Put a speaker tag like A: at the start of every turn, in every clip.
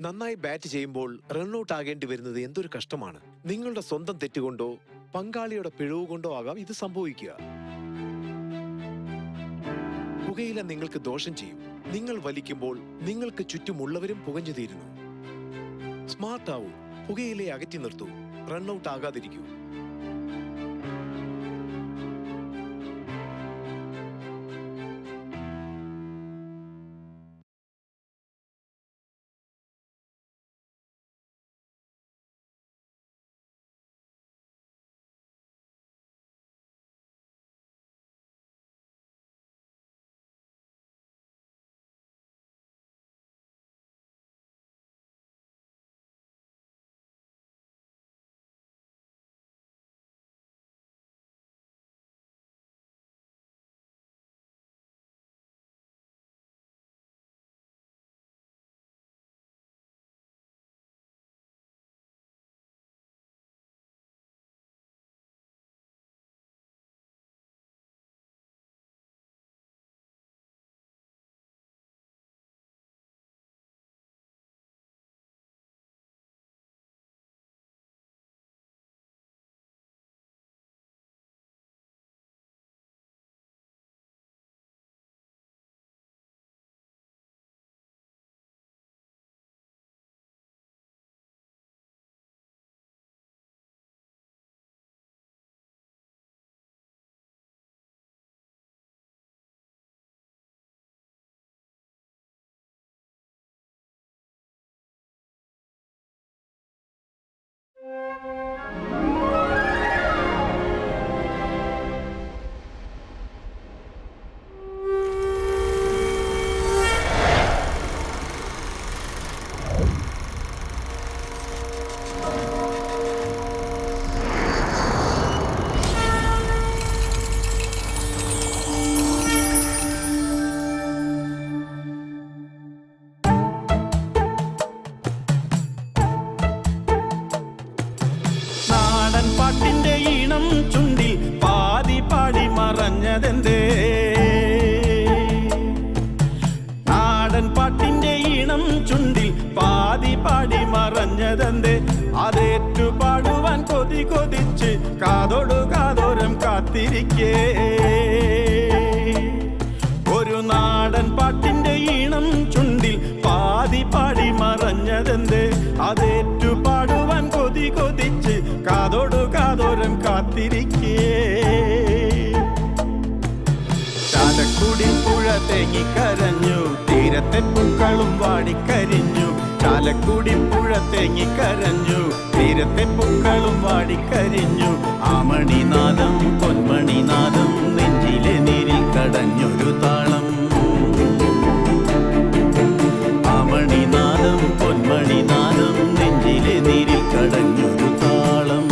A: നന്നായി ബാറ്റ് ചെയ്യുമ്പോൾ റൺഔട്ട് ആകേണ്ടി വരുന്നത് എന്തൊരു കഷ്ടമാണ്. നിങ്ങളുടെ സ്വന്തം തെറ്റുകൊണ്ടോ പങ്കാളിയുടെ പിഴവ് കൊണ്ടോ ആകാം ഇത് സംഭവിക്കുക. പുകയില നിങ്ങൾക്ക് ദോഷം ചെയ്യും. നിങ്ങൾ വലിക്കുമ്പോൾ നിങ്ങൾക്ക് ചുറ്റുമുള്ളവരും പുകഞ്ഞു തീരുന്നു. സ്മാർട്ട് ആവൂ, പുകയിലെ അകറ്റി നിർത്തൂ, റൺഔട്ട് ആകാതിരിക്കൂ.
B: മറഞ്ഞതെന്തേ? നാടൻ പാട്ടിന്റെ ഈണം ചുണ്ടിൽ പാതി പാടി മറഞ്ഞതെന്തേ? അതേറ്റു പാടുവാൻ കൊതി കൊതിച്ച് കാതോടു കാതോരം കാത്തിരിക്കേ. ഒരു നാടൻ പാട്ടിന്റെ ഈണം ചുണ്ടിൽ പാതി പാടി മറഞ്ഞതെന്തേ? അതേറ്റു പാടുവാൻ കൊതി കൊതിച്ച് കാതോടു കാതോരം കാത്തിരിക്കേ. ചാലക്കുടി പുഴ തേങ്ങിക്കരഞ്ഞു, തീരത്തെ പൂക്കളും വാടിക്കരിഞ്ഞു. ചാലക്കുടി പുഴ തേങ്ങിക്കരഞ്ഞു, തീരത്തെ പൂക്കളും വാടിക്കരിഞ്ഞു. ആമണിനാദം പൊന്മണിനാദം നെഞ്ചിലെ നീരിൽ കടഞ്ഞൊരു താളം. ആമണിനാദം പൊന്മണിനാദം നെഞ്ചിലെ നീരിൽ കടഞ്ഞൊരു താളം.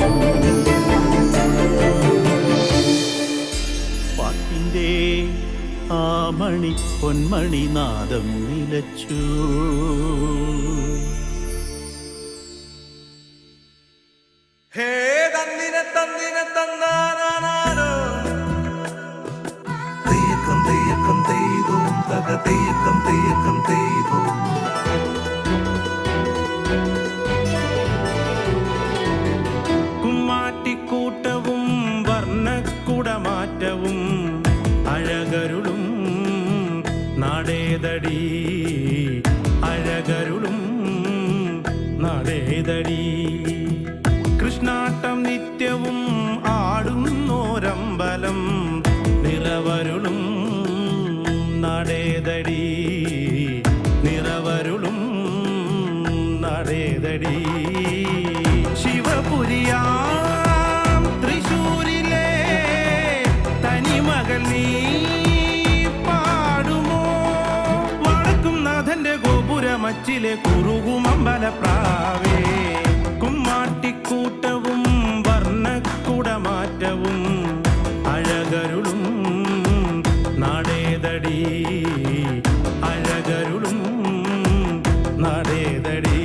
B: പാട്ടിൻ്റെ ആമണി പൊന്മണിനാദം നിലച്ചു.
C: ഹേ തന്നിനെ തന്നിനെ തന്നാനാനോ തെയ്യക്കം തെയ്യക്കം തെയ്തോ തക തെയ്യക്കം തെയ്യക്കം തെയ്തോ.
B: കുമ്മാട്ടിക്കൂട്ടവും വർണ്ണക്കുടമാറ്റവും അഴകരുളും നാടേതടി, അഴകരുളും നാടേതടി. കൃഷ്ണാട്ടം നിത്യവും ആടുന്നോരമ്പലം നിറവരുളും നടേതടി, നിറവരുളും നടേതടി. ശിവപുരിയാം തൃശൂരിലെ തനിമകൾ നീ പാടുമോ? വടക്കും നാഥന്റെ ഗോപുരമച്ചിലെ കുറുകുമമ്പലപ്രാവേ. കുമ്മാട്ടിക്കൂട്ടവും വർണ്ണക്കുടമാറ്റവും അഴകരുളും നാടേതടി, അഴകരുളും നാടേതടി.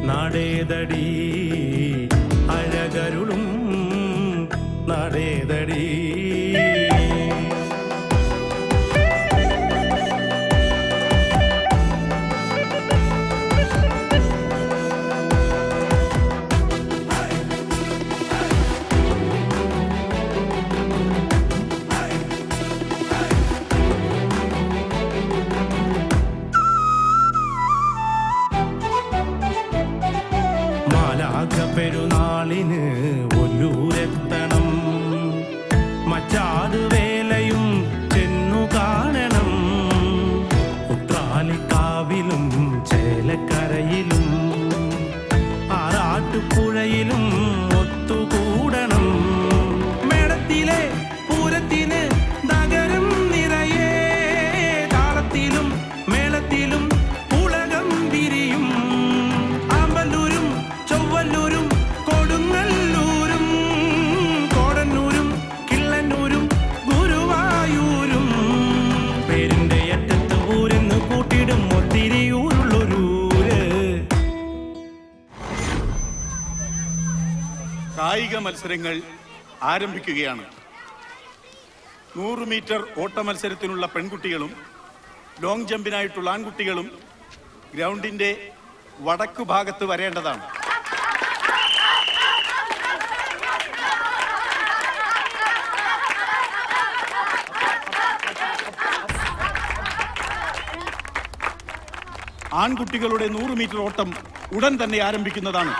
B: നടേതടി അഴകരുളും നടേതടി. പെരുന്നാളിന് ഒല്ലൂരെത്തണം, മച്ചാട് വേലയും ചെന്നു കാണണം. ഉത്രാലിക്കാവിലും ചേലക്കരയിലും ആറാട്ടുപുഴയിലും ഒത്തുകൂടണം. മേളത്തിലെ പൂരത്തിന് നഗരം നിറയെ താളത്തിലും മേളത്തിലും ഉലകം വിരിയും. ആമ്പല്ലൂരും ചൊവ്വല്ലൂരും കൊടുങ്ങല്ലൂരും കോടന്നൂരും കിള്ളന്നൂരും ഗുരുവായൂരും പേരിന്റെ അറ്റത്ത് ഊരെന്ന് കൂട്ടിടും ഒത്തിരിയൂരുള്ളൊരൂര്.
D: കായിക മത്സരങ്ങൾ ആരംഭിക്കുകയാണ്. 100 മീറ്റർ ഓട്ട മത്സരത്തിനുള്ള പെൺകുട്ടികളും ലോങ് ജമ്പിനായിട്ടുള്ള ആൺകുട്ടികളും ഗ്രൗണ്ടിന്റെ വടക്കു ഭാഗത്ത് വരേണ്ടതാണ്. ആൺകുട്ടികളുടെ 100 മീറ്റർ ഓട്ടം ഉടൻ തന്നെ ആരംഭിക്കുന്നതാണ്.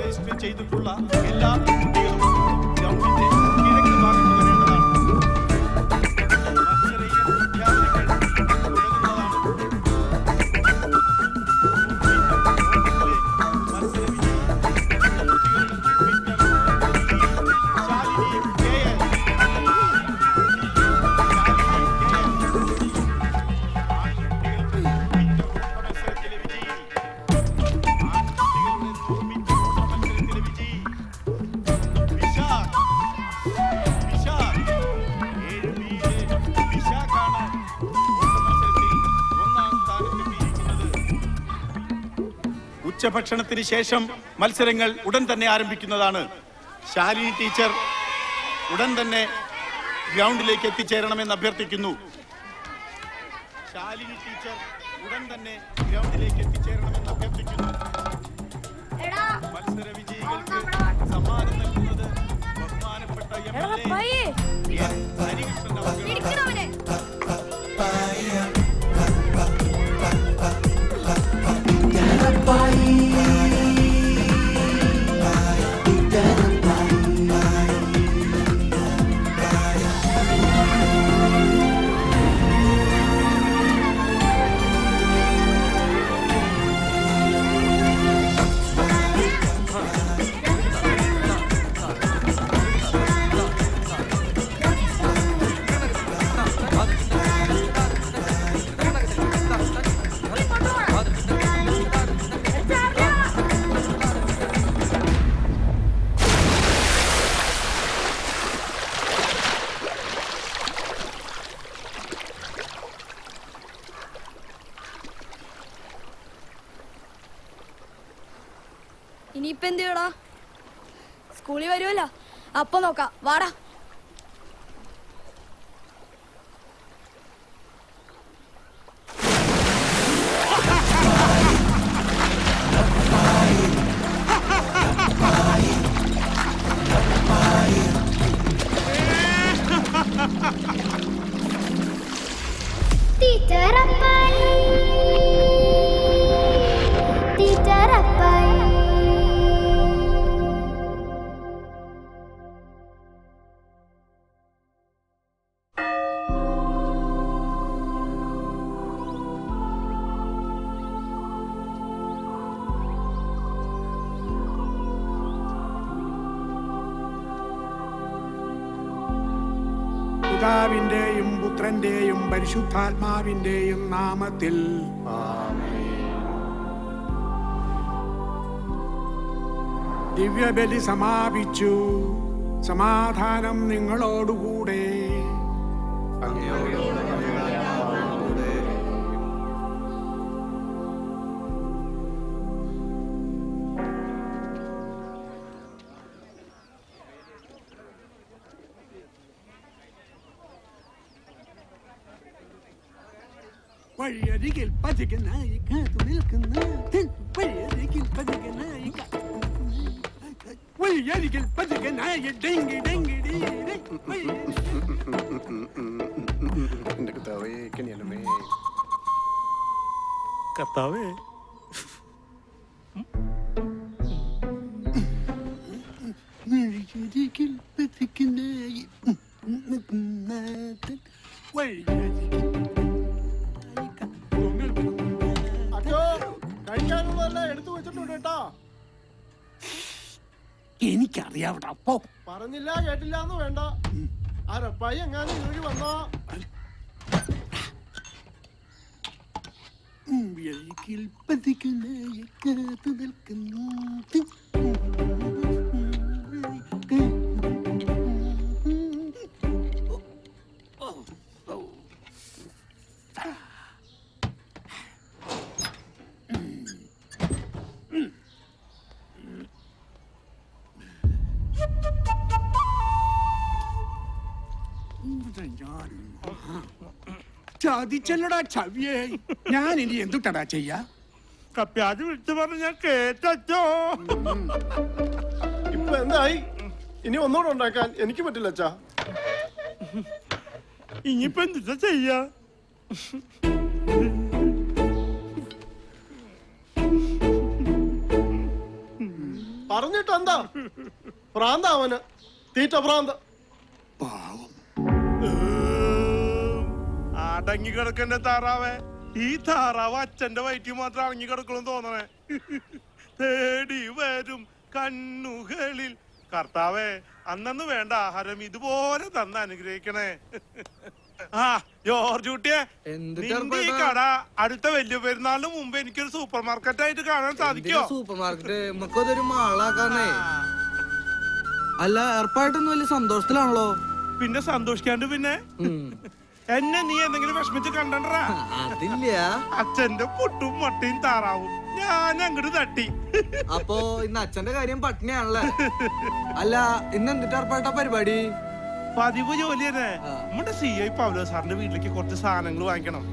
D: രജിസ്റ്റർ ചെയ്തിട്ടുള്ള എല്ലാ കുട്ടികളും ഗ്രൗണ്ടിന്റെ കിഴക്ക് ഭാഗത്ത് വരേണ്ടതാണ്. മത്സര വിദ്യാർത്ഥികൾ തുടങ്ങുന്നതാണ്. ഉച്ചഭക്ഷണത്തിന് ശേഷം മത്സരങ്ങൾ ഉടൻ തന്നെ ആരംഭിക്കുന്നതാണ്. ശാലിനി ടീച്ചർ ഉടൻ തന്നെ ഗ്രൗണ്ടിലേക്ക് എത്തിച്ചേരണമെന്ന് അഭ്യർത്ഥിക്കുന്നു. ശാലിനി ടീച്ചർ ഉടൻ തന്നെ ഗ്രൗണ്ടിലേക്ക് എത്തിച്ചേരണമെന്ന് അഭ്യർത്ഥിക്കുന്നു. മത്സര വിജയികൾക്ക് സമ്മാനം നൽകുന്നത് ബഹുമാനപ്പെട്ട എം.എൽ.എ. ഹരികൃഷ്ണൻ അവരുടെ
E: ഇനിയിപ്പ എന്ത് ചെയ്യടാ? സ്കൂളിൽ വരുമല്ലോ, അപ്പൊ നോക്കാം. വാടാ.
F: പിതാവിന്റെയും പുത്രന്റെയും പരിശുദ്ധാത്മാവിന്റെയും നാമത്തിൽ ദിവ്യബലി സമാപിച്ചു. സമാധാനം നിങ്ങളോടുകൂടെ. വഴിയരികിൽ പതികനായി കാത്തു നിൽക്കുന്ന വഴിയരികിൽ പതികനായി വഴിയരികിൽ പതികനായി ഡെങ്കി ഡെങ്കി
B: കർത്താവേ
F: വഴിയരികിൽ പതികനായി വഴിയരികിൽ എനിക്കറിയാവിടെ അപ്പോ
G: പറഞ്ഞില്ല കേട്ടില്ല എന്ന് വേണ്ട. ആരപ്പായി എങ്ങാനും വീഴി വന്നോ.
F: വഴിയിൽ പതികനായി കാത്തു നിൽക്കുന്നു. ചതിച്ചല്ലടാ ചവിയേ. ഞാൻ ഇനി എന്തുട്ടടാ ചെയ്യാ?
B: കപ്പ്യാജ് വിളിച്ചു പറഞ്ഞ ഞാൻ കേട്ടോ.
G: ഇപ്പൊ എന്തായി? ഇനി ഒന്നുകൂടെ ഉണ്ടാക്കാൻ എനിക്ക് പറ്റില്ല അച്ഛാ.
B: ഇനിയിപ്പോ എന്താ ചെയ്യാ?
G: പറഞ്ഞിട്ട് എന്താ? ഭ്രാന്ത അവന്, തീറ്റ ഭ്രാന്ത്.
B: അടങ്ങി കിടക്കണ്ട താറാവേ. ഈ താറാവ് അച്ഛന്റെ വയറ്റിൽ മാത്രം അടങ്ങി കിടക്കണം തോന്നണേ. തേടി വരും കണ്ണുകളിൽ. കർത്താവേ, അന്നു വേണ്ട ആഹാരം ഇതുപോലെ തന്ന് അനുഗ്രഹിക്കണേ. ആ ജോർജ് കുട്ടിയെ, നിന്റെ ഈ കട അടുത്ത വലിയ പെരുന്നാളിന് മുമ്പ് എനിക്കൊരു സൂപ്പർ മാർക്കറ്റ് ആയിട്ട് കാണാൻ സാധിക്കോ?
H: സൂപ്പർ മാർക്കറ്റ് നമുക്കതൊരു മാളാക്കാന്നേ. അല്ല, ഏർപ്പായിട്ടൊന്നും വലിയ സന്തോഷത്തിലാണല്ലോ.
B: പിന്നെ സന്തോഷിക്കാണ്ട് പിന്നെ എന്നെ നീ എന്തെങ്കിലും വിഷമിച്ച് കണ്ടണ്ടാ?
H: അതില്ല.
B: അച്ഛന്റെ പൊട്ടും മട്ടയും താറാവും ഞാൻ അങ്ങോട്ട് തട്ടി.
H: അപ്പൊ ഇന്ന് അച്ഛന്റെ കാര്യം പട്ടിണിയാണല്ലേ? അല്ല, ഇന്ന് എന്തിട്ട് ഏർപ്പായിട്ടാ പരിപാടി?
B: പതിവ് ജോലി തന്നെ. നമ്മുടെ CI പൗലോ സാറിന്റെ വീട്ടിലേക്ക് കുറച്ച് സാധനങ്ങൾ വാങ്ങിക്കണം.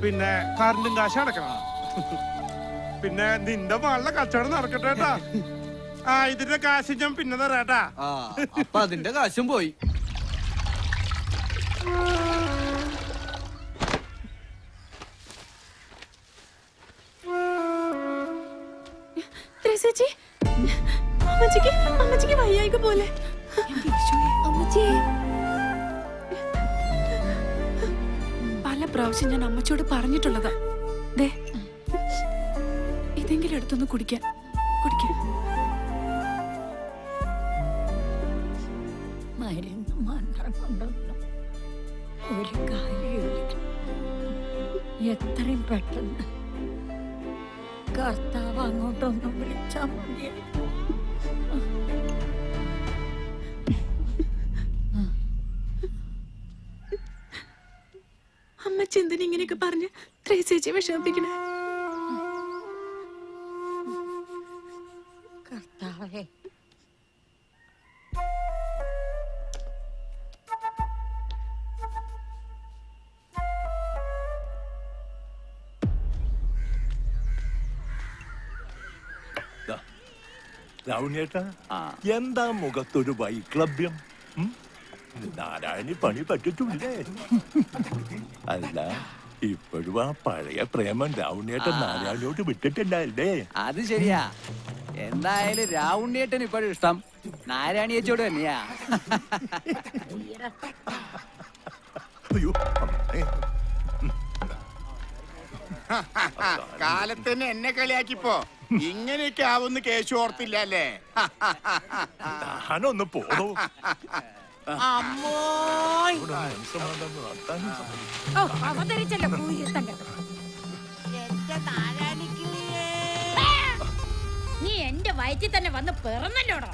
B: പിന്നെ കറണ്ടും കാശ് അടക്കണം. പിന്നെ നിന്റെ മകളുടെ കച്ചവടം നടക്കട്ടെ കേട്ടാ. ആ, ഇതിന്റെ കാശ് ഞാൻ പിന്നെ തരാട്ടാ.
H: അപ്പൊ അതിന്റെ കാശും പോയി.
E: അമ്മച്ചിക്ക് വയ്യായിക പോലെ. പല പ്രാവശ്യം ഞാൻ അമ്മച്ചിയോട് പറഞ്ഞിട്ടുള്ളതാ. ദേ, ഇതെങ്കിലും എടുത്തൊന്ന് കുടിക്കാൻ.
I: മരുന്ന് മാത്രം കൊണ്ടൊന്നും ഒരു കാര്യമില്ല. എത്രയും പെട്ടെന്ന് കർത്താവ് അങ്ങോട്ടൊന്നും വിളിച്ചാൽ മതിയായി.
E: അമ്മച്ചി എന്തിനാ ഇങ്ങനെയൊക്കെ പറഞ്ഞ് ത്രേസ്യേച്ചിയെ വിഷമിപ്പിക്കണേ?
I: കർത്താവേ,
J: രാവുണ്ണേട്ടാ, എന്താ മുഖത്തൊരു വൈക്ലഭ്യം? നാരായണി പണി പറ്റിട്ടില്ലേ? അല്ല, ഇപ്പോഴും ആ പഴയ പ്രേമം രാവുണ്ണേട്ടൻ നാരായണിയോട് വിട്ടിട്ടില്ലേ?
H: അത് ശരിയാ. എന്തായാലും രാവുണ്ണിയേട്ടൻ ഇപ്പോഴും ഇഷ്ടം നാരായണിയേച്ചോട് തന്നെയാ.
J: അയ്യോ, അമ്മേ.
D: കാലത്തിന് എന്നെ കളിയാക്കിപ്പോ ഇങ്ങനെയൊക്കെ ആവുന്ന കേശു ഓർത്തില്ല അല്ലേ?
J: ഞാനൊന്ന് പോണു.
I: നീ എന്റെ വയറ്റിൽ തന്നെ വന്ന് പിറന്നല്ലോടോ.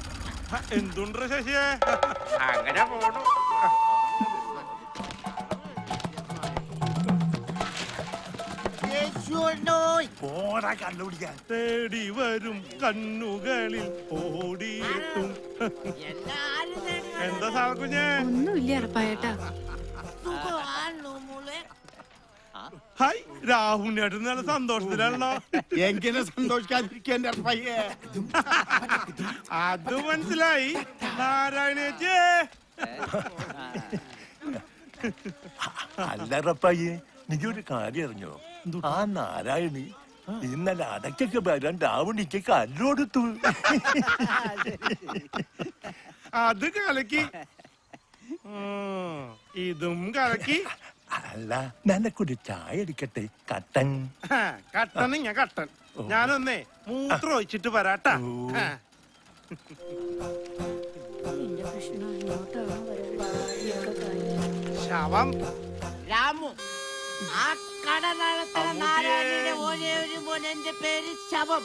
B: എന്തുണ്ട് ശശിയെ? അങ്ങനെ പോണു.
J: പോടാ കണ്ടുപിടിക്കാൻ.
B: തേടി വരും കണ്ണുകളിൽ ഓടിയെത്തും. എന്താ സാകുഞ്ഞേ?
E: ഒന്നുമില്ല അറപ്പായേട്ടാ.
B: ഹായ്, രാഹുലിനായിട്ട് നല്ല സന്തോഷത്തിലാണല്ലോ.
D: എങ്ങനെ സന്തോഷിക്കാതിരിക്കാൻ പയ്യേ?
B: അത് മനസ്സിലായി. നാരായണേച്ചേ,
J: അല്ല റപ്പായി, നീ ഒരു കാര്യം അറിഞ്ഞോ? ആ നാരായണി ഇന്നലെ അടക്കൊക്കെ വരാൻ രാവണിക്ക് കല്ലോടുത്തു.
B: അത് കലക്കി. ഇതും കലക്കി.
J: അല്ല, നിനക്കൊരു ചായ അടിക്കട്ടെ? കട്ടൻ.
B: കട്ടൻ ഞാൻ കട്ടൻ. ഞാനൊന്നേ മൂത്രം ഒഴിച്ചിട്ട് വരാട്ടാ. ശവം
K: രാമു, ആ കട നടത്തുന്ന നാരായണിയുടെ ഒരേ ഒരു മോൻ, എന്റെ പേര് ശവം.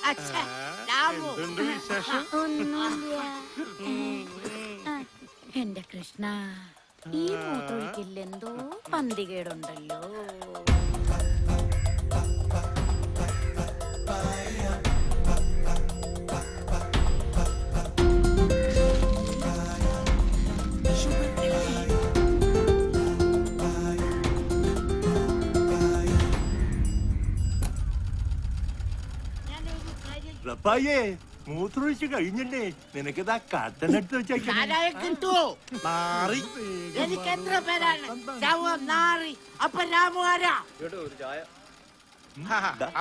K: അച്ഛാ, രാമു.
B: എന്തുണ്ട് വിശേഷം?
I: ഒന്നുമില്ല. എന്റെ കൃഷ്ണ, ഈ മൂത്രൊഴിക്കില്ല എന്തോ പന്തികേടുണ്ടല്ലോ.
J: റപ്പായേ, മൂത്രമൊഴിച്ച് കഴിഞ്ഞല്ലേ? നിനക്കിതാ കട്ടനെടുത്ത് വെച്ചേക്കാം.
K: നാരായണ കിട്ടു.
B: മാറി.
K: എനിക്ക് എത്ര പേരാണ്? ശവം, നാറി. അപ്പൊ രാമു ആരാ?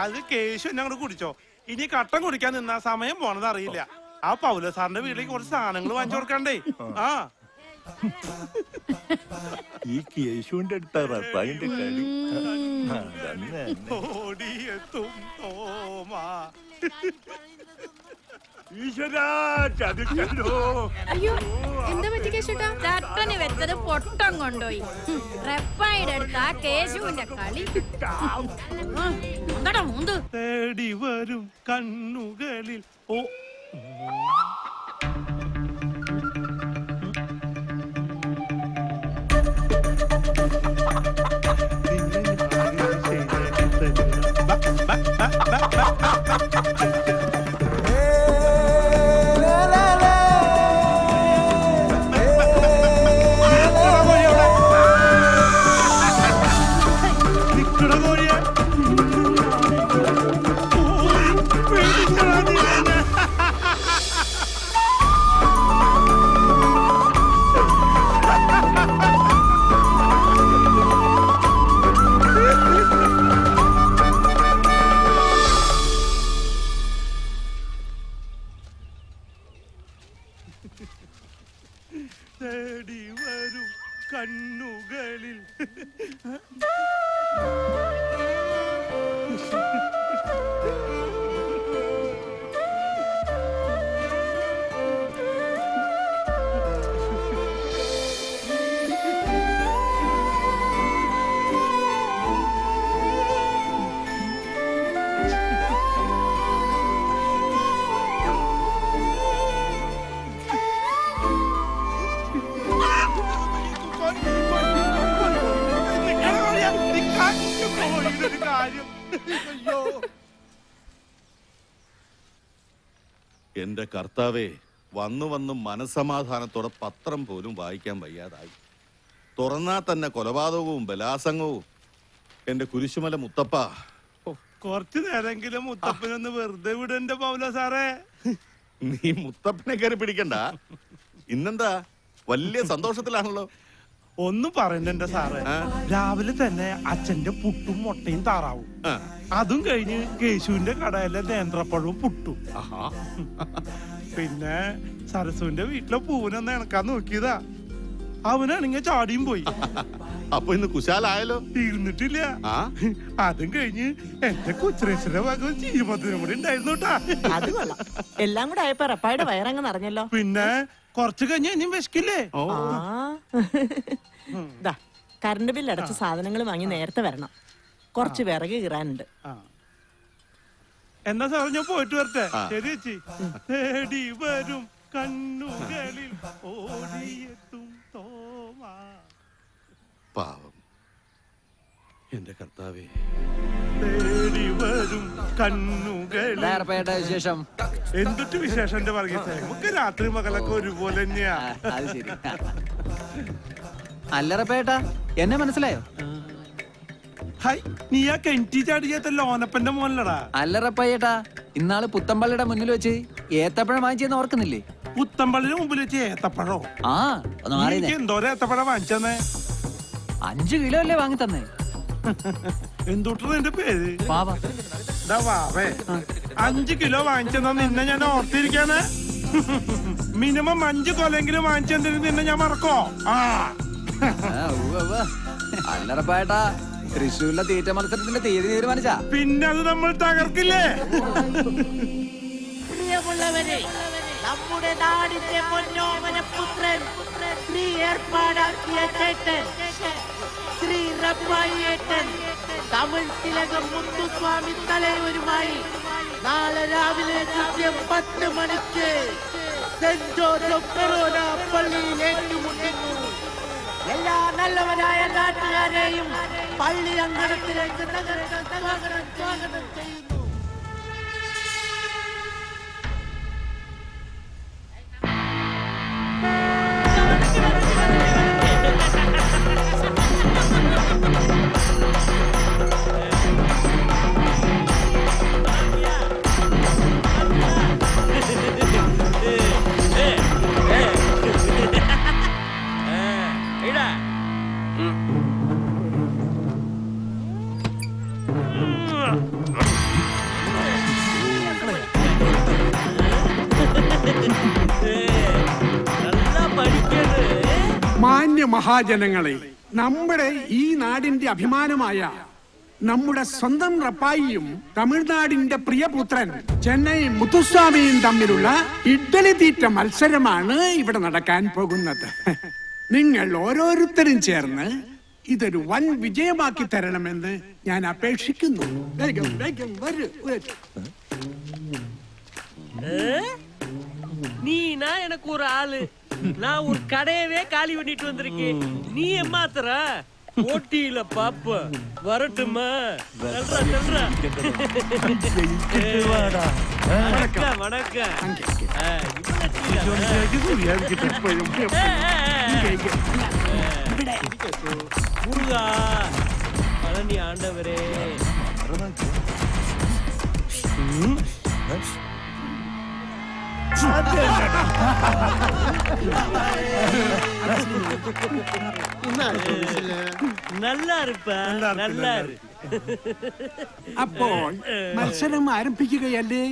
B: അത് കേശു എന്നെ അങ്ങോട്ട് കുടിച്ചോ. ഇനി കട്ടൻ കുടിക്കാൻ നിന്നാ സമയം പോണത് അറിയില്ല. ആ പൗല സാറിന്റെ വീട്ടിലേക്ക് കുറച്ച് സാധനങ്ങൾ വാങ്ങിച്ചു കൊടുക്കണ്ടേ? ആ,
J: ഈ കേശുവിന്റെ അടുത്ത റപ്പായിന്റെ കളി. അതന്നെ.
B: ഓടിയെത്തും തോമാ.
J: ഈശ്വരാ, ചതിച്ചല്ലോ.
E: അയ്യോ, എന്താ പറ്റി കേശുട്ടാ?
I: ചട്ടന് വെച്ചത് പൊട്ടം കൊണ്ടുപോയി. റെപ്പായുടെ അടുത്ത് ആ കേശുവിന്റെ കളി. എന്താടാ മൂന്ത്?
B: തേടി വരും കണ്ണുകളിൽ ഓ തേടി വരും കണ്ണുകളിൽ.
L: എന്റെ കർത്താവേ, വന്നു വന്ന് മനസ്സമാധാനത്തോടെ പത്രം പോലും വായിക്കാൻ വയ്യാതായി. തുറന്നാ തന്നെ കൊലപാതകവും ബലാസംഗവും. എന്റെ കുരിശുമല മുത്തപ്പ,
B: കുറച്ചു നേരെങ്കിലും മുത്തപ്പനൊന്ന് വെറുതെ വിടന്റെ പൗല സാറേ.
L: നീ മുത്തപ്പനെ കയറി പിടിക്കണ്ട. ഇന്നെന്താ വലിയ സന്തോഷത്തിലാണല്ലോ.
B: ഒന്നും പറയണ്ട എന്റെ സാറേ. രാവിലെ തന്നെ അച്ഛന്റെ പുട്ടും മുട്ടയും താറാവും. അതും കഴിഞ്ഞ് കേശുവിന്റെ കടയിലെ നേന്ത്രപ്പഴവും പുട്ടും. പിന്നെ സരസുവിന്റെ വീട്ടിലെ പൂവിനൊന്ന് ഇണക്കാൻ നോക്കിയതാ. അവനാണെങ്കിൽ ചാടിയും പോയി.
L: അപ്പൊ ഇന്ന് കുശാലായല്ലോ.
B: തീർന്നിട്ടില്ല. അതും കഴിഞ്ഞ് എന്റെ കൊച്ചുരേശ്വര ഭാഗം ചീമത്തിനും കൂടി ഉണ്ടായിരുന്നു കേട്ടാ.
K: അത് കൊള്ളാം. എല്ലാം കൂടെ ആയപ്പോ റപ്പായുടെ വയറങ്ങ് നിറഞ്ഞല്ലോ.
B: പിന്നെ കൊറച്ചു കഴിഞ്ഞ ഇനിയും വിശക്കില്ലേ?
K: കറണ്ട് ബില്ല് അടച്ച സാധനങ്ങൾ വാങ്ങി നേരത്തെ വരണം. കുറച്ച് വിറക് കീറാനുണ്ട്.
B: എന്നാ സാറേ ഞാൻ പോയിട്ട് വരട്ടെ.
L: ആ.
B: ശരി ചേച്ചി. തേടി വരും കണ്ണുകളിൽ ഓടിയെത്തും തോമാ.
L: പാവം എന്റെ കർത്താവേ.
B: തേടി വരും കണ്ണുകളിൽ.
H: നേരപ്പേട്ട വിശേഷം.
B: എന്തൊട്ട് വിശേഷം എന്റെ വർഗീസേ, നമുക്ക് രാത്രി മകളൊക്കെ ഒരുപോലെ തന്നെയാ.
H: അത് ശരി. അല്ലറപ്പേട്ട എന്നെ മനസ്സിലായോ?
B: ഹായ്, നീ ആ കെൻറ്റി ചാടിയാത്ത ലോനപ്പന്റെ മോനല്ലടാ.
H: അല്ലറപ്പയ്യേട്ടാ, ഇന്നാള് പുത്തമ്പള്ളിയുടെ മുന്നിൽ വെച്ച് ഏത്തപ്പഴം വാങ്ങിച്ചെന്ന് ഓർക്കുന്നില്ലേ?
B: പുത്തമ്പള്ളിന് മുമ്പിൽ വെച്ച് ഏത്തപ്പഴോ?
H: ആ ഒന്ന് മാറി.
B: എനിക്ക് എന്തോരം ഏത്തപ്പഴം വാങ്ങിച്ചെന്നേ?
H: 5 കിലോ അല്ലേ വാങ്ങി തന്നെ?
B: എന്തുട്ടാ നിന്റെ പേര്?
H: പാവ.
B: ദാ വാവേ, 5 കിലോ വാങ്ങിച്ചെന്നാ നിന്നെ ഞാൻ ഓർത്തിരിക്കാന്. മിനിമം 5 കൊലെങ്കിലും വാങ്ങിച്ചെന്തിന് നിന്നെ ഞാൻ മറക്കോ? ആ
H: അല്ലറപ്പേട്ടാ, തൃശ്ശൂരിലെ തീറ്റ മത്സരത്തിന്റെ തീയതി തീരുമാനിച്ചാ?
B: പിന്നെ അത് നമ്മൾ തകർക്കില്ലേ?
K: പ്രിയമുള്ളവരെ, നമ്മുടെ നാടിന്റെ പൊന്നോമന പുത്രൻ ശ്രീ ഏർപ്പാടാക്കിയ ചേട്ടൻ ശ്രീ റബ്ബായിയേട്ടൻ തമിഴ് തിലകം മുത്തുസ്വാമി തലയൂരുമായി നാളെ രാവിലെ കൃത്യം 10 മണിക്ക് സെന്റ് ജോസഫ് ഫെറോന പള്ളിയിൽ ഏറ്റുമുട്ടുന്നു. എല്ലാ നല്ലവരായ നാട്ടുകാരെയും പള്ളി അങ്കണത്തിലേക്ക് സ്വാഗതം ചെയ്യുന്നു.
F: മാന്യ മഹാജനങ്ങളെ, നമ്മുടെ ഈ നാടിന്റെ അഭിമാനമായ നമ്മുടെ സ്വന്തം റപ്പായിയും തമിഴ്നാടിന്റെ പ്രിയപുത്രൻ ചെന്നൈ മുത്തുസ്വാമിയും തമ്മിലുള്ള ഇഡ്ഡലി തീറ്റ മത്സരമാണ് ഇവിടെ നടക്കാൻ പോകുന്നത്. നിങ്ങൾ ഓരോരുത്തരും ചേർന്ന് ഇതൊരു വൻ വിജയമാക്കി തരണമെന്ന് ഞാൻ അപേക്ഷിക്കുന്നു. വേഗം വേഗം വരൂ.
K: நீனா எனக்கு ஒரு ஆளு, நான் ஒரு கடையவே காலி பண்ணிட்டு வந்திருக்கேன். நீ ஏமாத்துற போட்டியில பாப்ப வரட்டுமா? வணக்கம் வணக்கம். முருகா பழனி ஆண்டவரே. நல்லா இருப்ப, நல்லா இரு.
F: അപ്പോൾ മത്സരം ആരംഭിക്കുകയല്ലേ?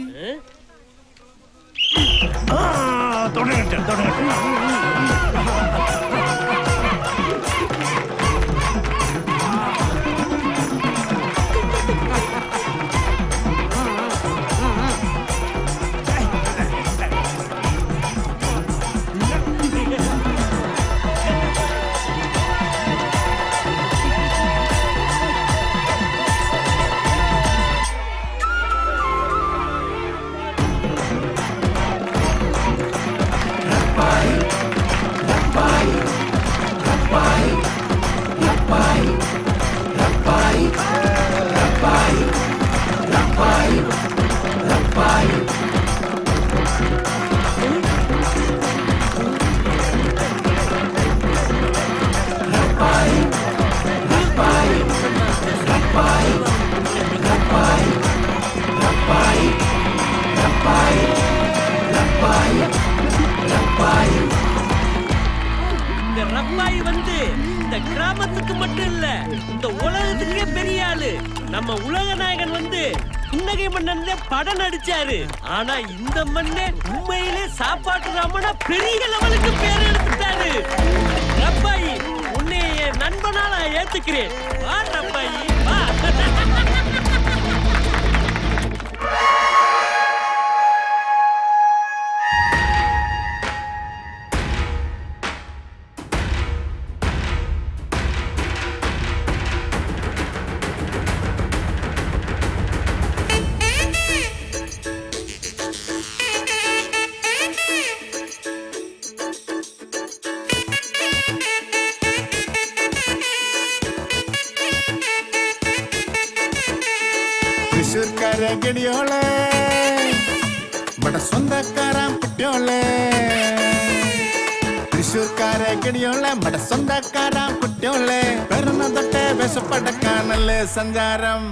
K: இந்த ரப்பாய் வந்து இந்த கிராமத்துக்கு மட்டும் இல்ல, இந்த உலகத்துக்கே பெரிய ஆளு. நம்ம உலக நாயகன் வந்து புன்னகை மன்னன்ல படம் நடிச்சாரு. ஆனா இந்த மண்ணே உண்மையிலே சாப்பாட்டு ராமனா பெரிய லெவலுக்கு பேர் எடுத்துட்டாரு. ரப்பாய், உன்னை என் நண்பனா நான் ஏத்துக்கிறேன். வா ரப்பாய் வா.
F: തൃശ്ശൂർക്കാരെ ഗടിയോളെ ഇവിടെ സ്വന്തക്കാരാം കുട്ടിയോളെ തൃശ്ശൂർക്കാരെ ഗടിയോളെ ഇവിടെ സ്വന്തക്കാരാം കുട്ടിയോളെ വരുന്ന തൊട്ടേ വിശപ്പടക്കാനല്ലേ സഞ്ചാരം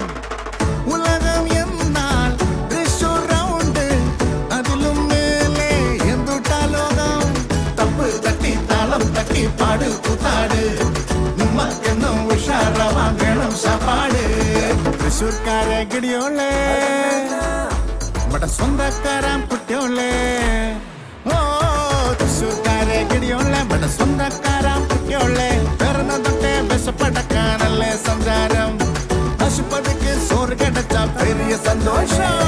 F: ഉലകം എന്നാൽ തൃശ്ശൂർ റൗണ്ട് അതിലും മേലെ എന്തുട്ടാ ലോകം തപ്പ് തട്ടി താളം തട്ടി പാട് കൂത്താട് നമ്മക്കെന്നും ഉഷാറാവാൻ വേണം ശാപ്പാട് തൃശ്ശൂർക്കാരെ ഗടിയോളെ ഇവിടെ സ്വന്തക്കാരാം കുട്ടിയോളെ ഓ തൃശ്ശൂർക്കാരെ ഗടിയോളെ ഇവിടെ സ്വന്തക്കാരാം കുട്ടിയോളെ പിറന്ന തൊട്ടേ വിശപ്പടക്കാനല്ലേ സഞ്ചാരം പശുപതിക്ക് സോറ് കിടച്ച പെരിയ സന്തോഷം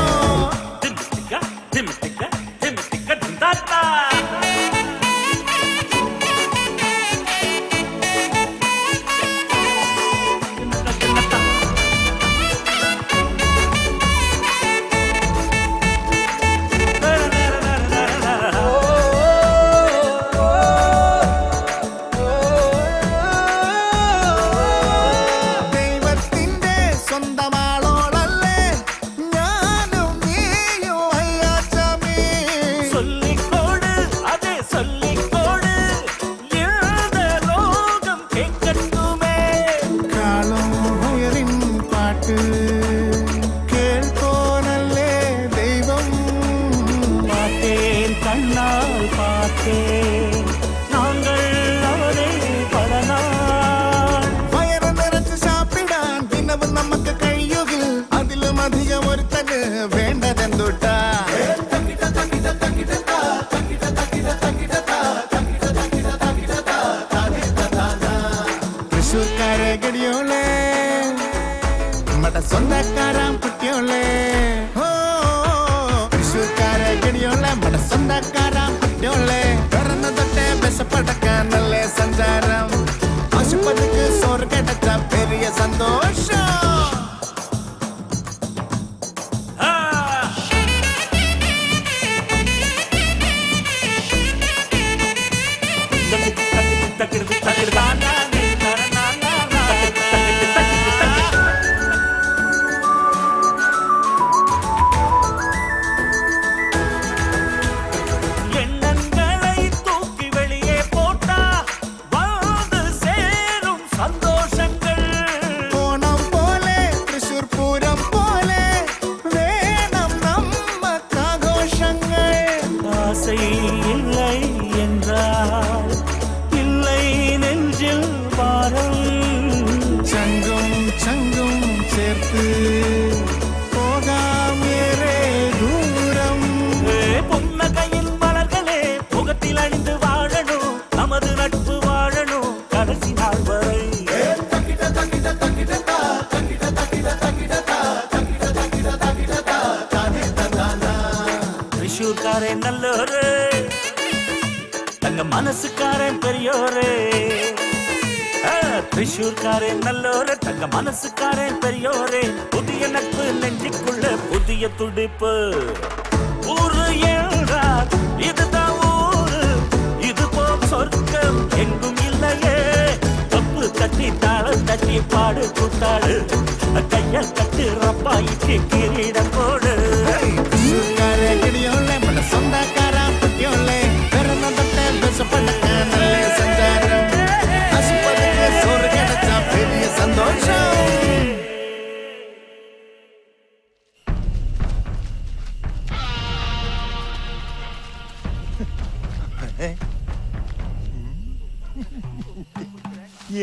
F: ദൈവത്തിന്റെ സ്വന്തമാളോളല്ലേ ഞാനും നീയും അയ്യാച്ചമേ
K: சொல்லிக்கோடு அதே சொல்லிக்கோடு இந்த லோகம் கேட்கட்டுமே
F: കാളും ഉയരിൻ പാട്ട് കേൾക്കോനല്ലേ ദൈവം
K: பார்த்தேன் கண்ணால் பார்த்தேன் நாங்கள் அவரை பல நாள்
F: വയറ് നിറച്ച് സാപ്പിടാൻ ദിനവും നമുക്ക് കഴിയുകിൽ അതിലും അധികം ഒരുത്തന് വേണ്ടതെന്തുട്ടാ തൃശ്ശൂർക്കാരെ ഗടിയോളെ മട സ്വന്തക്കാരാം കുട്ടിയോളെ ഓ തൃശ്ശൂർക്കാരെ ഗടിയോളെ മട സ്വന്തക്കാരാം കുട്ടിയോളെ പിറന്ന തൊട്ടേ വിശപ്പടക്കാനല്ലേ സഞ്ചാരം ആശുപത്രിക്ക് സോറ് കിടച്ച പെരിയ സന്തോഷം
K: எண்ணங்களை தூக்கி வெளியே போட்டா வந்து சேரும் சந்தோஷங்கள்
F: ഓണം പോലെ തൃശ്ശൂർ പൂരം പോലെ വേണം നമ്മക്കാഘോഷങ്ങൾ
K: ஆசை இல்லை என்றால் இல்லை நெஞ்சில் பாரம்
F: ചങ്കും ചങ്കും ചേർത്ത് പോകാം ഏറെ ദൂരം
K: புன்னகையின் மலர்களே முகத்தில் அணிந்து வாழணும் நமது நட்பு வாழணும் கடைசி நாள் வரை திரிஷூர்காரன் நல்லோரு தங்க மனசுக்காரன் பெரியோரு திரிஷூர்காரன் நல்லோரு தங்க மனசுக்காரன் பெரியோரு புதிய நட்பு நெஞ்சுக்குள்ள புதிய துடிப்பு ஊரு என்றால் இதுதான் ஊரு இது போல் சொர்க்கம் எங்கும் இல்லையே தப்பு தட்டி தாளம் தட்டி பாடு கூத்தாடு கையால் கட்டு ரப்பாய்க்கு கிரீடம் போடு
F: തൃശ്ശൂർക്കാരെ ഗടിയോളെ മട സ്വന്തക്കാരാം കുട്ടിയോളെ പിറന്ന തൊട്ടേ വിശപ്പടക്കാനല്ലേ സഞ്ചാരം ആശുപത്രിക്ക് സോറ് കിടച്ച പെരിയ സന്തോഷം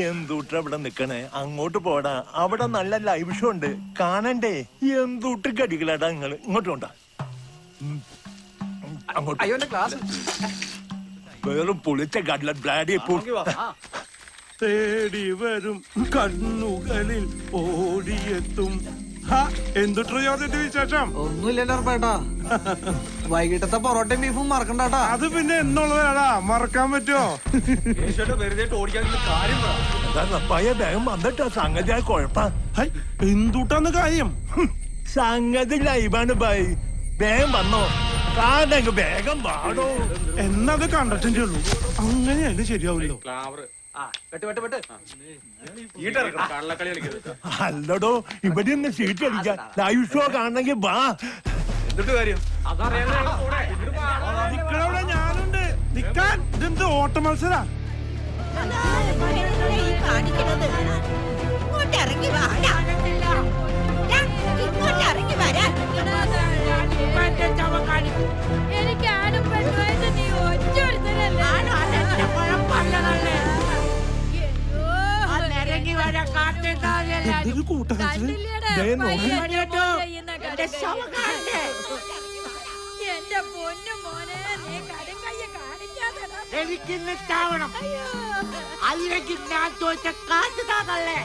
J: എന്തൂട്ട് അവിടെ നിക്കണേ അങ്ങോട്ട് പോടാ അവിടെ നല്ല ലൈവ് ഷോ ഉണ്ട് കാണണ്ടേ എന്തൂട്ട് കടികളാടാ നിങ്ങള് ഇങ്ങോട്ട് കൊണ്ടാ അങ്ങോട്ട്
H: അയ്യോ എന്റെ ക്ലാസ്
J: വെറും പൊളിച്ച കടല ബ്ലാഡി
B: തേടി വരും കണ്ണുകളിൽ ഓടിയെത്തും എന്തുട്ടറിയോ അതിന്റെ വിശേഷം
H: ഒന്നുമില്ലല്ലോ ഉറപ്പായിട്ടാ വൈകിട്ടത്തെ പൊറോട്ടയും ബീഫും മറക്കണ്ടാട്ടാ
B: അത് പിന്നെ എന്നുള്ളതാടാ മറക്കാൻ പറ്റുമോ
H: വെറുതെ ഓടിക്കാൻ കാര്യം
J: പയ വേഗം വന്നിട്ടാ സംഗതി ആ കുഴപ്പ
B: ഹൈ, എന്തുട്ടാന്ന് കാര്യം
J: സംഗതി ലൈവാണ് ബൈ വേഗം വന്നോ കാണങ്ങ് വേഗം വാടോ
B: എന്നത് കണ്ടിട്ടേ ഉള്ളൂ അങ്ങനെയല്ലേ ശരിയാവില്ലോ
J: അല്ലടോ ഇവിടെ നിന്ന് സീറ്റ് അടിക്കാൻ ലൈവ് ഷോ കാണണമെങ്കിൽ വാ.
B: നിക്കണവിടെ ഞാനുണ്ട്. നിക്കാൻ ഇതെന്ത് ഓട്ട മത്സര?
I: എനിക്ക് ആരും പെണ്ണുമായിട്ട് നീ ഒറ്റ ഒരുത്തനല്ലേ?
B: എന്തൊരു കൂട്ടത്തിൽ
I: എന്റെ പൊന്നു മോനെ നീ കടുങ്കയ്യ കാണിക്കാതെടാ.
K: എനിക്കിന്ന് ചാവണം, അല്ലെങ്കിൽ ഞാൻ തോറ്റ കാറ്റ് താതല്ലേ,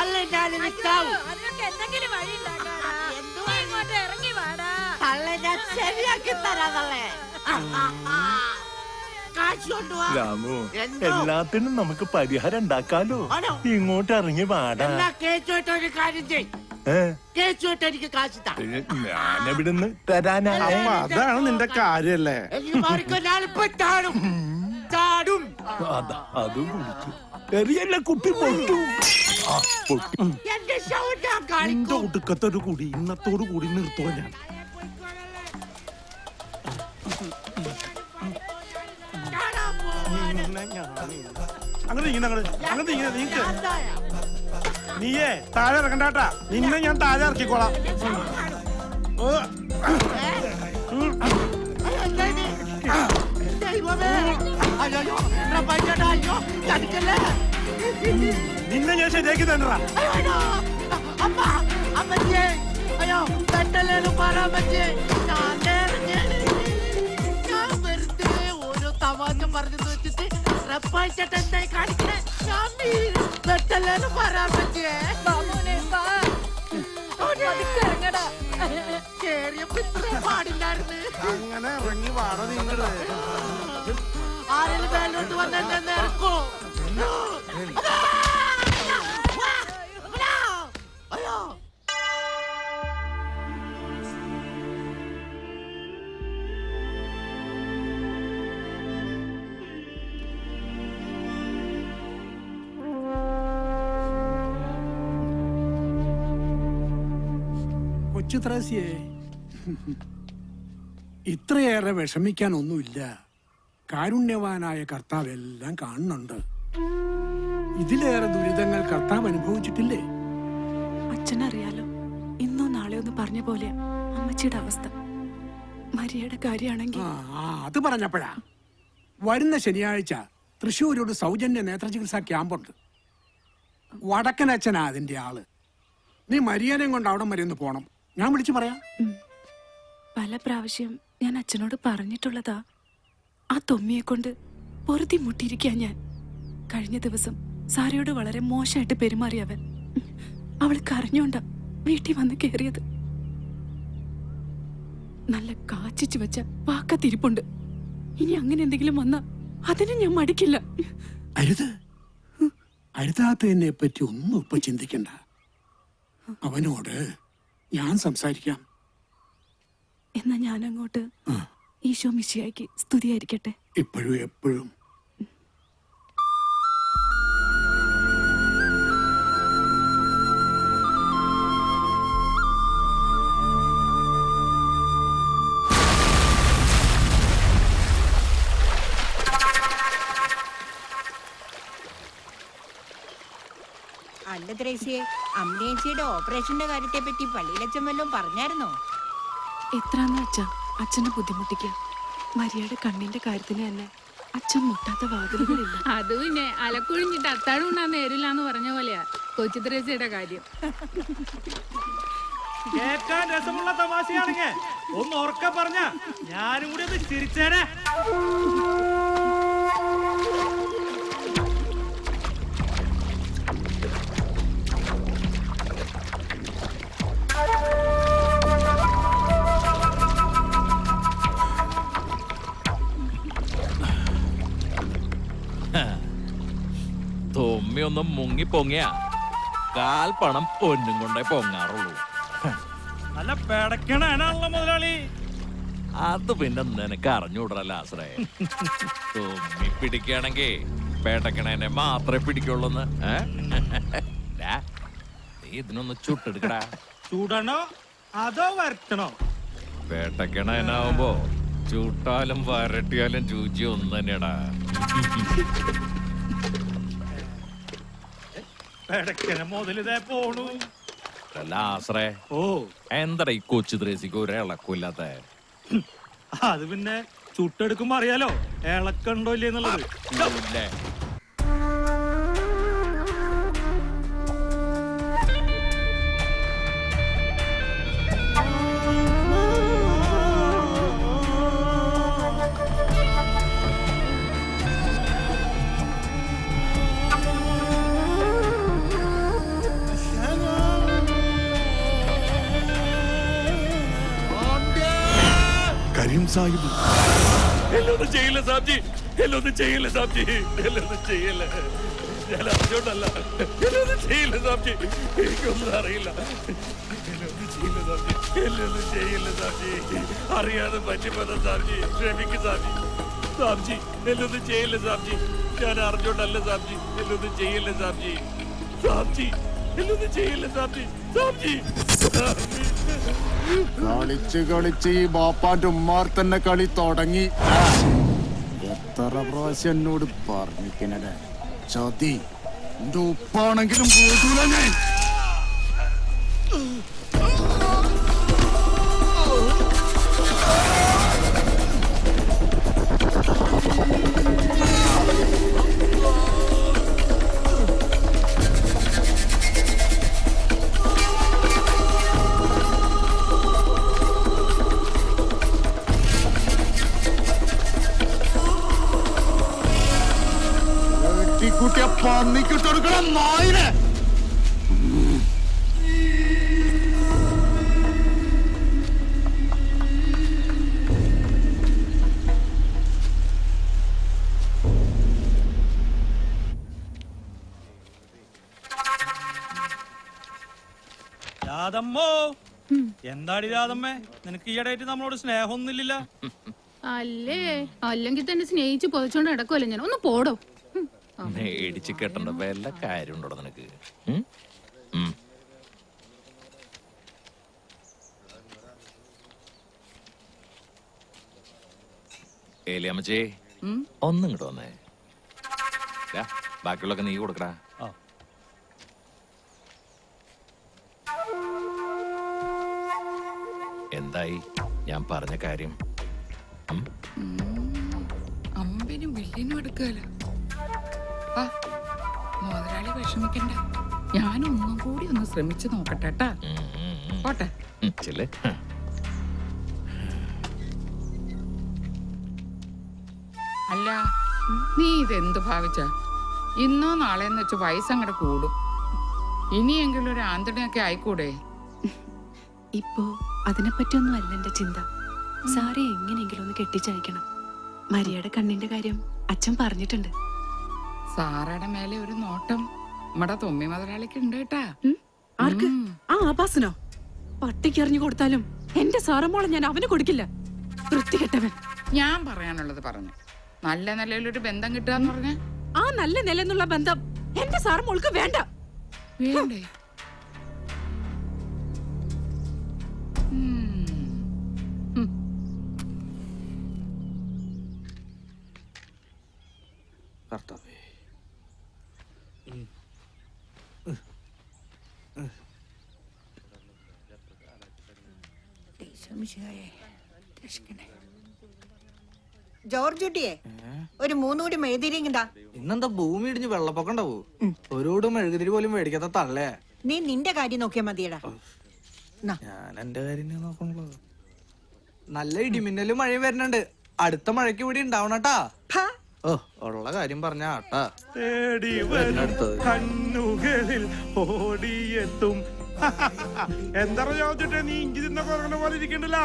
K: അല്ല ഞാനിന്ന് ചാവും.
I: അതിനൊക്കെ എന്തെങ്കിലും വഴി ഉണ്ടാക്കാടാ. നീ ഇങ്ങോട്ട് ഇറങ്ങി വാടാ.
K: തള്ളെ ഞാൻ ശരിയാക്കി തരാതല്ലേ. കാശ് കൊണ്ടുവാ.
J: രാമു, എല്ലാത്തിനും നമുക്ക് പരിഹാരം ഉണ്ടാക്കാലോ.
K: ആണോ?
J: ഇങ്ങോട്ട് ഇറങ്ങി വാടാ.
K: എന്നാ കേസുമായിട്ട് ഒരു കാര്യം ചെയ്. കേസുമായിട്ട് എനിക്ക് കാശ് താ.
J: ഞാനിവിടുന്ന് തരാനാ.
B: അപ്പൊ അതാണ് നിന്റെ കാര്യല്ലേ?
K: എനിക്ക് മാറിക്കോ, ഞാനിപ്പോ ചാടും ചാടും.
J: അതും കുടിച്ചു എറിയല്ല, കുട്ടി പൊട്ടു.
K: എന്റെ സൗണ്ട് ഞാൻ
B: നിന്റെ
K: കാണിക്കും.
B: ഒടുക്കത്തൊരു കൂടി ഇന്നത്തോടു കൂടി നിർത്തോ ഞാൻ.
K: ചാടാൻ പോവാണ്.
B: അങ്ങനെ നീക്ക്. നീയേ താഴെ ഇറക്കണ്ടാട്ടാ. നിന്നെ ഞാൻ താഴെ ഇറക്കിക്കോളാം. നിന്നെ ഞാൻ ശരിയാക്കി തന്നടാ.
K: അയ്യോ പെട്ടല്ലേലും പറയാൻ പറ്റേ. ഞാൻ വെറുതെ ഓരോ തമാശ പറഞ്ഞു വെച്ചിട്ട് റപ്പായിച്ചിട്ട് എന്തായി കാണിക്കണേ. പെട്ടല്ലേലും പറയാൻ പറ്റേ.
I: വാ മോനെ, വാ. പതുക്കെ ഇറങ്ങടാ.
K: കേറിയപ്പോ ഇത്രയും പാടില്ലായിരുന്നു.
B: അങ്ങനെ ഇറങ്ങി വാട നിങ്ങള്.
K: ആരെങ്കിലും മേലോട്ട് വന്നെന്നെ ഇറക്കോ. അയ്യോ
F: കൊച്ചു ത്രേസ്യേ, ഇത്രയേറെ വിഷമിക്കാനൊന്നുമില്ല. കാരുണ്യവാനായ കർത്താവ് എല്ലാം കാണുന്നുണ്ട്. ഇതിലേറെ ദുരിതങ്ങൾ കർത്താവ് അനുഭവിച്ചിട്ടില്ലേ?
E: അച്ഛനറിയാലോ, ഇന്നോ നാളെയോ ഒന്ന് പറഞ്ഞ പോലെ അമ്മച്ചിയുടെ അവസ്ഥ. മരിയയുടെ കാര്യമാണെങ്കിൽ
F: അത് പറഞ്ഞപ്പോഴാ വരുന്ന ശനിയാഴ്ച തൃശ്ശൂരോട് സൗജന്യ നേത്രചികിത്സാ ക്യാമ്പുണ്ട്. വടക്കനച്ഛനാ അതിന്റെ ആള്. നീ മരിയനെയും കൊണ്ട് അവിടം വരെ ഒന്ന് പോണം. ഞാൻ വിളിച്ചു പറയാം.
E: പല പ്രാവശ്യം ഞാൻ അച്ഛനോട് പറഞ്ഞിട്ടുള്ളതാ. ആ തൊമ്മിയെ കൊണ്ട് പൊറുതി മുട്ടിയിരിക്കാൻ ഞാൻ. കഴിഞ്ഞ ദിവസം സാരയോട് വളരെ മോശമായിട്ട് പെരുമാറിയവൻ. അവൾ കരഞ്ഞോണ്ട വീട്ടിൽ വന്ന് കയറിയത്. നല്ല കാച്ചിച്ചു വെച്ച വാക്കത്തിരിപ്പുണ്ട്. ഇനി അങ്ങനെ എന്തെങ്കിലും വന്നാ അതിന് ഞാൻ മടിക്കില്ല.
F: അരുത്, അരുതാത്തതിനെ പറ്റി ഒന്നും ഇപ്പൊ ചിന്തിക്കണ്ട. അവനോട് ഞാൻ സംസാരിക്കാം.
E: എന്നാ ഞാൻ അങ്ങോട്ട്. ഈശോ മിശിഹായ്ക്ക് സ്തുതിയായിരിക്കട്ടെ.
F: ഇപ്പോഴും എപ്പോഴും.
I: അല്ല ത്രേസ്യേ, അമ്മേച്ചിയുടെ ഓപ്പറേഷന്റെ കാര്യത്തെ പറ്റി പള്ളിയിലച്ഛൻ വല്ലതും പറഞ്ഞായിരുന്നോ?
E: എത്രാന്ന് വെച്ചാ അച്ഛനെ ബുദ്ധിമുട്ടിക്കാം. മരിയയുടെ കണ്ണിന്റെ കാര്യത്തിന് തന്നെ അച്ഛൻ മുട്ടാത്ത വാതിലുകളില്ല.
I: അത് പിന്നെ അലക്കുഴിഞ്ഞിട്ട് അത്താഴം ഉണ്ണാൻ നേരില്ലാന്ന് പറഞ്ഞ പോലെയാ കൊച്ചു ത്രേസ്യയുടെ കാര്യം.
K: കേൾക്കാൻ രസമുള്ള തമാശയാണെങ്കിൽ ഒന്ന് ഉറക്കെ പറഞ്ഞ ഞാനും കൂടി ഒന്ന് ചിരിച്ചേനെ.
M: തൊമ്മിയൊന്നും മുങ്ങി പൊങ്ങിയ കാൽപ്പണം പൊന്നും കൊണ്ടേ പൊങ്ങാറുള്ളൂ.
K: നല്ല പേടക്കണാണല്ലോ മുതലാളി.
M: അത് പിന്നെ നിനക്ക് അറിഞ്ഞൂടല്ല ആശ്രയ. തൊമ്മി പിടിക്കുകയാണെങ്കിൽ പേട്ടക്കണേനെ മാത്രമേ പിടിക്കുള്ളൂന്ന് നീ ഇതിനൊന്ന് ചുട്ടെടുക്കടാ.
K: ചൂടണോ അതോ വരട്ടണോ?
M: പേട്ടക്കണേനാവുമ്പോ ചൂട്ടാലും വരട്ടിയാലും രുചി ഒന്ന് തന്നെയാടാ.
K: പേടക്കന മുതലിതേ പോണു.
M: അല്ല ആശ്രേ,
K: ഓ
M: എന്താടാ ഈ കൊച്ചു ദ്രേസിക്ക് ഒരു ഇളക്കില്ലാത്ത?
K: അത് പിന്നെ ചുട്ടെടുക്കുമ്പോ അറിയാലോ ഇളക്കണ്ടോ ഇല്ലേ എന്നുള്ളത്.
M: ഇല്ലേ?
F: കരീം സാഹിബ്
K: എന്നൊന്നും ചെയ്യില്ല സാബ്ജി, എന്നൊന്നും ചെയ്യില്ല സാബ്ജി, എന്നൊന്നും ചെയ്യില്ല. ഞാൻ അറിഞ്ഞോണ്ടല്ല, എന്നൊന്നും ചെയ്യില്ല സാബ്ജി, എനിക്കൊന്നും അറിയില്ല. എന്നൊന്നും ചെയ്യില്ല സാബ്ജി, എന്നൊന്നും ചെയ്യില്ല സാബ്ജി, അറിയാതെ പറ്റിപ്പോന്ന സാബ്ജി, ക്ഷമിക്കും സാബ്ജി. സാബ്ജി എന്നൊന്നും ചെയ്യില്ല സാബ്ജി, ഞാൻ അറിഞ്ഞോണ്ടല്ല സാബ്ജി, എന്നൊന്നും ചെയ്യില്ല സാബ്ജി. സാബ്ജി എന്നൊന്നും ചെയ്യില്ല സാബ്ജി, സാബ്ജി.
F: കളിച്ച് കളിച്ച് ഈ ബാപ്പാന്റെ ഉമ്മാർ തന്നെ കളി തുടങ്ങി. എത്ര പ്രാവശ്യം എന്നോട് പറഞ്ഞിക്കണേ ചതി. എന്റെ ഉപ്പാണെങ്കിലും പോകൂല ഞാൻ. കുട്ടിയെ പന്നിക്കിട്ടെടുക്കണം നായിനെ.
K: രാധമ്മോ, എന്താടി രാധമ്മേ, നിനക്ക് ഈയിടെയായിട്ട് നമ്മളോട് സ്നേഹമൊന്നുമില്ല.
E: അല്ലേ, അല്ലെങ്കിൽ തന്നെ സ്നേഹിച്ച് പൊതിച്ചോണ്ട് നടക്കുമല്ലോ ഞാൻ. ഒന്ന് പോടോ.
M: മേടിച്ച് കെട്ടണ്ട വല്ല കാര്യം ഉണ്ടോ നിനക്ക്? ഏലിയമ്മച്ചേ, ഒന്നും ഇങ്ങോട്ട് വന്നേ. ബാക്കിയുള്ളൊക്കെ നീ കൊടുക്കടാ. എന്തായി ഞാൻ പറഞ്ഞ കാര്യം?
E: അമ്പനും വില്ലിനും എടുക്കാലോ. മുതലാളി വിഷമിക്കണ്ട, ഞാനൊന്നും കൂടി ഒന്ന് ശ്രമിച്ചു നോക്കട്ടെ. പോട്ടെ.
N: അല്ല, നീ ഇതെന്ത് ഭാവിച്ച? ഇന്നോ നാളെന്ന് വെച്ച് വയസ്സങ്ങടെ കൂടും. ഇനിയെങ്കിലും ഒരു ആന്തണിയൊക്കെ ആയിക്കൂടെ?
E: ഇപ്പോ അതിനെപ്പറ്റിയൊന്നും അല്ല എന്റെ ചിന്ത. സാറെ എങ്ങനെയെങ്കിലും ഒന്ന് കെട്ടിച്ചയക്കണം. മരിയയുടെ കണ്ണിന്റെ കാര്യം അച്ഛൻ പറഞ്ഞിട്ടുണ്ട്.
N: സാറയുടെ മേലെ ഒരു നോട്ടം നമ്മടെ തൊമ്മി മുതലാളിക്ക് ഉണ്ട് കേട്ടാ.
E: ആർക്ക്? ആ ആഭാസനോ? പട്ടിക്ക് എറിഞ്ഞു കൊടുത്താലും എന്റെ സാറമ്മോളെ ഞാൻ അവന് കൊടുക്കില്ല. വൃത്തികെട്ടവൻ.
N: ഞാൻ പറയാനുള്ളത് പറഞ്ഞു. നല്ല നിലയിലൊരു ബന്ധം കിട്ടുക പറഞ്ഞ
E: ആ നല്ല നിലന്നുള്ള ബന്ധം എന്റെ സാറമ്മോൾക്ക് വേണ്ട.
N: വേണ്ടേ?
I: ജോർജ് കുട്ടിയെ ഒരു 3 കൂടി മെഴുതിരിങ്ങതാ.
H: ഇന്നെന്താ ഭൂമി ഇടിഞ്ഞ് വെള്ളപ്പൊക്കം ഉണ്ടാവൂ? ഒരു മെഴുകുതിരി പോലും മേടിക്കാത്ത തള്ളേ.
I: നീ നിന്റെ കാര്യം നോക്കിയാ മതിയടാ.
H: ഞാൻ എന്റെ കാര്യം നോക്കണല്ലോ. നല്ല ഇടിമിന്നലും മഴയും വരുന്നുണ്ട്. അടുത്ത മഴയ്ക്ക് ഇവിടെ ഉണ്ടാവണട്ടാ. ഓ, ഉള്ള കാര്യം പറഞ്ഞ ആട്ടാ.
B: തേടി വരും കണ്ണുകളിൽ ഓടിയെത്തും. എന്താ ചോദിച്ചിട്ടേ നീ ഇഞ്ചി തിന്ന കുറങ്ങണ പോലെ ഇരിക്കണ്ടല്ല.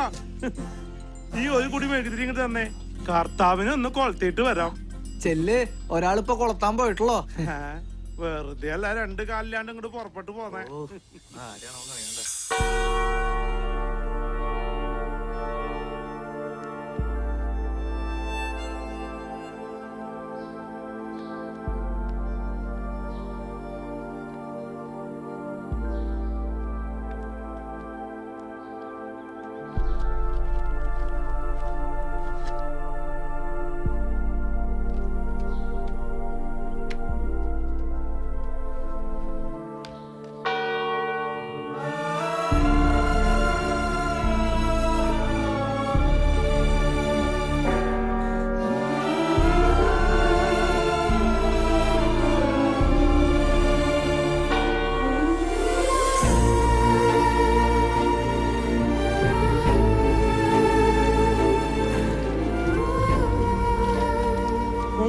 B: നീ ഒരു കൂടി മെഴുകുതിരി ഇങ്ങോട്ട് തന്നെ. കർത്താവിനെ ഒന്ന് കൊളത്തിട്ട് വരാം.
H: ചെല്ല്, ഒരാളിപ്പോ കൊളത്താൻ പോയിട്ടുള്ളോ?
B: വെറുതെ അല്ല, 2 കാലില്ലാണ്ട് ഇങ്ങോട്ട് പുറപ്പെട്ടു പോന്നേ.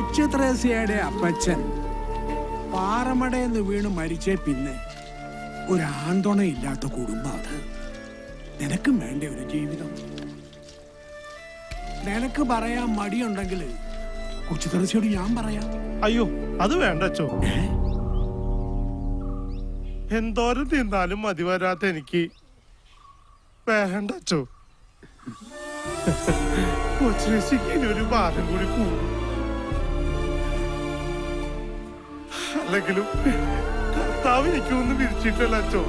F: കൊച്ചു ത്രേസ്യയുടെ അപ്പച്ചൻ പാറമടയെന്ന് വീണ് മരിച്ചേ പിന്നെ ഒരു ആന്തോണയില്ലാത്ത കുടുംബം അത്. നിനക്കും വേണ്ട ഒരു ജീവിതം. നിനക്ക് പറയാൻ മടിയുണ്ടെങ്കിൽ കൊച്ചു ത്രേസ്യയോട് ഞാൻ പറയാം.
B: അയ്യോ അത് വേണ്ട അച്ചോ. എന്തോരം തിന്നാലും മതി വരാത്ത എനിക്ക് വേണ്ട അച്ചോ. കൊച്ചിന് ഒരു ഭാരം കൂടി കൂടും. അല്ലെങ്കിലും കർത്താവ് എനിക്കൊന്നും വിരിച്ചിട്ടല്ല അച്ചോ.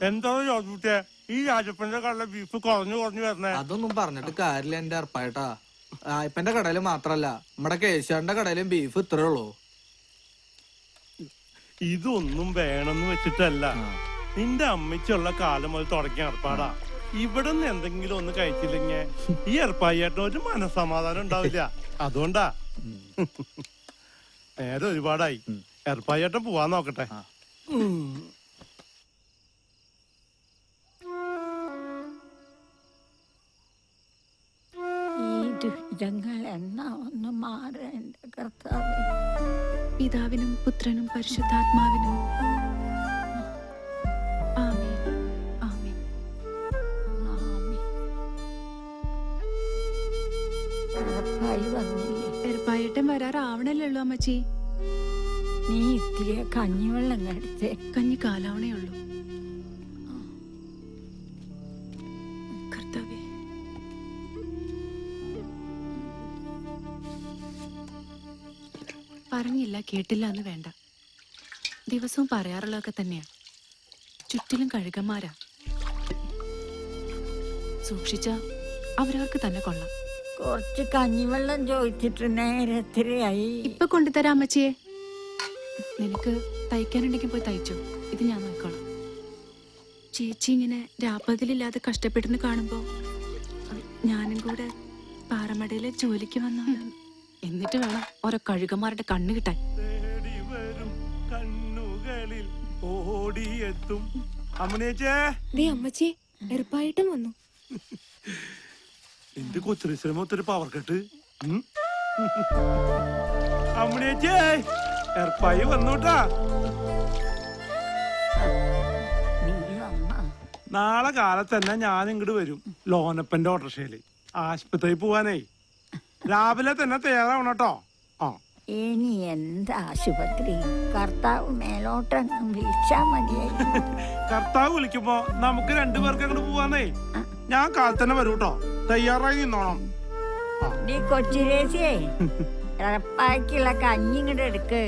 B: എന്താ ചോദിച്ചേ ഈ രാജപ്പന്റെ കടല ബീഫ് കുറഞ്ഞു വരണേ?
H: അതൊന്നും പറഞ്ഞിട്ട് കാര്യമില്ല എന്റെ അർപ്പായിട്ടാ. ഇപ്പന്റെ കടയില് മാത്രല്ല നമ്മടെ കേശാന്റെ കടയിലും ബീഫ് ഇത്രേ ഉള്ളൂ.
B: ഇതൊന്നും വേണമെന്ന് വെച്ചിട്ടല്ല, നിന്റെ അമ്മയ്ക്കുള്ള കാലം മുതൽ തുടങ്ങിയ ഏർപ്പാടാ. ഇവിടെ നിന്ന് എന്തെങ്കിലും ഒന്ന് കഴിച്ചില്ലെങ്കിൽ ഈ ഏർപ്പായിട്ട ഒരു മനസ്സമാധാനം ഉണ്ടാവില്ല. അതുകൊണ്ടാ. നേരെ ഒരുപാടായി. ഏർപ്പായിട്ടം പോവാൻ നോക്കട്ടെ.
I: ദുരിതങ്ങൾ എന്നാ ഒന്ന് മാറേണ്ട കർത്താവേ.
E: പിതാവിനും പുത്രനും പരിശുദ്ധാത്മാവിനും ആമേൻ. ആമേൻ. എർപ്പായേട്ടൻ വരാറാവണല്ലോ അമ്മച്ചി.
I: നീ ഇത്തിരി കഞ്ഞിവെള്ളം കടിച്ചേ.
E: കഞ്ഞി കാലാവണേ ഉള്ളൂ. കർത്താവേ, പറഞ്ഞില്ല കേട്ടില്ല എന്ന് വേണ്ട. ദിവസവും പറയാറുള്ളതൊക്കെ തന്നെയാ. ചുറ്റിലും കഴുകന്മാരാ. സൂക്ഷിച്ച അവരവർക്ക് തന്നെ കൊള്ളാം.
I: കുറച്ച് കഞ്ഞിവെള്ളം ചോദിച്ചിട്ട് നേരത്തിരിയായി.
E: ഇപ്പൊ കൊണ്ടുതരാം അമ്മച്ചിയെ. നിനക്ക് തയ്ക്കാനുണ്ടെങ്കിൽ പോയി തയ്ച്ചോ. ഇത് ഞാൻ നോക്കിക്കോളാം. ചേച്ചി ഇങ്ങനെ രാപ്പകലില്ലാതെ കഷ്ടപ്പെടുന്ന കാണുമ്പോ ഞാനും കൂടെ പാറമടയിലെ ജോലിക്ക് വന്നാണ്. എന്നിട്ട് വേണം ഓരോ കഴുകന്മാരുടെ കണ്ണ് കിട്ടാൻ.
B: കണ്ണുകളിൽ ഓടിയെത്തും
E: അമ്മച്ചി എറുപ്പായിട്ടും വന്നു.
B: എന്റെ കൊച്ചിന് ഒത്തിരി പവർ കെട്ട്. അമ്മണിയച്ചേ എർപ്പായി വന്നോട്ടാ. നാളെ കാലത്ത് തന്നെ ഞാൻ ഇങ്ങോട്ട് വരും. ലോനപ്പന്റെ ഓട്ടോറിക്ഷയില് ആശുപത്രി പോവാനേ. രാവിലെ തന്നെ തയ്യാറാവണം കേട്ടോ.
I: ഇനി എന്താ ആശുപത്രി? കർത്താവ് മേലോട്ടങ്ങ് വിളിച്ചാ മതിയായി.
B: കർത്താവ് വിളിക്കുമ്പോ നമുക്ക് രണ്ടുപേർക്ക് അങ്ങോട്ട് പോവാന്നേ. ഞാൻ കാലത്ത് തന്നെ വരൂ കേട്ടോ. തയ്യാറായി നിന്നോണം.
I: നീ കൊച്ചിരേശിയേ എറപ്പായ്ക്കുള്ള കഞ്ഞി ഇങ്ങോട്ട് എടുക്ക്.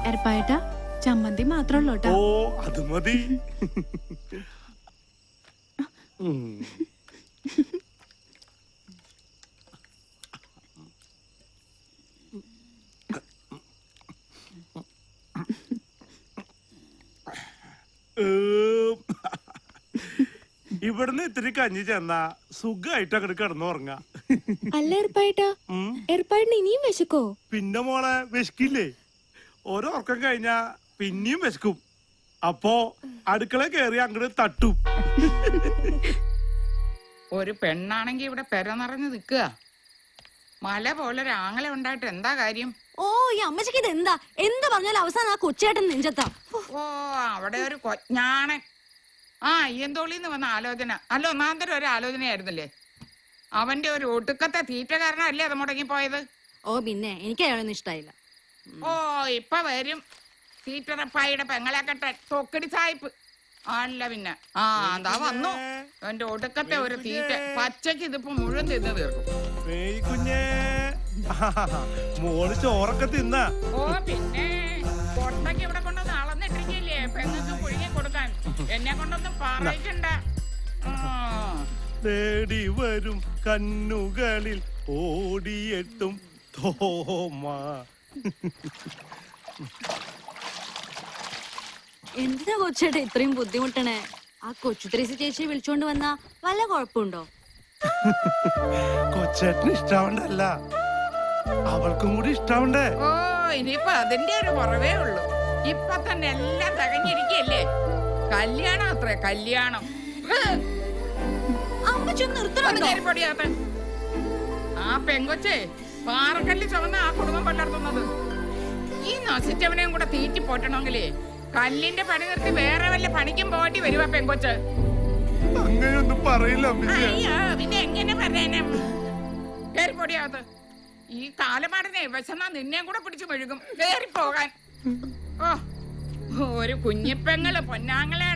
E: എറപ്പായിട്ടാ ചമ്മന്തി മാത്രമല്ലോ.
B: ഓ അത് മതി. ഇവിടുന്ന് ഇത്തിരി കഞ്ഞി ചെന്നാ സുഖമായിട്ട് അങ്ങോട്ട് കിടന്നുറങ്ങാ.
E: അല്ല എറപ്പായിട്ടാ, എറപ്പായിട്ടിന് ഇനിയും വിശക്കോ?
B: പിന്നെ മോളെ വിശക്കില്ലേ? ഓരോ ഉറക്കം കഴിഞ്ഞാ പിന്നെയും വിശക്കും. അപ്പോ അടുക്കള കയറി അങ്ങോട്ട് തട്ടും.
N: ഒരു പെണ്ണാണെങ്കി ഇവിടെ പെര നിറഞ്ഞു നിക്കുക. മല പോലെ ഒരാങ്ങളെ ഉണ്ടായിട്ട് എന്താ കാര്യം?
E: ഓ ഈ അമ്മച്ചിക്ക് ഇത് എന്താ എന്ത് പറഞ്ഞാലും അവസാനം ആ കൊച്ചേട്ടൻ നെഞ്ചത്താ.
N: ഓ അവിടെ ഒരു കൊഞ്ഞാണ്. ആ അയ്യന്തോളിന്ന് വന്ന ആലോചന അല്ല ഒന്നാന്തരം ഒരു ആലോചനയായിരുന്നില്ലേ? അവന്റെ ഒരു ഒടുക്കത്തെ തീറ്റ കാരണമല്ലേ അത് മുടങ്ങിപ്പോയത്?
E: ഓ പിന്നെ എനിക്ക് അയാളൊന്നും ഇഷ്ടായില്ല.
N: ഓ ഇപ്പൊ വരും തീറ്ററപ്പായിയുടെ പെങ്ങളെ കെട്ടൻ തൊക്കടി സായിപ്പ്. അല്ല പിന്നെ ആ എന്താ വന്നു അവന്റെ ഒടുക്കത്തെ ഒരു തീറ്റ. പച്ചക്ക് ഇതിപ്പോ മുഴുവൻ തിന്ന് തീർക്കും.
B: കുഞ്ഞേ മോള് ചോറൊക്കെ തിന്ന.
N: ഓ പിന്നെ കൊട്ടയ്ക്ക് ഇവിടെ കൊണ്ടൊന്ന് അളന്നിട്ടിരിക്കില്ലേ പെങ്ങൾക്ക് പുഴുങ്ങി കൊടുക്കാൻ. എന്നെ കൊണ്ടൊന്നും പറയിക്കണ്ട.
B: തേടി വരും കണ്ണുകളിൽ ഓടിയെത്തും തോമ.
E: എന്തിനാ കൊച്ചേട്ടാ ഇത്രയും ബുദ്ധിമുട്ടണേ? ആ കൊച്ചു ത്രേസി ചേച്ചിയെ വിളിച്ചോണ്ട് വന്നാ വല്ല കുഴപ്പമുണ്ടോ?
B: കൊച്ചേട്ടന് ഇഷ്ടാവണ്ടല്ല, അവൾക്കും കൂടി ഇഷ്ടാവണ്ടേ?
N: ഓ ഇനിയിപ്പൊ അതിന്റെ ഒരു കുറവേ ഉള്ളൂ. ഇപ്പൊ തന്നെ എല്ലാം തികഞ്ഞിരിക്കല്ലേ. കല്യാണം അത്രേ, കല്യാണം. ആ പെങ്കൊച്ചേ പാറക്കല്ല് ചുവന്ന ആ കുടുംബം പലർത്തുന്നത്. ഈ നശിച്ചവനെയും കൂടെ തീറ്റി പോറ്റണമെങ്കിലേ കല്ലിന്റെ പണി നിർത്തി വേറെ വല്ല പണിക്കും പോറ്റി വരുവാ പെങ്കൊച്ച്.
B: അങ്ങനെയൊന്നും പറയില്ല
N: അയ്യോ പിന്നെ എങ്ങനെ പറയാനും. കേറിപ്പൊടിയാത്ത ഈ കാലമാടനെ വിശന്നാ നിന്നെയും കൂടെ പിടിച്ചു മെഴുകും. കേറിപ്പോകാൻ. ഓ ഒരു കുഞ്ഞിപ്പെങ്ങള് പൊന്നാങ്ങളെ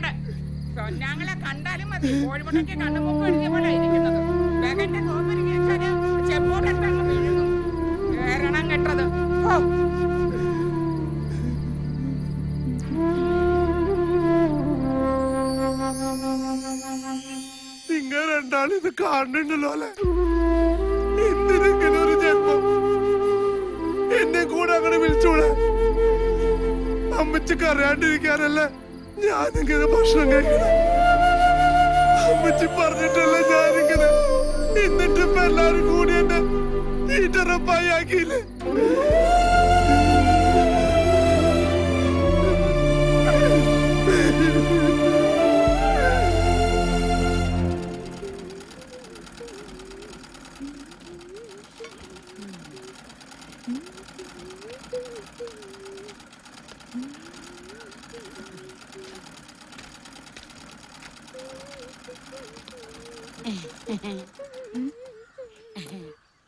N: കണ്ടാലും മതി. കോഴിമുട്ടയ്ക്ക് കണ്ണുമുമ്പ് എഴുതിയ പോലെ ഇരിക്കുന്നത്. വേഗന്റെ നോമ്പരിക്ക് വെച്ചാല് ചെമ്പോട്ടെടുത്ത് അങ്ങ് മെഴുകും. കേരണം കെട്ടത്. ഓ
B: നിങ്ങൾ രണ്ടാളും ഇത് കാണുന്നുണ്ടല്ലോ അല്ലെ? എന്തിനെങ്കിലും ഒരു ജന്മം എന്നെ കൂടെ അങ്ങനെ വിളിച്ചൂടെ? അമ്മച്ചിക്ക് അറിയാണ്ടിരിക്കാനല്ലേ ഞാനിങ്ങനെ ഭക്ഷണം കഴിക്കണം. അമ്മച്ചി പറഞ്ഞിട്ടല്ലേ ഞാനിങ്ങനെ. എന്നിട്ട് ഇപ്പൊ എല്ലാരും കൂടി എന്നെ ഈറ്ററപ്പായി ആക്കിയില്ലേ?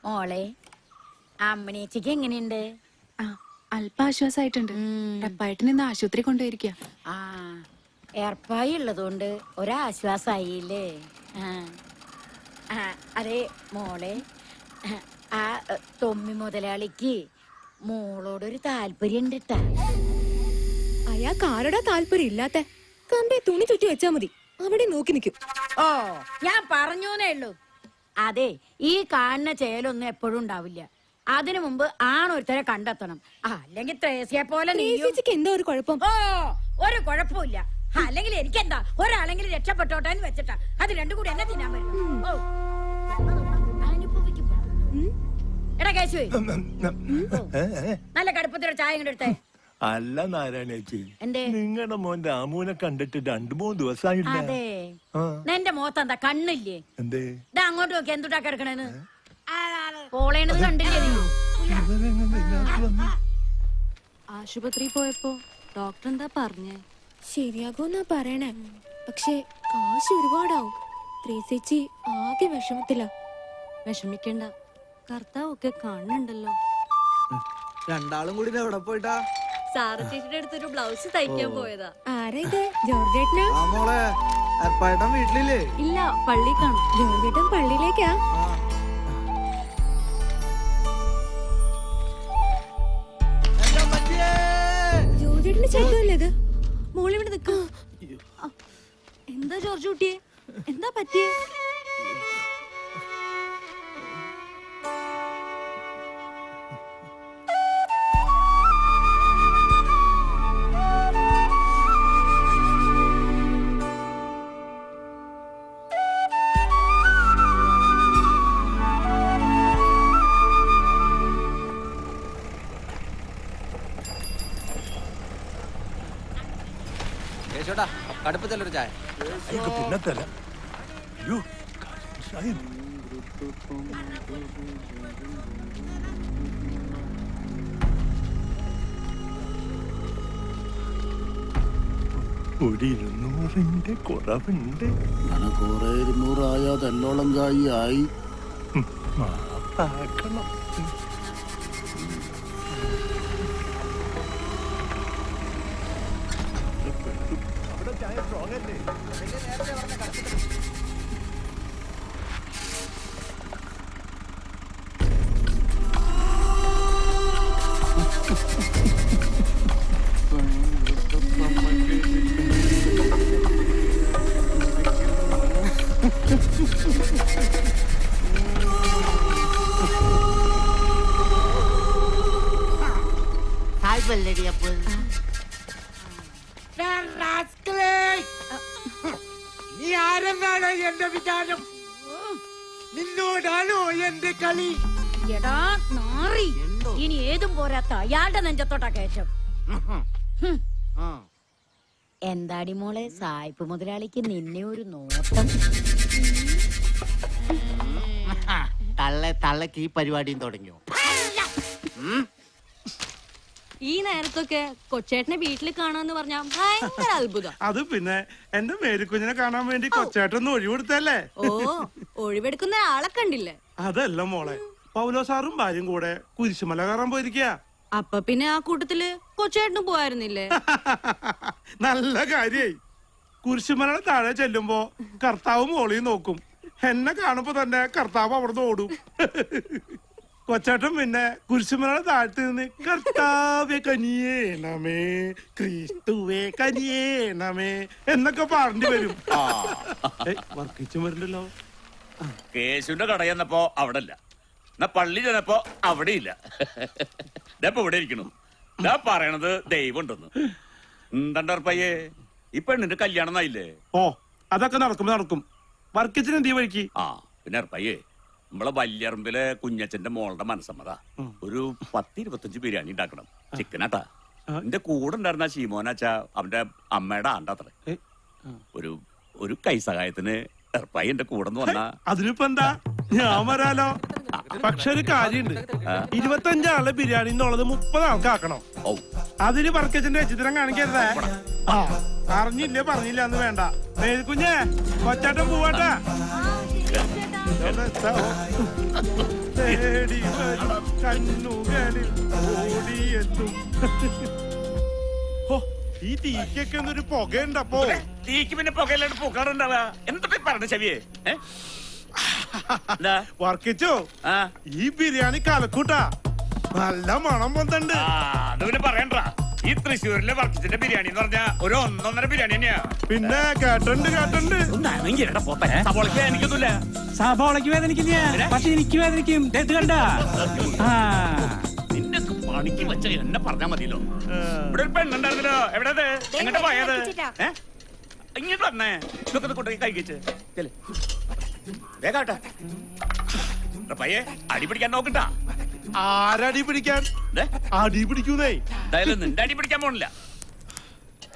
I: മോളെ അമ്മനേച്ചിക്ക് എങ്ങനെയുണ്ട്?
E: അല്പം ആശ്വാസമായിട്ടുണ്ട്. റപ്പായിട്ട് നിന്ന് ആശുപത്രി കൊണ്ടുപോയിരിക്കുക.
I: ആ ഏർപ്പായി ഉള്ളതുകൊണ്ട് ഒരാശ്വാസായില്ലേ? അതെ മോളെ, ആ തൊമ്മി മുതലാളിക്ക് മോളോടൊരു താല്പര്യം ഉണ്ട് ട്ടാ.
E: അയാൾക്ക് ആരോടാ താല്പര്യം ഇല്ലാത്ത? കമ്പേ തുണി ചുറ്റി വെച്ചാ മതി, അവിടെ നോക്കി നിൽക്കും.
I: ഓ ഞാൻ പറഞ്ഞൂന്നേ ഉള്ളൂ. അതെ ഈ കാണുന്ന ചേലൊന്നും എപ്പോഴും ഉണ്ടാവില്ല. അതിനു മുമ്പ് ആണൊരുത്തരെ കണ്ടെത്തണം. അല്ലെങ്കിൽ ത്രേസ്യെ പോലെ
E: എന്താ ഒരു കുഴപ്പം?
I: ഓ ഒരു കുഴപ്പമില്ല. അല്ലെങ്കിൽ എനിക്കെന്താ, ഒരാളെങ്കിലും രക്ഷപ്പെട്ടോട്ടെ എന്ന് വെച്ചിട്ടാ. അത് രണ്ടും കൂടി എന്നെ തിന്നാൻ പറ്റും. ഓ അനുഭവിക്കും. എടാ കേശുവേ, നല്ല കടുപ്പത്തിലൊരു ചായ ഇങ്ങോട്ട് എടുത്തേ.
J: അല്ല നാരായണേച്ചി,
I: എന്തേ?
J: നിങ്ങളുടെ മോൻ രാമുവിനെ കണ്ടിട്ട് 2-3 ദിവസമായില്ല.
I: അതെ എന്റെ മുഖത്തെന്താ കണ്ണില്ലേ?
J: എന്തേ
I: ഇതാ അങ്ങോട്ട് നോക്കി എന്തുട്ടാ കിടക്കണേന്ന്. പോളേണത് കണ്ടില്ലേ നീ?
E: ആശുപത്രി പോയപ്പോ ഡോക്ടർ എന്താ പറഞ്ഞേ?
O: ശരിയാകുമെന്നാ പറയണേ, പക്ഷെ കാശ് ഒരുപാടാവും. ത്രേസ്യേച്ചി ആകെ വിഷമത്തില.
E: വിഷമിക്കണ്ട, കർത്താവൊക്കെ കാണുന്നുണ്ടല്ലോ.
H: രണ്ടാളും കൂടി എവിടെ പോയിട്ടാ?
E: സാറ ചേച്ചിയുടെ അടുത്തൊരു ബ്ലൗസ് തയ്ക്കാൻ പോയതാ.
O: ആരാ ഇത്? ജോർജേട്ടനാ?
H: ആ മോളെ, ഏർപ്പാട്ടൻ വീട്ടിലില്ലേ?
E: ഇല്ല, പള്ളി കാണും.
O: ജോർജേട്ടൻ പള്ളിയിലേക്കാ? ജോർജേട്ടന്റെ ചേട്ടനല്ലേ ഇത്?
E: മോളിവിടെ നിൽക്കും. എന്താ ജോർജ് കുട്ടിയെ, എന്താ പറ്റിയേ?
H: ചേട്ടാ കടുപ്പത്തിലൊരു ചായ.
J: പിന്നെ തരാം. ഒരു 200ന്റെ കുറവുണ്ട്.
F: അങ്ങനെ കുറെ 200 ആയാ തെല്ലോളം കായി ആയി.
J: മാപ്പാക്കണം. അവിടെ ചായ സ്ട്രോങ് അല്ലേ?
K: നീ ആരെന്നാണ് എന്റെ വിചാരം? നിന്നോടാണോ എന്റെ കളി?
I: എടാ നാറി, ഇനി ഏതും പോരാത്ത അയാളുടെ നെഞ്ചത്തോട്ടാ കയറ്റം. എന്താടി മോളെ സായിപ്പ് മുതലാളിക്ക് നിന്നെ ഒരു നോട്ടം.
H: തള്ളക്ക് ഈ പരിപാടിയും തുടങ്ങിയോ?
O: ഈ നേരത്തൊക്കെ കൊച്ചേട്ടനെ വീട്ടിൽ കാണാന്ന് പറഞ്ഞാ ഭയങ്കര അത്ഭുതം.
B: അത് പിന്നെ എന്റെ മേരിക്കുഞ്ഞിനെ കാണാൻ വേണ്ടി കൊച്ചേട്ടൊന്ന് ഒഴിവെടുത്തല്ലേ?
O: ഓ, ഒഴിവെടുക്കുന്ന ആളെ കണ്ടില്ലേ?
B: അതല്ല മോളെ, പൗലോ സാറും ഭാര്യയും കൂടെ കുരിശുമല കയറാൻ പോയിരിക്കുക.
O: അപ്പൊ പിന്നെ ആ കൂട്ടത്തില് കൊച്ചേട്ടനും പോയായിരുന്നില്ലേ?
B: നല്ല കാര്യായി. കുരിശുമലയുടെ താഴെ ചെല്ലുമ്പോ കർത്താവ് മോളിയും നോക്കും. എന്നെ കാണുമ്പോ തന്നെ കർത്താവ് അവിടുന്ന് ഓടും. കൊച്ചേട്ടൻ പിന്നെ കുരിശുമലയുടെ താഴത്ത് നിന്ന് കർത്താവെ കനിയേണമേ, ക്രിസ്തുവേ കനിയേണമേ എന്നൊക്കെ പാടേണ്ടി വരും. വർക്കിച്ചും വരണ്ടല്ലോ.
M: കേശുവിന്റെ കട ചെന്നപ്പോ അവിടെ ഇല്ല, എന്നാ പള്ളി ചെന്നപ്പോ അവിടെ ഇല്ല. ഇപ്പൊ ഇവിടെ ഇരിക്കണു. ഞാൻ പറയണത് ദൈവം ഉണ്ടെന്ന്. എന്താണ്ടർപ്പയ്യേ, ഈ പെണ്ണിന്റെ കല്യാണം ആയില്ലേ?
B: ഓ, അതൊക്കെ നടക്കും. വർക്കിച്ചിന് എന്ത് വഴിക്ക്?
M: ആ പിന്നെ അർപ്പയ്യേ, നമ്മളെ വല്യറമ്പിലെ കുഞ്ഞച്ചന്റെ മോളുടെ മനസ്സമ്മത ഒരു 10-25 ബിരിയാണി ഉണ്ടാക്കണം. ചിക്കനാട്ടാ. എന്റെ കൂടെ ഉണ്ടായിരുന്ന ശീമോനാച്ചാ അവന്റെ അമ്മയുടെ ആണ്ടാത്രേ. ഒരു കൈസഹായത്തിന് എർപ്പായി എന്റെ കൂടെ വന്നാ.
B: അതിനിപ്പോ എന്താ, ഞാൻ വരാലോ. പക്ഷെ ഒരു കാര്യണ്ട്, 25 ആളുടെ ബിരിയാണി എന്നുള്ളത് 30 ആൾക്കാക്കണം. അതിന് വർക്കച്ചന്റെ ചിത്രം കാണിക്കരുതേ. ആ, അറിഞ്ഞില്ലേ പറഞ്ഞില്ല എന്ന് വേണ്ട. കുഞ്ഞേ, കൊച്ചാട്ടം പോവാട്ടാ. തേടി വരും കണ്ണുകളിൽ ഓടിയെത്തും. ഈ തീക്കൊക്കെ ഒന്നൊരു പുകയുണ്ടപ്പോ.
M: തീക്ക് പിന്നെ പുകയിലാണ് പൂക്കാറുണ്ടാവുക. എന്തൊക്കെ പറഞ്ഞ ചെവിയെ
B: വർക്കിച്ചോ, ഈ ബിരിയാണി കലക്കൂട്ടാ. നല്ല മണം വന്നിട്ടുണ്ട്.
M: അത് പിന്നെ പറയണ്ട. ഈ തൃശ്ശൂരിലെ വർക്കിച്ചിന്റെ ബിരിയാണി എന്ന് പറഞ്ഞാ ഒരു 1.5 ബിരിയാണി തന്നെയാ.
B: പിന്നെ കേട്ടുണ്ട്
M: സബോളയ്ക്ക് എനിക്കൊന്നുമില്ല.
K: സബോളയ്ക്ക് വേദനിക്കില്ല, പക്ഷെ എനിക്ക് വേദനിക്കും. കണ്ട
M: നിന്നൊക്കെ പണിക്ക് വെച്ച എന്നെ പറഞ്ഞാ മതിയല്ലോ. ഇവിടെ ഒരു പെണ്ണുണ്ടായിരുന്നല്ലോ, എവിടെ എങ്ങോട്ട് പോയത്? ഇങ്ങോട്ട് വന്നേ, ഇതൊക്കെ കൊണ്ടുപോയി കഴിക്കിച്ച് വേഗാട്ടെ. പയ്യെ അടി പിടിക്കാൻ നോക്കണ്ട.
B: ആരടി പിടിക്കാൻ? അടി പിടിക്കുന്നേ.
M: നിന്റെ അടി പിടിക്കാൻ പോണില്ല.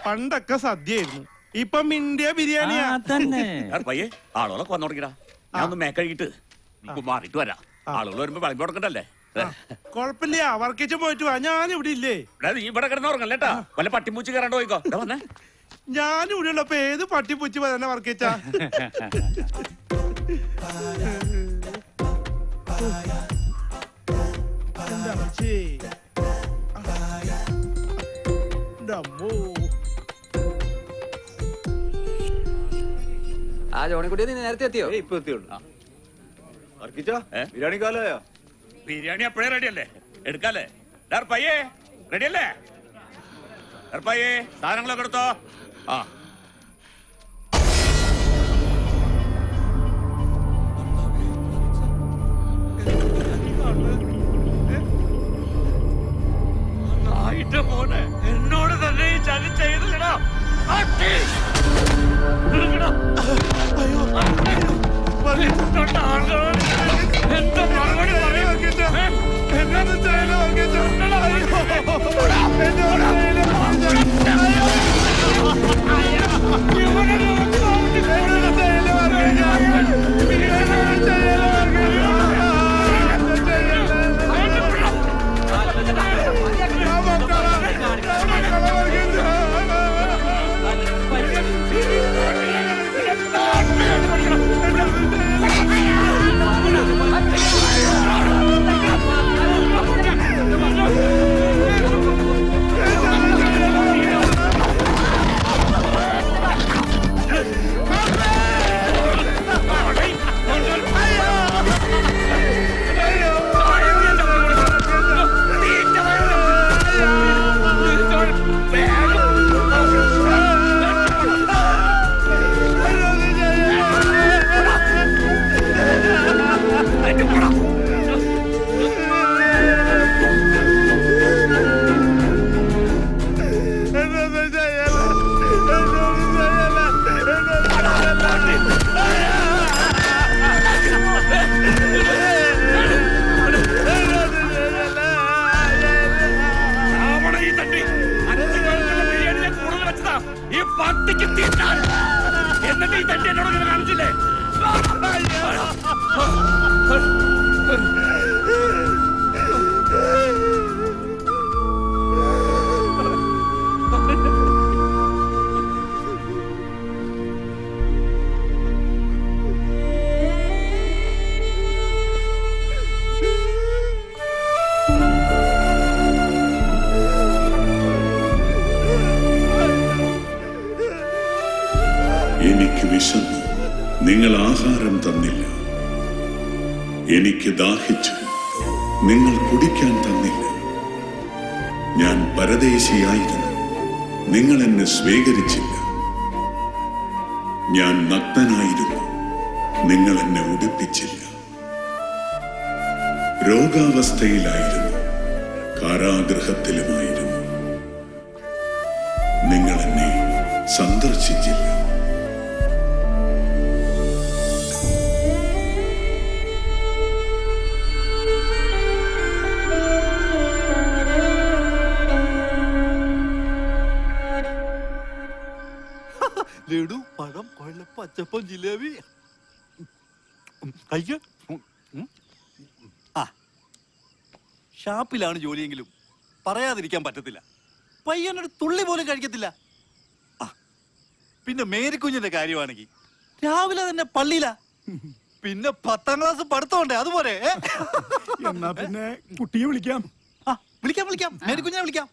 B: പണ്ടൊക്കെ സദ്യയായിരുന്നു, ഇപ്പൊ മിണ്ടിയ ബിരിയാണിയാ
K: തന്നെ.
M: പയ്യെ ആളുകളൊക്കെ വന്നു തുടങ്ങിടാ. ഞാൻ ഒന്ന് മേക്കഴിട്ട് മാറിയിട്ട് വരാം. ആളുകൾ വരുമ്പോ വിളമ്പി കൊടുക്കണ്ടല്ലേ?
B: കൊഴപ്പില്ല, വർക്കിച്ച് പോയിട്ട് വാ. ഞാൻ ഇവിടെ ഇല്ലേ?
M: ഇവിടെ കിടന്ന് ഉറങ്ങല്ലേട്ടാ. വല്ല പട്ടിമൂച്ച് കയറാണ്ട് പോയിക്കോ. വന്നേ,
B: ഞാൻ ഇവിടെ ഉള്ളപ്പോ ഏത് പട്ടിപ്പൂച്ചി തന്നെ വർക്കിച്ച.
H: ആ ജോണിക്കുട്ടി, നീ നേരത്തെ എത്തിയോ?
L: ഇപ്പൊ എത്തിയുള്ളൂ. ബിരിയാണി കാലോ?
M: ബിരിയാണി അപ്പോഴേ റെഡി അല്ലേ? എടുക്കാല്ലേ? പയ്യേ റെഡി അല്ലേ? പയ്യേ സാധനങ്ങളൊക്കെ എടുത്തോ. ആ മോനെ, എന്നോട് തന്നെ ഈ ചതി ചെയ്തില്ലടാ. എന്താ മറുപടി
I: പറയും.
P: വിശന്നു, നിങ്ങൾ ആഹാരം തന്നില്ല. എനിക്ക് ദാഹിച്ചു, നിങ്ങൾ കുടിക്കാൻ തന്നില്ല. ഞാൻ പരദേശിയായിരുന്നു, നിങ്ങൾ എന്നെ സ്വീകരിച്ചില്ല. ഞാൻ നഗ്നനായിരുന്നു, നിങ്ങൾ എന്നെ ഉടുപ്പിച്ചില്ല. രോഗാവസ്ഥയിലായിരുന്നു, കാരാഗൃഹത്തിലുമായിരുന്നു, നിങ്ങൾ എന്നെ സന്ദർശിച്ചില്ല.
D: ലഡു, പഴം, കൊഴലപ്പം, അച്ചപ്പം, ജിലേബി. കഴിക്ക്. ആ, ഷാപ്പിലാണ് ജോലിയെങ്കിലും പറയാതിരിക്കാൻ പറ്റത്തില്ല. പയ്യനൊരു തുള്ളി പോലും കഴിക്കത്തില്ല. ആ, പിന്നെ മേരിക്കുഞ്ഞിന്റെ കാര്യമാണെങ്കിൽ രാവിലെ തന്നെ പള്ളിയിലാ. പിന്നെ 10ാം ക്ലാസ് പഠിത്തമുണ്ടേ, അതുപോലെ.
B: എന്നാ പിന്നെ കുട്ടിയെ വിളിക്കാം.
D: വിളിക്കാം വിളിക്കാം, മേരിക്കുഞ്ഞെ വിളിക്കാം.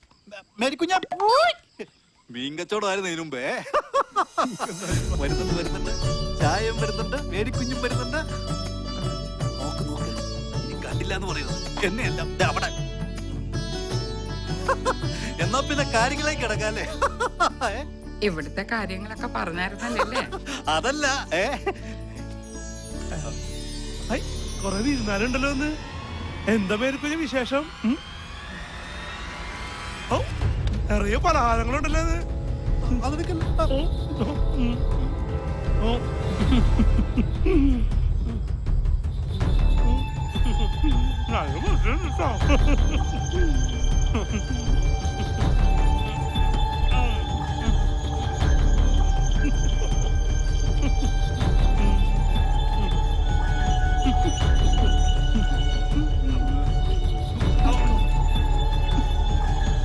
D: മേരിക്കുഞ്ഞ മീൻ കച്ചവടമായിരുന്നു ഇതിനു മുമ്പേ. വരുന്നുണ്ട് വരുന്നുണ്ട്, ചായയും വരുന്നുണ്ട്, മേരിക്കുഞ്ഞും വരുന്നുണ്ട്. നോക്ക് നോക്ക്, ഇനി കണ്ടില്ല എന്ന് പറയുന്നത് എന്നെയല്ല, ദേ അവിടെ. എന്നാ പിന്നെ കാര്യങ്ങളിലേക്ക് കിടക്കാല്ലേ?
N: ഇവിടുത്തെ കാര്യങ്ങളൊക്കെ പറഞ്ഞായിരുന്നല്ലേ?
D: അതല്ല,
B: കൊറേ ഇരുന്നാലുണ്ടല്ലോ ഒന്ന്. എന്താ പേര് വിശേഷം? നിറയെ പലഹാരങ്ങളുണ്ടല്ലോ അത്.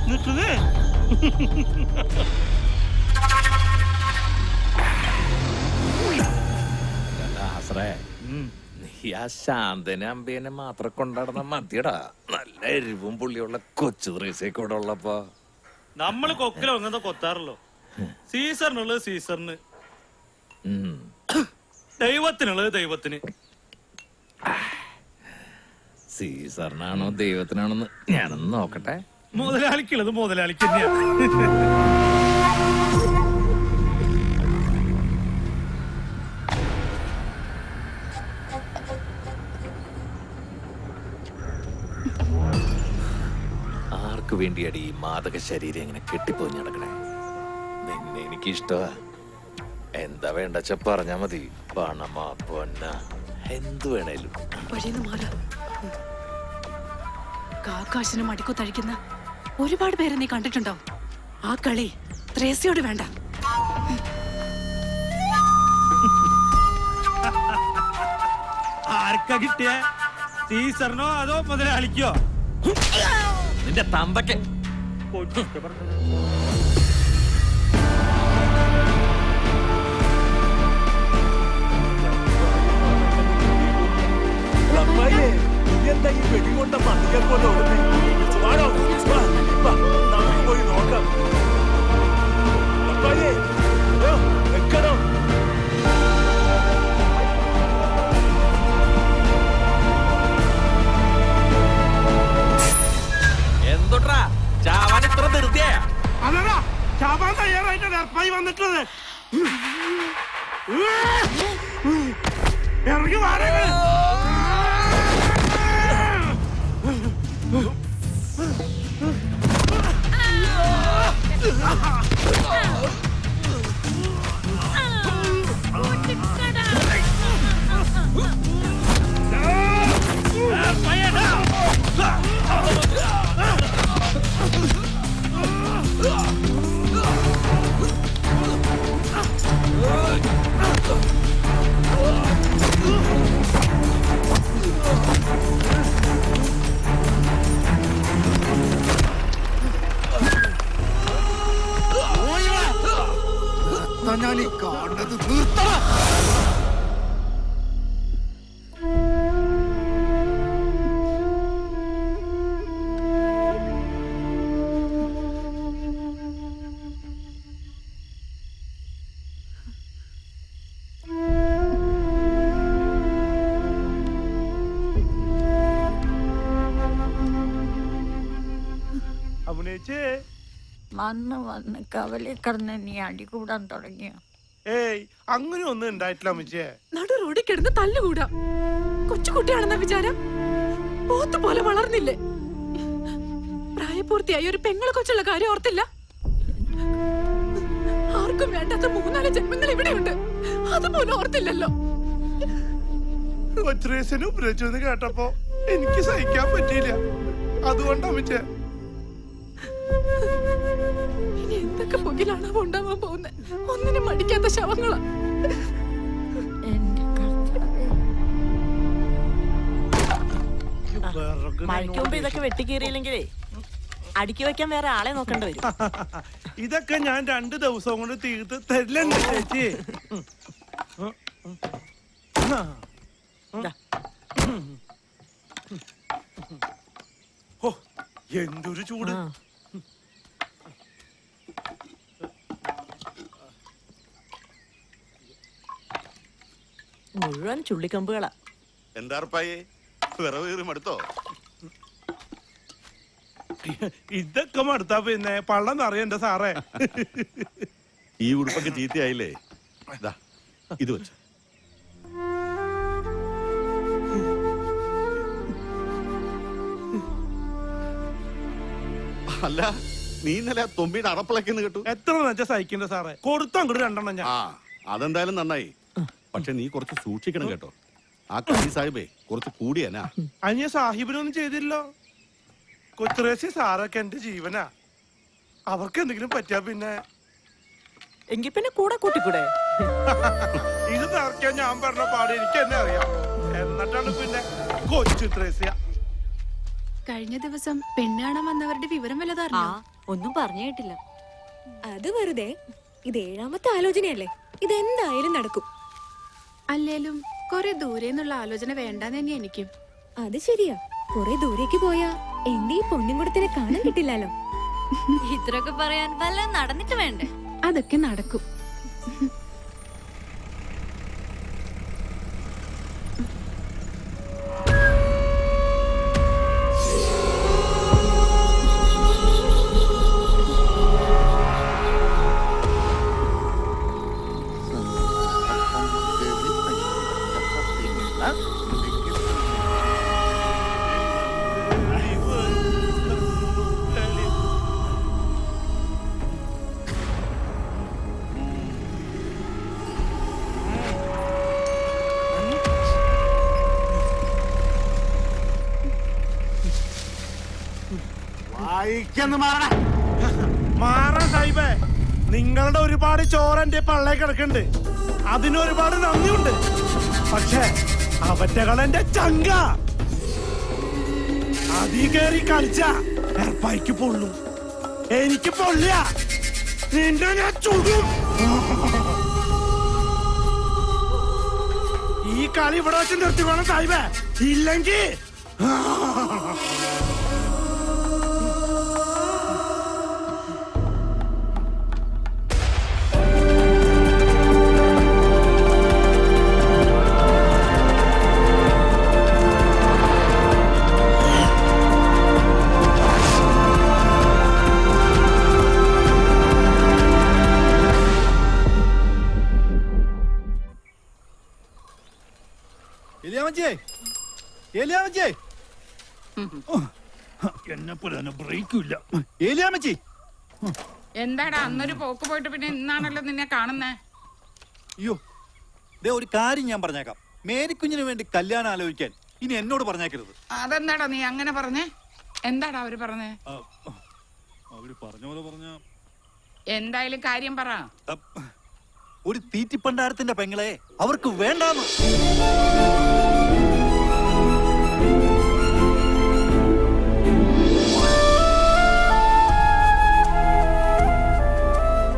B: നിൽക്കുന്നേ.
Q: നീ ആ ശാന്തനെ അമ്പേനെ മാത്രം കൊണ്ടാടുന്ന മതിയടാ. നല്ല എരിവും പുള്ളിയുള്ള കൊച്ചു ദ്രേസൊക്കെ ഇവിടെ ഉള്ളപ്പോ
K: നമ്മള് കൊക്കിലോ അങ്ങനത്തെ കൊത്താറല്ലോ. സീസറിനുള്ളത് സീസറിന്, ദൈവത്തിനുള്ളത് ദൈവത്തിന്.
Q: സീസറിനാണോ ദൈവത്തിനാണോന്ന് ഞാനൊന്ന് നോക്കട്ടെ.
K: മുതലാളിക്കുള്ളത് മുതലാളിക്ക് തന്നെയാണ്.
Q: ആർക്ക് വേണ്ടിയാടി ഈ മാദക ശരീരം എങ്ങനെ കെട്ടിപ്പോയി നടക്കണേ? നിന്നെ എനിക്ക് ഇഷ്ടമാ. എന്താ വേണ്ടച്ച പറഞ്ഞാ മതി. പണമാ പൊന്ന എന്തു വേണേലും.
E: കാക്കാശിനും മടിക്കോ തഴിക്കുന്ന ഒരുപാട് പേരെ നീ കണ്ടിട്ടുണ്ടോ? ആ കളി ത്രേസ്യോട് വേണ്ട.
K: ആർക്കാ കിട്ടിയ? സീസറിനോ അതോ മുതലാളിക്കോ?
Q: നിന്റെ തന്തയ്ക്ക്.
J: എന്താ ഈ വെടികൊണ്ട മതിയെ പോലെ നമുക്ക് പോയി നോക്കാം. വെക്കണം.
Q: എന്തൊട്ടാ ചാവാൻ ഇത്ര ധൃതിയാ?
B: അല്ലടാ, ചാവാൻ തയ്യാറായിട്ട് ഡർപ്പായി വന്നിട്ടുള്ളത്. ഇറങ്ങി മാറി.
F: ഞാൻ ഈ കാണുന്നത് നിർത്തണം.
B: അമ്മേച്ചേ.
I: വന്ന് കവലി കിടന്ന് നീ അടി കൂടാൻ തുടങ്ങിയ?
B: ഏയ് അങ്ങനെ ഒന്നും ഉണ്ടായിട്ടില്ല അമ്മച്ചേ.
E: നടു റോഡിൽ കിടന്ന് തല്ലുകൂടാ. കൊച്ചുകുട്ടിയാണെന്ന വിചാരം? പോത്ത് പോലെ വളർന്നില്ലേ? പ്രായപൂർത്തിയായി ഒരു പെങ്ങളെ കൊച്ചുള്ള കാര്യം ഓർത്തില്ല? ആർക്കും വേണ്ടാത്ത 3-4 ജന്മങ്ങൾ ഇവിടെയുണ്ട്, അതുപോലും ഓർത്തില്ലല്ലോ.
B: കൊച്ചുറേശന് ഉപയോഗിച്ചെന്ന് കേട്ടപ്പോ എനിക്ക് സഹിക്കാൻ പറ്റിയില്ല. അതുകൊണ്ട് അമ്മച്ചേ.
E: ഇനി എന്തൊക്കെ പുകിലാണോ ഉണ്ടാവാൻ പോകുന്നത്? ഒന്നിനും മടിക്കാത്ത ശവങ്ങളാ.
K: മഴയ്ക്ക് മുമ്പ് ഇതൊക്കെ വെട്ടിക്കീറിയില്ലെങ്കിലേ അടുക്കി വെക്കാൻ വേറെ ആളെ നോക്കേണ്ടി വരും.
B: ഇതൊക്കെ ഞാൻ 2 ദിവസം കൊണ്ട് തീർത്ത് തരില്ലേ ചേച്ചി? ഓ എന്തൊരു ചൂട്.
K: മുഴുവൻ ചുള്ളിക്കമ്പുകളാ.
L: എന്താ ഉറപ്പായേ, വിറവ് കീറി മടുത്തോ?
B: ഇതൊക്കെ മടുത്താ പിന്നെ പള്ളം നിറയണ്ട സാറേ.
L: ഈ ഉടുപ്പൊക്കെ ചീത്തയായില്ലേ? ദാ, ഇത് വെച്ച്. അല്ല, നീ ഇന്നലെ തൊമ്പിയുടെ അടപ്പിളക്കെന്ന് കേട്ടു.
B: എത്ര നെച്ച സഹിക്കണ്ട സാറേ, കൊടുത്തോ അങ്ങോട്ട് 2 ഞാൻ.
L: ആ, അതെന്തായാലും നന്നായി. പക്ഷെ നീ കുറച്ച് സൂക്ഷിക്കണം കേട്ടോ. ആ കലി സാഹിബേ കുറച്ച് കൂടിയനാ.
B: അനിയ സാഹിബിനൊന്നും ചെയ്തില്ലോ. കൊച്ചുറേശി സാറൊക്കെ എന്റെ ജീവനാ. അവർക്ക് എന്തെങ്കിലും പറ്റിയാ പിന്നെ
K: എങ്കിൽ പിന്നെ കൂടെ കൂട്ടിക്കൂടെ?
B: ഇത് നിറയ്ക്കാൻ ഞാൻ പറഞ്ഞ പാട് എനിക്ക് എന്നെ അറിയാം. എന്നിട്ടാണ് പിന്നെ കൊച്ചുത്രേസ്യ.
E: കഴിഞ്ഞ ദിവസം പെണ്ണ് കാണാൻ വന്നവരുടെ വിവരം വല്ലതറിഞ്ഞോ?
O: ഒന്നും പറഞ്ഞു കേട്ടില്ല. അത് വെറുതെ. ഇത് 7ാമത്തെ ആലോചനയല്ലേ, ഇതെന്തായാലും നടക്കും.
E: അല്ലേലും കുറെ ദൂരെ നിന്നുള്ള ആലോചന വേണ്ടാന്ന് തന്നെ എനിക്കും.
O: അത് ശരിയാ, കുറെ ദൂരേക്ക് പോയാ എന്റെ ഈ പൊന്നിൻകുടത്തിനെ കാണാൻ കിട്ടില്ലല്ലോ. ഇത്രയൊക്കെ പറയാൻ വല്ല നടന്നിട്ട് വേണ്ടേ?
E: അതൊക്കെ നടക്കും.
B: മാറാ സാഹിബേ, നിങ്ങളുടെ ഒരുപാട് ചോറ് എന്റെ പള്ളേ കിടക്കുന്നുണ്ട്. അതിനൊരുപാട് നന്ദിയുണ്ട്. പക്ഷെ അവറ്റകളെന്റെ ചങ്ക അതീ കയറി കളിച്ച എർപ്പായിക്ക് പൊള്ളും. എനിക്ക് പൊള്ളിയ നിന്റെ ഞാൻ ചുടും. ഈ കളി ഇവിടെ വെച്ച് നിർത്തിക്കോണം സാഹിബേ, ഇല്ലെങ്കിൽ
N: എന്താടാ അന്നൊരു പോക്ക് പോയിട്ട് പിന്നെ ഇന്നാണല്ലോ നിന്നെ കാണുന്നേ?
D: അയ്യോ, ദേ ഒരു കാര്യം ഞാൻ പറഞ്ഞേക്കാം. മേരിക്കുഞ്ഞിന് വേണ്ടി കല്യാണം ആലോചിക്കാൻ ഇനി എന്നോട് പറഞ്ഞേക്കരുത്.
N: അതെന്താടാ നീ അങ്ങനെ പറഞ്ഞേ? എന്താടാ അവര് പറഞ്ഞേ?
D: അവര് പറഞ്ഞ പോലെ പറഞ്ഞ
N: എന്തായാലും കാര്യം പറ.
D: ഒരു തീറ്റിപ്പണ്ടാരത്തിന്റെ പെങ്ങളെ അവർക്ക് വേണ്ടാന്ന്.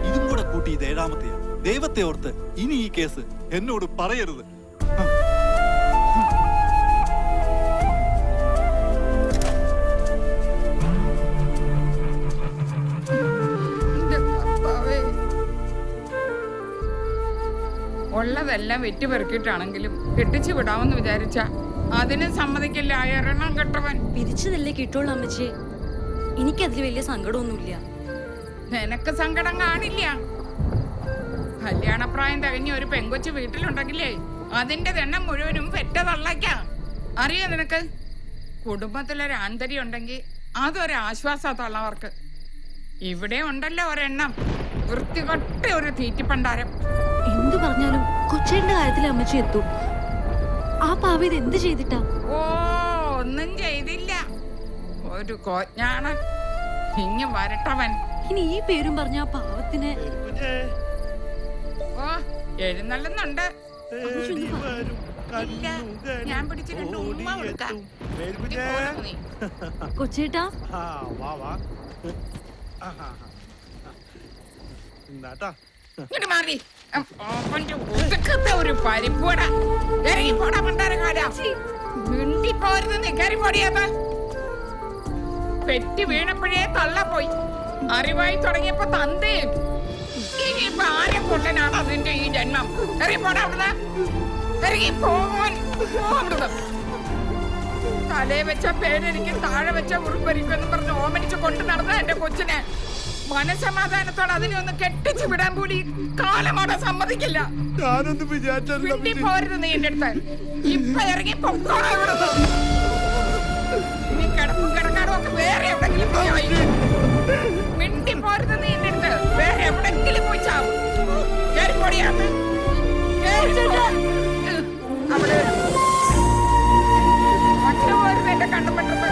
D: ഇതും കൂടെ കൂട്ടി ഇത് 7ാമത്തെയാ. ദൈവത്തെ ഓർത്ത് ഇനി ഈ കേസ് എന്നോട് പറയരുത്.
N: ഉള്ളതെല്ലാം വെറ്റിപ്പെറുക്കിയിട്ടാണെങ്കിലും കെട്ടിച്ചു വിടാമെന്ന് വിചാരിച്ച അതിന് സമ്മതിക്കില്ല. എറണം കെട്ടവൻ.
O: പിരിച്ചതല്ലേ കിട്ടുള്ളൂ അമ്മച്ചി. എനിക്കതിൽ വലിയ സങ്കടമൊന്നുമില്ല.
N: നിനക്ക് സങ്കടം കാണില്ല. കല്യാണപ്രായം തികഞ്ഞ ഒരു പെങ്കൊച്ചു വീട്ടിലുണ്ടെങ്കിലേ അതിന്റെ എണ്ണം മുഴുവനും പെറ്റതള്ളയ്ക്കാ. അറിയോ നിനക്ക്? കുടുംബത്തിലൊരു ആന്തര്യം ഉണ്ടെങ്കിൽ അതൊരാശ്വാസം തള്ളവർക്ക്. ഇവിടെ ഉണ്ടല്ലോ ഒരെണ്ണം, വൃത്തികൊട്ട ഒരു തീറ്റിപ്പണ്ടാരം.
O: എന്തു പറഞ്ഞാലും കൊച്ചേന്റെ കാര്യത്തിൽ അമ്മച്ചി എത്തും. ആ പാവ ഇത് എന്ത് ചെയ്തിട്ടാ?
N: ഓ, ഒന്നും ചെയ്തില്ല. ഒരു കോജ്ഞാണ് ഇങ്ങ് വരട്ടവൻ.
O: ഇനി ഈ പേരും പറഞ്ഞ ആ പാവത്തിന്
N: ഓ എഴുന്നള്ളുന്നുണ്ട്. ഇല്ല, ഞാൻ പിടിച്ച് 2 ഉമ്മ കൊടുക്കാം.
O: കൊച്ചേട്ടാ
N: ഇങ്ങോട്ട് മാറി. അവന്റെ ഒതുക്കത്തെ ഒരു പരിപ്പൂട. ഇറങ്ങി പോടാ പണ്ടാരങ്ങാരാ. മിണ്ടി പോരുന്ന് നിക്കാരി പൊടിയാത്ത. പെറ്റി വീണപ്പോഴേ തള്ളപ്പോയി. അറിവായി തുടങ്ങിയപ്പോ തന്തേ. ഇനിയിപ്പൊ ആരെ കൊണ്ടനാണ് അതിന്റെ ഈ ജന്മം? ഇറങ്ങി പോടാ അവിടുന്ന്. ഇറങ്ങി പോവാൻ അവിടുന്ന്. തലേ വെച്ച പേരെനിക്ക് താഴെ വെച്ച ഉറുപ്പരിക്കെന്ന് പറഞ്ഞ് ഓമനിച്ച് കൊണ്ടു നടന്ന എന്റെ കൊച്ചിനെ മനസമാധാനത്തോടെ അതിനെ ഒന്ന് കെട്ടിച്ചു വിടാൻ കൂടി കാലമോടെ സമ്മതിക്കില്ല. മിണ്ടി പോരുത് നീ എന്റെ അടുത്ത്. ഇപ്പൊ ഇറങ്ങി പൊക്കോളാം ഇവിടുന്ന്. നീ കിടപ്പും കിടക്കാടും ഒക്കെ വേറെ എവിടെങ്കിലും പോയി. മിണ്ടി പോരുത് നീ എന്റെ അടുത്ത്. വേറെ എവിടെങ്കിലും പോയി ചാവും. കേറിപ്പോടിയാന്ന് അവിടെ മറ്റു പോരുത് എന്റെ കണ്ടുപെട്ടത്.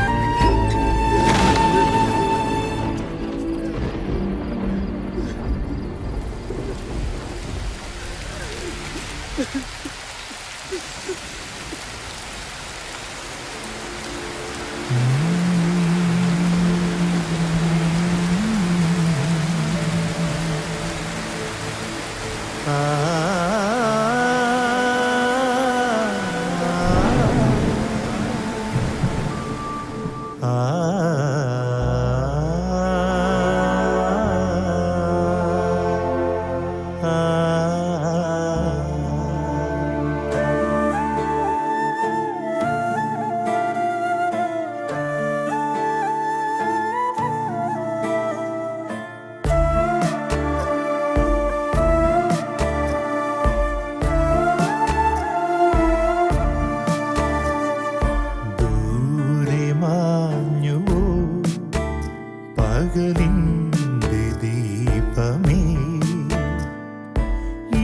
C: പകലിന്റെ ദീപമേ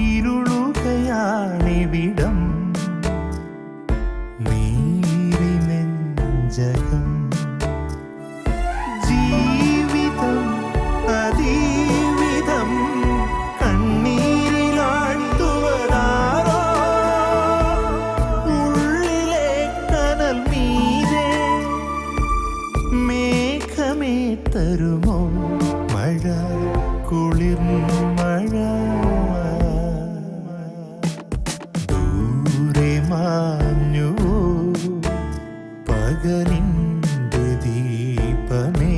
C: ഇരുളുകയാണിവിടം നീരിനെഞ്ചകം ജീവിതം അതീവിധം കണ്ണീരിലാഴ്ത്തുവതാരോ ഉള്ളിലെ കനൽ മീതെ മേഘമേ തരുമോ മഴ കുളിർ മഴ ദൂരെ മാഞ്ഞു പകലിന്റെ ദീപമേ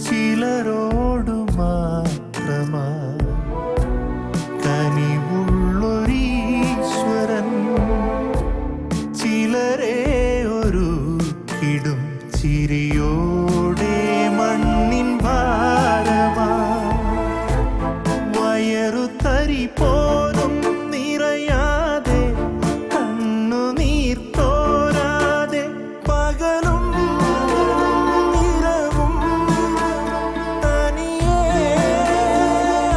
C: ചിലരോടു മാത്രമാ കനിവുള്ളൊരീശ്വരൻ ചിലരെ ഒരു കിടും ചിരിയോടെ മണ്ണിൻ ഭാരമാ വയറു തരി പോലും നിറയാതെ കണ്ണുനീർ തോരാതെ പകലും നിറവും തനിയെ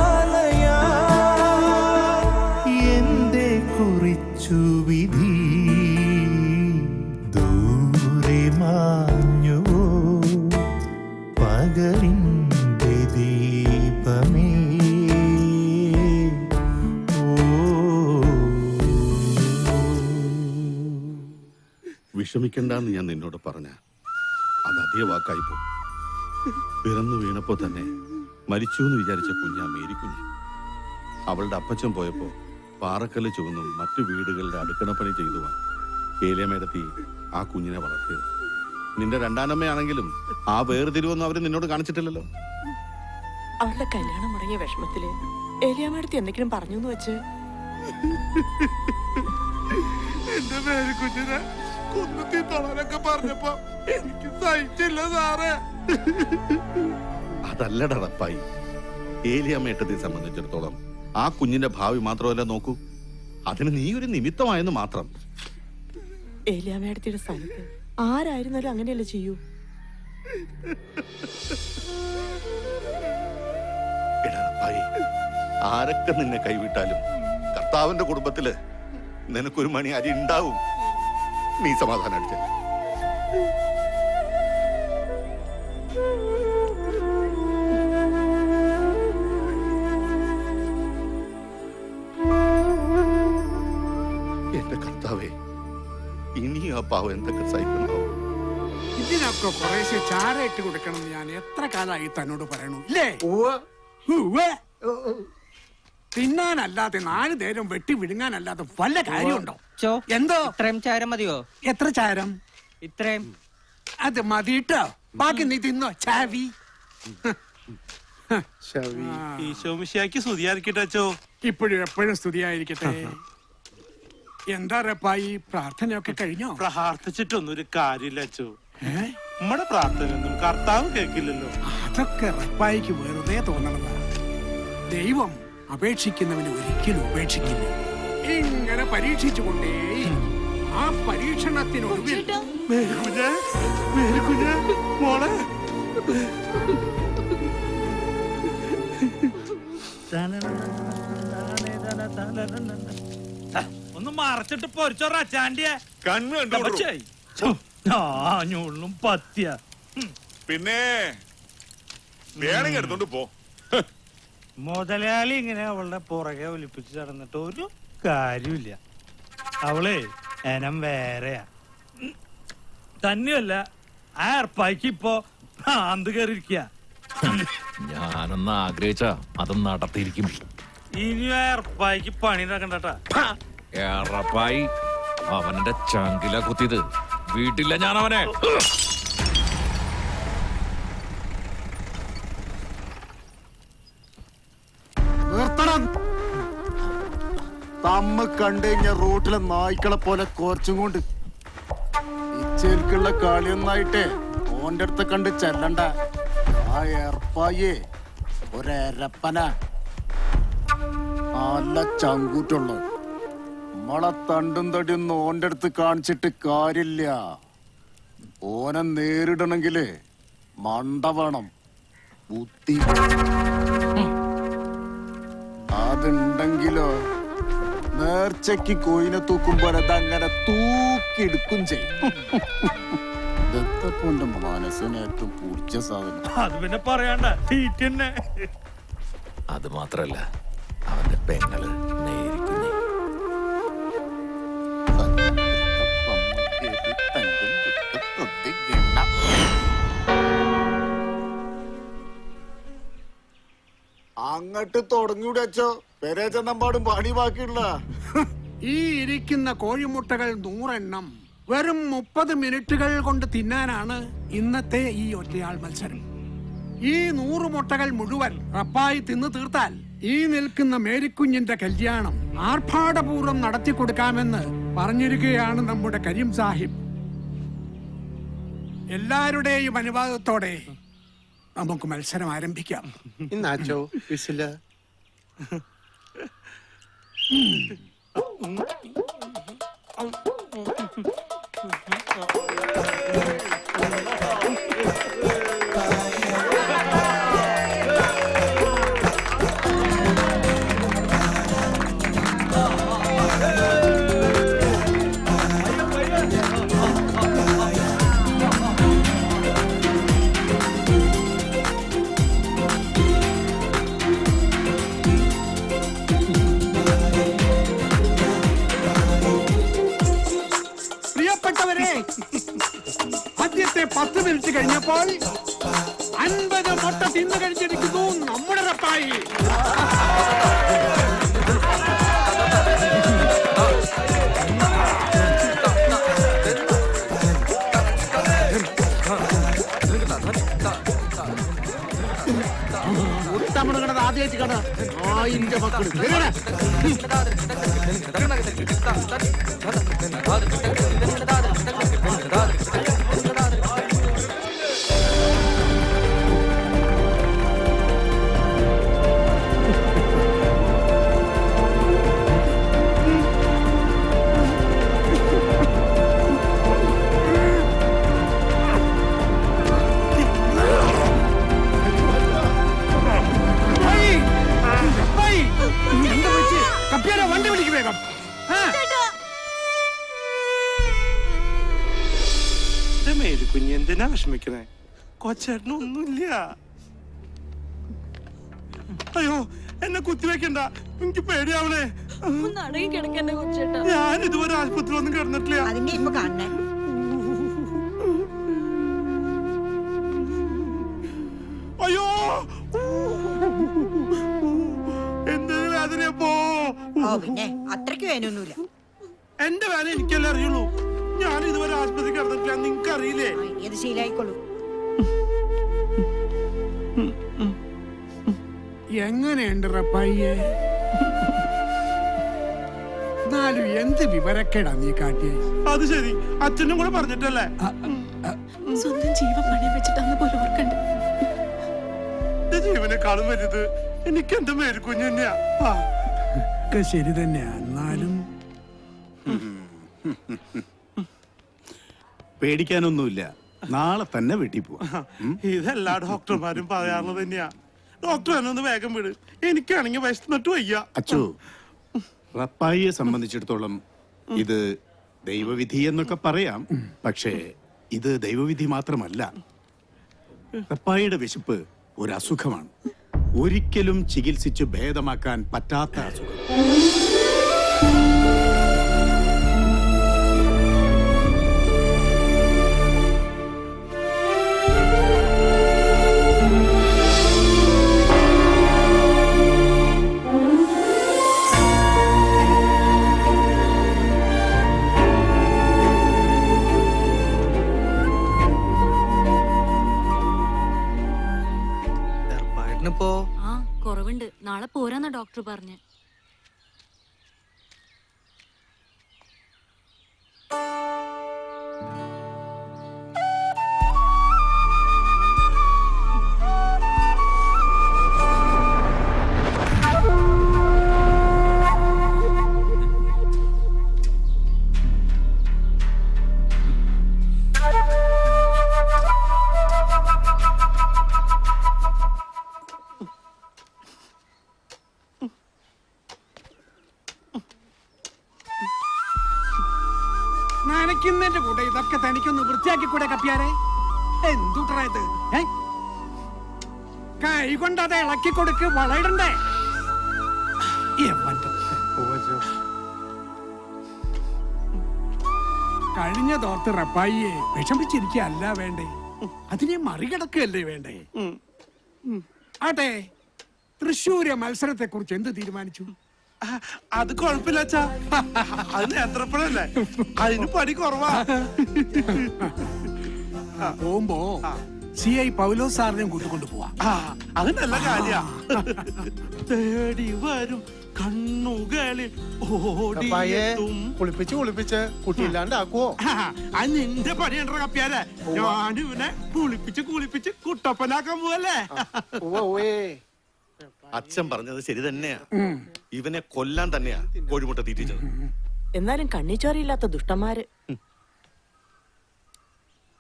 C: അലയാൻ എന്റെ കുറിച്ചു വിധി ദൂരെ മാഞ്ഞുവോ പകലിന്റെ ദീപമേ
L: വിഷമിക്കണ്ടെന്ന് ഞാൻ നിന്നോട് പറഞ്ഞ അത് അതേ വാക്കായിപ്പോ. പിറന്നു വീണപ്പോ തന്നെ മരിച്ചു എന്ന് വിചാരിച്ച കുഞ്ഞാ മേരിക്കുഞ്ഞ്. അവളുടെ അപ്പച്ചൻ പോയപ്പോ പാറക്കല്ല് ചുവന്നും മറ്റു വീടുകളുടെ അടുക്കളപ്പണി ചെയ്തുവാണ് ഏലിയമ്മേടത്തി ആ കുഞ്ഞിനെ വളർത്തിയത്. നിന്റെ രണ്ടാനമ്മയാണെങ്കിലും ആ വേർതിരിവൊന്നും അവര് നിന്നോട് കാണിച്ചിട്ടില്ലല്ലോ.
R: അവളുടെ കല്യാണം മുടങ്ങിയ വിഷമത്തില് ഏലിയാമ്മടുത്ത് എന്തെങ്കിലും പറഞ്ഞു എന്ന് വെച്ച്
B: എന്റെ മേരിക്കുഞ്ഞിനെ കുന്നത്തി തൊളനൊക്കെ പറഞ്ഞപ്പോ എനിക്ക് സഹിച്ചില്ല സാറേ.
L: അതല്ലട റപ്പായി. ഏലിയമ്മേട്ടത്തെ സംബന്ധിച്ചിടത്തോളം ആ കുഞ്ഞിന്റെ ഭാവി മാത്രമല്ല നോക്കൂ, അതിന് നീ ഒരു നിമിത്തമായെന്ന് മാത്രം.
R: ഏലിയാമ്മയുടെ സ്ഥാനത്ത് ആരായിരുന്നാലും അങ്ങനെയല്ലേ ചെയ്യൂ.
L: എടാ റപ്പായി, ആരൊക്കെ നിന്നെ കൈവിട്ടാലും കർത്താവിന്റെ കുടുംബത്തില് നിനക്കൊരു മണി അരി ഉണ്ടാവും. നീ സമാധാനം അടിച്ച. എന്റെ കർത്താവേ, ഇനി ആ പാവം എന്തൊക്കെ സഹിക്കുന്നോ.
F: ഇതിനൊക്കെ കുറേശ്ശെ ചാര ഇട്ട് കൊടുക്കണം എന്ന് ഞാൻ എത്ര കാലമായി തന്നോട് പറയണു ഇല്ലേ? തിന്നാനല്ലാതെ 4 നേരം വെട്ടി വിഴുങ്ങാനല്ലാതെ വല്ല കാര്യമുണ്ടോ? എന്തോ
K: ഇത്രയും ചാരം മതിയോ?
F: എത്ര ചാരം?
K: ഇത്രയും
F: അത് മതിട്ടോ. ബാക്കി നീ തിന്നോ ചാവി.
B: ഈശോമിശിയാക്കി സ്തുതിയായിരിക്കട്ടെ അച്ചോ.
F: ഇപ്പോഴും എപ്പോഴും സ്തുതിയായിരിക്കട്ടെ. എന്താ റപ്പായി, പ്രാർത്ഥനയൊക്കെ കഴിഞ്ഞോ?
B: പ്രാർത്ഥിച്ചിട്ടൊന്നും ഒരു കാര്യമില്ല അച്ചോ. നമ്മുടെ പ്രാർത്ഥനയൊന്നും കർത്താവ് കേൾക്കില്ലല്ലോ.
F: അതൊക്കെ റപ്പായിക്ക് വെറുതെ തോന്നണതാ. ദൈവം അപേക്ഷിക്കുന്നവന് ഒരിക്കലും ഉപേക്ഷിക്കില്ല. ഇങ്ങനെ പരീക്ഷിച്ചുകൊണ്ടേ ആ പരീക്ഷണത്തിനൊടുവിൽ
B: മോളെ
K: ഒന്ന് മറച്ചിട്ട് പൊരിച്ചോറ ചാണ്ടിയെ
L: കണ്ണു
K: ഞാഞ്ഞുള്ളും പത്തിയ.
L: പിന്നെ വേണമെങ്കിൽ എടുത്തോണ്ട് പോ.
K: മുതലാളി ഇങ്ങനെ അവളുടെ പുറകെ ഒലിപ്പിച്ച് നടന്നിട്ട് ഒരു കാര്യമില്ല. അവളെ എനം വേറെയാ. തന്നെയല്ല, ആ ഏർപ്പായ്ക്ക് ഇപ്പൊ ഭ്രാന്ത് കയറിയിരിക്കുക.
Q: ഞാനൊന്ന് ആഗ്രഹിച്ച അത് നടത്തിയിരിക്കും.
K: ഇനി ആ ഏർപ്പായ്ക്ക് പണി നടക്കണ്ടട്ടാ.
Q: ഏറപ്പായി അവന്റെ ചങ്കില കുത്തിയത് വീട്ടില്ല ഞാൻ അവനെ.
F: തമ്മ കണ്ടു കഴിഞ്ഞ റോട്ടിലെ നായ്ക്കളെ പോലെ കുറച്ചും കൊണ്ട് ഇച്ചേൽക്കുള്ള കളിയൊന്നായിട്ടേ ഓന്റെ അടുത്ത് കണ്ട് ചെല്ലണ്ട. ആ ഏർപ്പായേ ഒരപ്പന നല്ല ചങ്കൂറ്റുള്ള നമ്മളെ തണ്ടും തടിയൊന്നും ഓന്റെ അടുത്ത് കാണിച്ചിട്ട് കാര്യമില്ല. ഓനെ നേരിടണെങ്കില് മണ്ട വേണം, ബുദ്ധി. അതുണ്ടെങ്കിലോ നേർച്ചയ്ക്ക് കോയിനെ തൂക്കുമ്പോൾ അതങ്ങനെ തൂക്കിയെടുക്കും ചെയ്യും. ദത്തപ്പന്റെ മനസ്സിന് ഏറ്റവും പൂച്ച സാധനം.
K: അത് പിന്നെ പറയണ്ട, തീറ്റന്നെ.
Q: അത് മാത്രല്ല, അവന്റെ പെങ്ങള് നേരിക്കുന്നേ.
F: അങ്ങട്ട് തുടങ്ങിയൂടെ അച്ചോ, പെരേ ചെന്നമ്പാടും പണി ബാക്കിയുള്ള. ഈ ഇരിക്കുന്ന കോഴിമുട്ടകൾ 100 എണ്ണം വെറും 30 മിനിറ്റുകൾ കൊണ്ട് തിന്നാനാണ് ഇന്നത്തെ ഈ ഒറ്റയാൾ മത്സരം. ഈ 100 മുട്ടകൾ മുഴുവൻ റപ്പായി തിന്നു തീർത്താൽ ഈ നിൽക്കുന്ന മേരിക്കുഞ്ഞിന്റെ കല്യാണം ആർഭാടപൂർവ്വം നടത്തി കൊടുക്കാമെന്ന് പറഞ്ഞിരിക്കുകയാണ് നമ്മുടെ കരീം സാഹിബ്. എല്ലാവരുടെയും അനുവാദത്തോടെ നമുക്ക് മത്സരം ആരംഭിക്കാം.
G: ഇന്നാച്ചോ വിസില്
F: പ്രിയപ്പെട്ടവരെ, ആദ്യത്തെ 10 മിനിറ്റ് കഴിഞ്ഞപ്പോൾ 50 മുട്ട തിന്നു കഴിച്ചിരിക്കുന്നു നമ്മുടെ റപ്പായി. മുട്ടമിടുന്നത് ആദ്യമായിട്ട് കട ആയിന്റെ മക്കൾ വണ്ടി വിളിക്ക് വേഗം.
B: മേരിക്കുഞ്ഞ് എന്തിനാ വിഷമിക്കണേ? കൊച്ചേട്ടനൊന്നുമില്ല. അയ്യോ എന്നെ കുത്തിവെക്കണ്ട, എനിക്ക് പേടിയാവണേ. ഞാൻ ഇതുവരെ ആശുപത്രി ഒന്നും കിടന്നിട്ടില്ല.
I: അതിന്റെ ഇപ്പൊ കാണണേ.
B: അയ്യോ എന്തൊരു വേദനയപ്പോ.
I: പിന്നെ അത്രയ്ക്ക് വേനൊന്നുമില്ല.
B: എന്റെ വേദന എനിക്കല്ലേ അറിയുള്ളൂ. ഞാൻ ഇതുവരെ ആശുപത്രി കിടന്നിട്ടില്ല, നിങ്ങക്ക് അറിയില്ലേ?
I: ഇത് ശീലായിക്കോളൂ.
F: എങ്ങനെയുണ്ട് റപ്പായിയെ? എന്നാലും എന്ത് വിവരക്കേടാ നീ കാട്ടിയേ?
B: അത് ശരി, അച്ഛനും കൂടെ പറഞ്ഞിട്ടല്ലേ?
E: സ്വന്തം ജീവൻ പണയം വെച്ചിട്ടാന്ന് പോലും ഓർക്കണ്ട.
B: ജീവനെക്കാളും വലുത് എനിക്ക് എന്റെ മേരിക്കുഞ്ഞ് തന്നെയാ.
F: ശരി തന്നെയാ. എന്നാലും
L: പേടിക്കാനൊന്നുമില്ല, നാളെ തന്നെ വീട്ടിൽ പോവാ.
B: ഇതെല്ലാ ഡോക്ടർമാരും പറയാറുള്ളത് തന്നെയാ. ഡോക്ടർ എന്നെ ഒന്ന് വേഗം വിട്, എനിക്കാണെങ്കിൽ വിശന്നിട്ട് വയ്യ.
L: അച്ചു, റപ്പായിയെ സംബന്ധിച്ചിടത്തോളം ഇത് ദൈവവിധി എന്നൊക്കെ പറയാം. പക്ഷേ ഇത് ദൈവവിധി മാത്രമല്ല. റപ്പായിയുടെ വിശപ്പ് ഒരു അസുഖമാണ്, ഒരിക്കലും ചികിത്സിച്ച് ഭേദമാക്കാൻ പറ്റാത്ത അസുഖം.
O: കുറവുണ്ട്, നാളെ പോരാന്ന ഡോക്ടർ പറഞ്ഞു.
F: നനയ്ക്കുന്നതിന്റെ കൂടെ ഇതൊക്കെ തനിക്കൊന്ന് വൃത്തിയാക്കി കൂടെ കപ്പിയാരെ? എന്തുട്രാ ഇത്? കൈ കൊണ്ട് അത് ഇളക്കി കൊടുക്ക്, വളയിടണ്ടേ? കഴിഞ്ഞ തോർത്ത് റപ്പായിയെ വിഷമിച്ചിരിക്കല്ല വേണ്ടേ, അതിനെ മറികടക്കുകയല്ലേ വേണ്ടേ? ആട്ടെ, തൃശ്ശൂര് മത്സരത്തെ കുറിച്ച് എന്ത് തീരുമാനിച്ചു?
B: അത് കുഴപ്പമില്ല അച്ഛാ, അത് നേത്രപ്പഴല്ലേ, അതിന് പണി കുറവാ.
F: പോകുമ്പോ CI പൗലോസ് സാറിനെയും കൂട്ടിക്കൊണ്ട് പോവാ.
B: അത് നല്ല കാര്യ. തേടി വരും കണ്ണുകളിൽ
G: കുളിപ്പിച്ച് കുട്ടിയില്ലാണ്ടാക്കുവോ?
B: അത് നിന്റെ പണിയണ്ട കപ്പിയാരെ. ഞാനിവനെ കുളിപ്പിച്ച് കുട്ടപ്പനാക്കാൻ പോവല്ലേ.
L: അച്ഛൻ പറഞ്ഞത് ശരി തന്നെയാ, ഇവനെ കൊല്ലാൻ തന്നെയാ കോഴിമുട്ട തീറ്റിച്ചത്.
R: എന്നാലും കണ്ണിച്ചോറിയില്ലാത്ത ദുഷ്ടന്മാര്.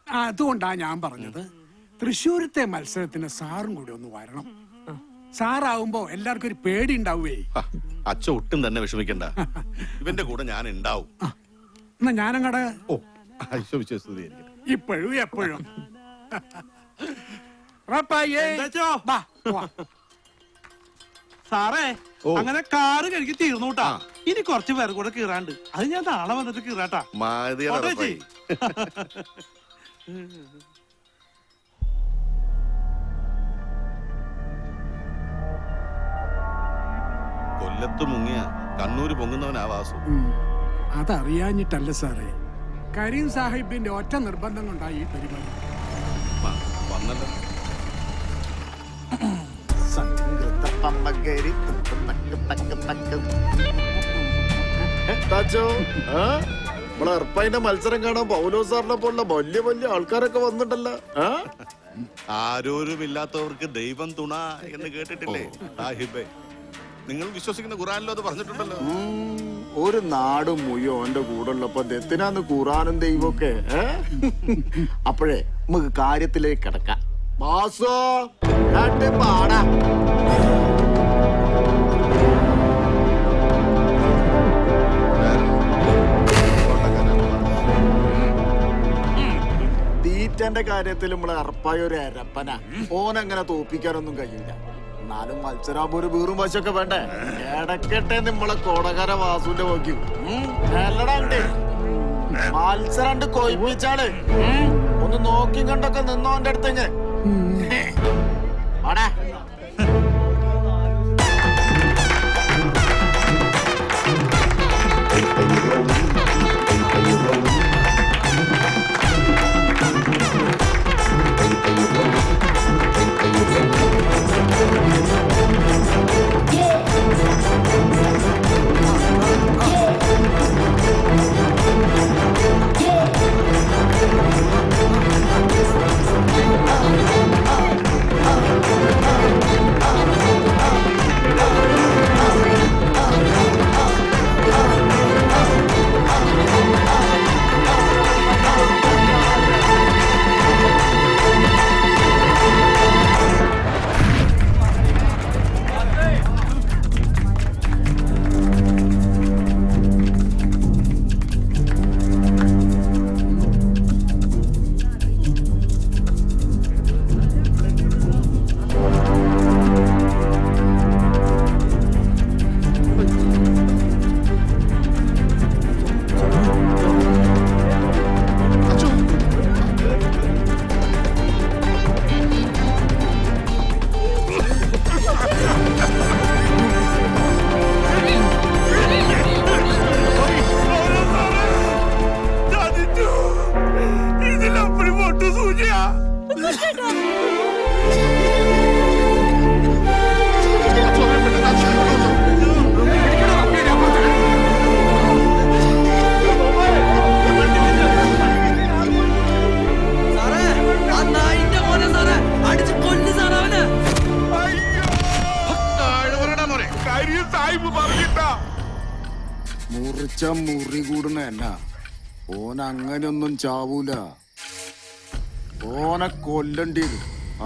F: അതുകൊണ്ടാ ഞാൻ പറഞ്ഞത് തൃശ്ശൂരത്തെ മത്സരത്തിന് സാറും കൂടി ഒന്ന് വരണം. സാറാവുമ്പോ എല്ലാവർക്കും ഒരു പേടി ഉണ്ടാവേ.
L: അച്ഛൻ ഒട്ടും തന്നെ വിഷമിക്കണ്ട, ഇവന്റെ കൂടെ ഞാൻ ഉണ്ടാവും.
F: എന്നാ ഞാനങ്ങടെ
L: ഇപ്പോഴും
F: എപ്പോഴും
B: സാറേ, അങ്ങനെ കാറ് കഴുകി തീർന്നു കേട്ടാ. ഇനി കുറച്ച് പേർ കൂടെ കീറാണ്ട്, അത് ഞാൻ നാളെ വന്നിട്ട് കീറാട്ടാ.
L: കൊല്ലത്ത് മുങ്ങിയ കണ്ണൂര് പൊങ്ങുന്നവനാ വാസു.
F: അതറിയാഞ്ഞിട്ടല്ല സാറേ, കരീം സാഹിബിന്റെ ഒറ്റ നിർബന്ധം കൊണ്ടായി ഈ പരിപാടി.
L: വന്നല്ലോ.
F: നമ്മളെ മത്സരം കാണാൻ പൗലോ സാറിനെ പോലുള്ള വലിയ വലിയ ആൾക്കാരൊക്കെ വന്നിട്ടല്ലോ.
L: ആരോരുമില്ലാത്തവർക്ക് ദൈവം തുണ എന്ന് കേട്ടിട്ടില്ലേ സാഹിബേ? നിങ്ങൾ വിശ്വസിക്കുന്ന ഖുറാനിലോ അത് പറഞ്ഞിട്ടുണ്ടല്ലോ.
F: ഒരു നാടും മുയ്യോ ഓന്റെ കൂടെ ഉള്ളപ്പോ ദത്തിനാന്ന് ഖുറാനും ദൈവമൊക്കെ. അപ്പോഴേ നമുക്ക് കാര്യത്തിലേക്ക് കിടക്കാം. ബാസോ പാടാ. തീറ്റന്റെ കാര്യത്തിൽ നമ്മളെ അർപ്പായ ഒരു അരപ്പന. ഓനങ്ങനെ തോപ്പിക്കാനൊന്നും കഴിയില്ല. എന്നാലും മത്സരാകുമ്പോ ഒരു വീറും വശമൊക്കെ വേണ്ടേ? ഇടക്കട്ടെ നമ്മളെ കോടകര വാസുവിന്റെ നോക്കി മത്സരം കൊയ്പ്പിച്ചാള്. ഒന്ന് നോക്കി കണ്ടൊക്കെ നിന്നോന്റെ അടുത്തേക്ക് വാടാ. മുറിച്ച മുറി കൂടുന്ന എന്നാ ഓൻ അങ്ങനെയൊന്നും ചാവൂല. ഓനെ കൊല്ലണ്ടി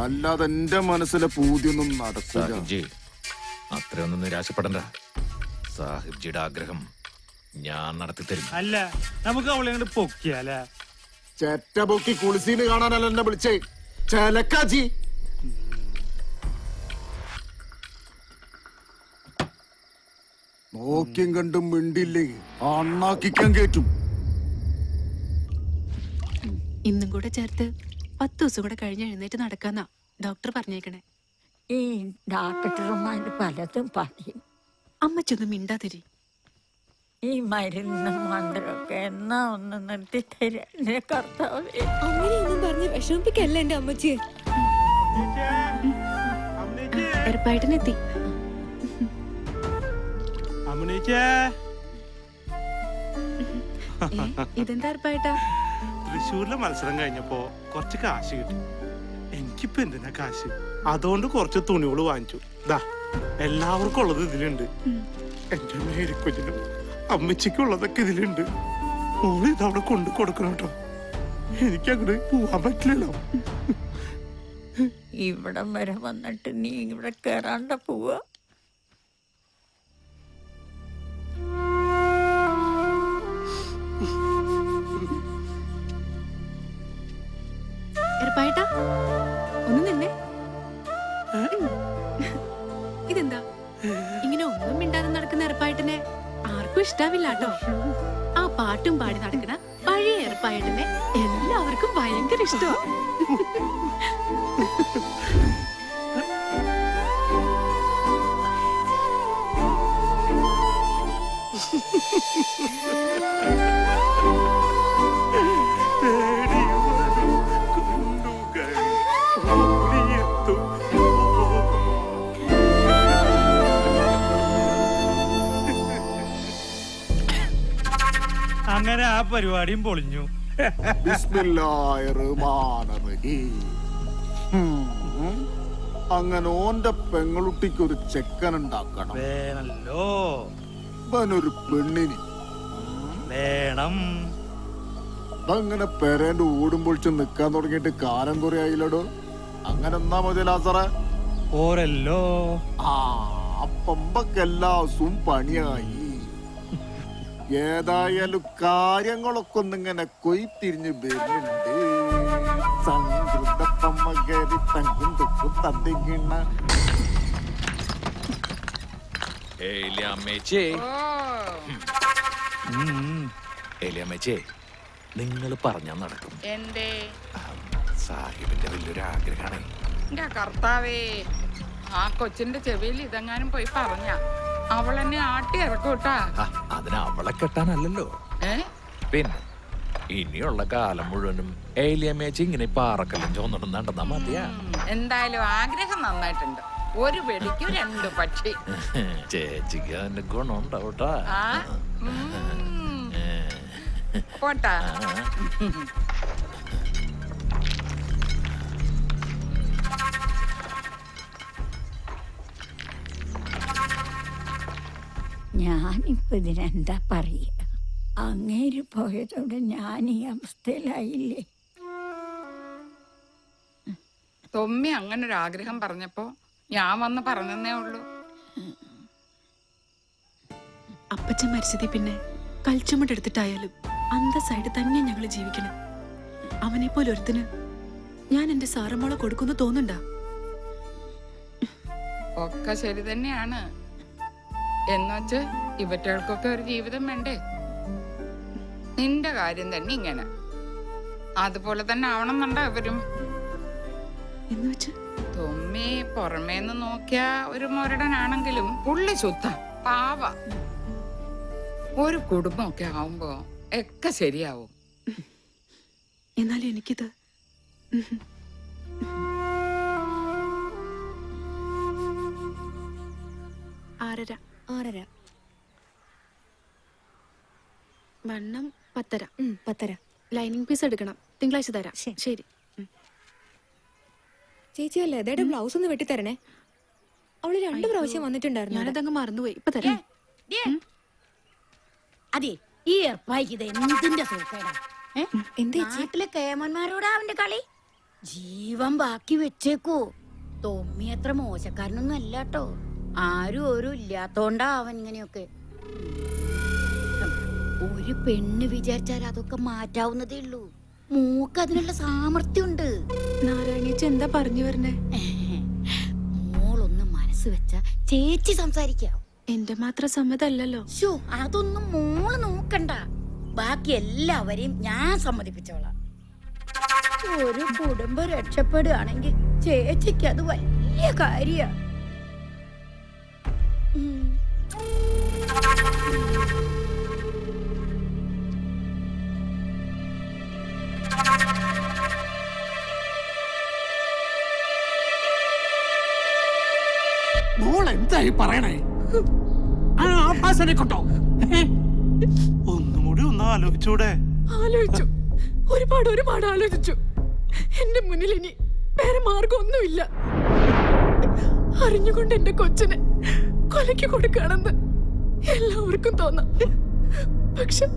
F: അല്ലാതെ എന്റെ മനസ്സിലെ പൂതിയൊന്നും നടക്കൂല.
Q: അത്രയൊന്നും നിരാശപ്പെടണ്ട. സാഹിബ്ജിയുടെ ആഗ്രഹം ഞാൻ നടത്തിത്തരും.
B: അല്ല നമുക്ക് അവളെ അങ്ങോട്ട് പൊക്കിയാല.
F: ചെറ്റ പൊക്കി കുളിസീന് കാണാനല്ല എന്നെ വിളിച്ചേ. ചെലക്കാജി നോക്കിയും കണ്ടും മിണ്ടില്ലേ അണ്ണാക്കിക്കാൻ കേറ്റും.
E: ഇന്നും കൂടെ ചേർത്ത് 10 ദിവസം കൂടെ കഴിഞ്ഞ് എഴുന്നേറ്റ് നടക്കാന്നാ ഡോക്ടർ പറഞ്ഞേക്കണേ.
I: ഈ ഡോക്ടർമാര് പലതും പറയും.
E: അമ്മച്ചൊന്നും മിണ്ടാതിരി.
I: ഈ മരുന്ന് മന്ത്രമൊക്കെ എന്നാ ഒന്ന് നിർത്തി തരാ കർത്താവേ.
O: അങ്ങനെയൊന്നും പറഞ്ഞ് വിഷമിപ്പിക്കല്ല എന്റെ അമ്മച്ചിയെ.
E: എറപ്പായിട്ടെത്തി. ഇതെന്താ എറപ്പായിട്ടാ?
B: തൃശ്ശൂരിലെ മത്സരം കഴിഞ്ഞപ്പോ കുറച്ച് കാശ് കിട്ടി. എനിക്കിപ്പോ എന്തിനാ കാശ്? അതുകൊണ്ട് കുറച്ച് തുണികൾ വാങ്ങിച്ചു. ദാ എല്ലാവർക്കും ഉള്ളത് ഇതിലുണ്ട്. എന്റെ മേരിക്കൊച്ചിനും അമ്മച്ചിക്കുള്ളതൊക്കെ ഇതിലുണ്ട്. മോള് ഇതവിടെ കൊണ്ടു കൊടുക്കണം കേട്ടോ. എനിക്കങ്ങോട്ട് പോവാൻ പറ്റില്ലല്ലോ.
I: ഇവിടം വരെ വന്നിട്ട് നീ ഇവിടെ കേറാണ്ട പോവാ.
E: എറപ്പായിട്ടാ ഒന്ന് നിന്നേ. ഇതെന്താ ഇങ്ങനെ ഒന്നും മിണ്ടാതെ നടക്കുന്ന എറപ്പായിട്ടിനെ ആർക്കും ഇഷ്ടാവില്ല കേട്ടോ. ആ പാട്ടും പാടി നടക്കണ പഴയ വല്ലപ്പായട്ടനെ എല്ലാവർക്കും ഭയങ്കര ഇഷ്ടമാണ്.
K: അങ്ങനെ ആ പരിപാടിയും പൊളിഞ്ഞു.
F: അങ്ങനെ ഓന്റെ പെങ്ങളുട്ടിക്ക് ഒരു ചെക്കൻ ഉണ്ടാക്കണം.
K: വേണല്ലോ,
F: ഒരു പെണ്ണിന്
K: വേണം.
F: അങ്ങനെ പെരേന്റെ ഓടുമ്പൊളിച്ച് നിക്കാൻ തുടങ്ങിയിട്ട് കാലം കുറെ ആയില്ലടോ. അങ്ങനെ എന്നാ മതി ലാസറ
K: ഓരല്ലോ.
F: അപ്പമ്പക്കെല്ലാ ദിവസവും പണിയായി. ഏതായാലും കാര്യങ്ങളൊക്കെ ഒന്നിങ്ങനെ കൊയ്ത്തിരിഞ്ഞ് വരുന്നുണ്ട്. സംഗൃതപ്പമ്മകേരി തങ്കും തൊക്കും തന്നിങ്ങണ
Q: നിങ്ങൾ പറഞ്ഞാ നടക്കും.
N: എന്തേ
Q: സാഹിബിന്റെ വലിയൊരു ആഗ്രഹമാണ്.
N: എന്റെ കർത്താവേ, ആ കൊച്ചിന്റെ ചെവിയിൽ ഇതെങ്ങാനും പോയി പറഞ്ഞ അവളെന്നെ ആട്ടി ഇറക്കൂട്ടാ.
Q: അതിന് അവളെ കെട്ടാനല്ലല്ലോ, പിന്നെ ഇനിയുള്ള കാലം മുഴുവനും ഏലിയമ്മേച്ചി ഇങ്ങനെ പാറക്കല്ലും ചോന്നിടും നടന്നാ മതിയാ.
N: എന്തായാലും ആഗ്രഹം നന്നായിട്ടുണ്ട്. ഒരു വെടിക്ക് 2 പക്ഷി.
Q: ചേച്ചിക്ക് അതിന്റെ ഗുണം ഉണ്ടാവൂട്ടാ.
N: പോട്ടാ.
I: ഞാനിപ്പോ ഇതിനെന്താ പറയുക? അങ്ങേര് പോയതോടെ ഞാൻ ഈ അവസ്ഥയിലായില്ലേ.
N: തൊമ്മി അങ്ങനെ ഒരു ആഗ്രഹം പറഞ്ഞപ്പോ ഞാൻ വന്ന് പറഞ്ഞേ ഉള്ളൂ.
E: അപ്പച്ചൻ മരിച്ചതി പിന്നെ കൽച്ചുമട്ടെടുത്തിട്ടായാലും അന്തസ്സായിട്ട് തന്നെ ഞങ്ങള് ജീവിക്കണം. അവനെ പോലെ ഒരുത്തിന് ഞാൻ എന്റെ സാറമ്മോളെ കൊടുക്കുന്നു തോന്നുണ്ടാ?
N: ഒക്കെ ശരി തന്നെയാണ്. എന്നുവച്ച് ഇവറ്റകൾക്കൊക്കെ ഒരു ജീവിതം വേണ്ടേ? നിന്റെ കാര്യം തന്നെ ഇങ്ങനെ, അതുപോലെ തന്നെ ആവണമെന്നുണ്ടോ ഇവരും? തൊമ്മി പുറമേന്ന് നോക്കിയ ഒരു മുരടനാണെങ്കിലും പുള്ളി ശുദ്ധ പാവ. ഒരു കുടുംബമൊക്കെ ആവുമ്പോ ഒക്കെ ശരിയാവും.
E: എന്നാലും എനിക്കിത് 6:30 വണ്ണം 10:30 ലൈനിങ് പീസ് എടുക്കണം. തിങ്കളാഴ്ച തരാം. ശരി
O: ചേച്ചി അല്ലേ ദേടെ ബ്ലൗസ് ഒന്ന് വെട്ടിത്തരണേ. അവള് 2 പ്രാവശ്യം വന്നിട്ടുണ്ടായിരുന്നു.
E: ഞാനതങ്ങ് മറന്നുപോയി. ഇപ്പൊ തരാം.
I: അതെ, ഈ ഏർപ്പായിക്ക് ഇത് എന്തിന്റെ സൂക്കേടാ? നാട്ടിലെ കേമന്മാരോടാ അവന്റെ കളി. ജീവൻ ബാക്കി വെച്ചേക്കൂ. തൊമ്മി അത്ര മോശക്കാരനൊന്നും അല്ലാട്ടോ. ആരും ഒരു ഇല്ലാത്തോണ്ടാ അവൻ ഇങ്ങനെയൊക്കെ. ഒരു പെണ്ണ് വിചാരിച്ചാൽ അതൊക്കെ മാറ്റാവുന്നതേ ഉള്ളൂ. മൂക്ക് അതിനുള്ള സാമർത്ഥ്യമുണ്ട്.
E: നാരായണീച്ച എന്താ പറഞ്ഞു വരണേ?
I: മോളൊന്ന് മനസ്സ് വെച്ച ചേച്ചി സംസാരിക്കാം.
E: എന്റെ മാത്രം സമ്മതല്ലല്ലോ.
I: അതൊന്നും മോള് നോക്കണ്ട. ബാക്കി എല്ലാവരെയും ഞാൻ സമ്മതിപ്പിച്ചോളാം. ഒരു കുടുംബം രക്ഷപ്പെടുകയാണെങ്കിൽ ചേച്ചിക്ക് അത് വലിയ കാര്യ.
F: മോളെന്തായി പറയണേ? ആഭാസനെ കൊണ്ടോ?
B: ഒന്നുകൂടി ഒന്ന് ആലോചിച്ചൂടെ?
E: ആലോചിച്ചു, ഒരുപാട് ആലോചിച്ചു. എന്റെ മുന്നിൽ ഇനി വേറെ മാർഗമൊന്നുമില്ല. അറിഞ്ഞുകൊണ്ട് എന്റെ കൊച്ചിനെ കൊലയ്ക്ക് കൊടുക്കുകയാണെന്ന് എല്ലാവർക്കും തോന്നാം. പക്ഷെ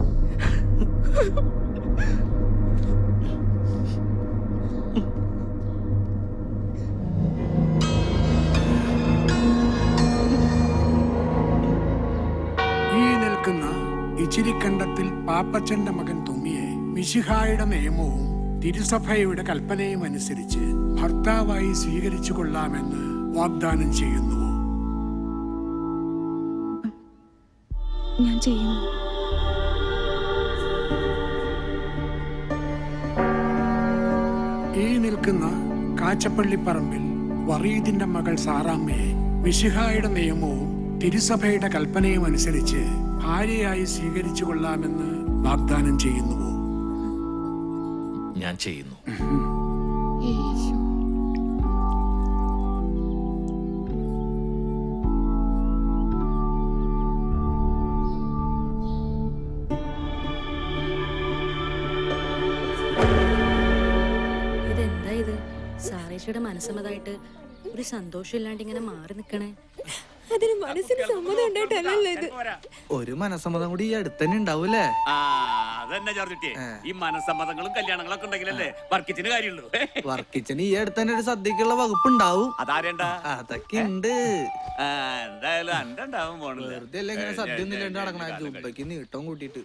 S: ഇച്ചിരിക്കണ്ടത്തിൽ പാപ്പച്ചന്റെ മകൻ തൊമ്മിയെ മിശിഹായുടെ നിയമവും തിരുസഭയുടെ കൽപ്പനയും അനുസരിച്ച് ഭർത്താവായി സ്വീകരിച്ചു കൊള്ളാമെന്ന് വാഗ്ദാനം ചെയ്യുന്നു.
E: ഞാൻ ചെയ്യുന്നു.
S: ഈ നിൽക്കുന്ന കാച്ചപ്പള്ളിപ്പറമ്പിൽ വറീദിന്റെ മകൾ സാറാമ്മയെ മിശിഹായുടെ നിയമവും തിരുസഭയുടെ കൽപ്പനയും അനുസരിച്ച് ഭാര്യയായി സ്വീകരിച്ചു കൊള്ളാമെന്ന് വാഗ്ദാനം ചെയ്യുന്നുവോ?
Q: ഞാൻ ചെയ്യുന്നു.
O: ഇതെന്താ ഇത്? സാറേച്ചിയുടെ മനസ്സമ്മതായിട്ട് ഒരു സന്തോഷം ഇല്ലാണ്ട് ഇങ്ങനെ മാറി നിക്കണേ. അതിന് മനസ്സിന് സമ്മതം ഉണ്ടായിട്ടല്ലല്ലോ ഇത്.
H: ഒരു മനസ്സമ്മതം കൂടി ഈ അടുത്ത് തന്നെ ഉണ്ടാവൂലേ?
M: അതന്നെ ജോർജുട്ടിയെ, ഈ മനസ്സമ്മതങ്ങളും കല്യാണങ്ങളൊക്കെ ഉണ്ടെങ്കിലല്ലേ വർക്കിച്ചിന് കാര്യമുള്ളൂ.
H: വർക്കിച്ചന് ഈ അടുത്ത് തന്നെ ഒരു സദ്യക്കുള്ള വകുപ്പ് ഉണ്ടാവും.
M: അതാരേണ്ട?
H: അതൊക്കെ ഉണ്ട്.
M: എന്തായാലും എന്റെ ഉണ്ടാവും പോണില്ല.
H: വെറുതെ അല്ല ഇങ്ങനെ സദ്യ ഒന്നും ഇല്ലാണ്ട് നടക്കണ ജുബയ്ക്ക് നീട്ടം കൂട്ടിയിട്ട്.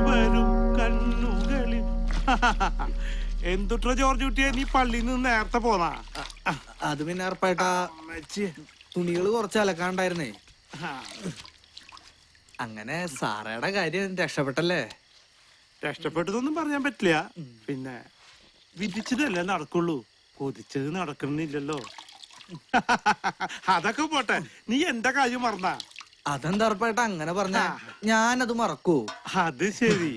B: വരും കണ്ണുകളിൽ. എന്തുട്ര ജോർജ് കുട്ടിയെ, നീ പള്ളിയിൽ നിന്ന് നേരത്തെ പോന്നാ?
H: അത് പിന്നെ ഉറപ്പായിട്ടാ തുണികള് കുറച്ച് അലക്കാണ്ടായിരുന്നേ. അങ്ങനെ സാറയുടെ കാര്യം രക്ഷപ്പെട്ടല്ലേ?
B: രക്ഷപ്പെട്ടതൊന്നും പറയാൻ പറ്റില്ല. പിന്നെ വിധിച്ചതല്ലേ നടക്കുള്ളൂ, കൊതിച്ചത് നടക്കണില്ലല്ലോ. അതൊക്കെ പോട്ടെ, നീ എന്റെ കാര്യം മറന്നാ?
H: അതെന്താ ഉറപ്പായിട്ടാ അങ്ങനെ പറഞ്ഞ? ഞാനത് മറക്കൂ?
B: അത് ശരി.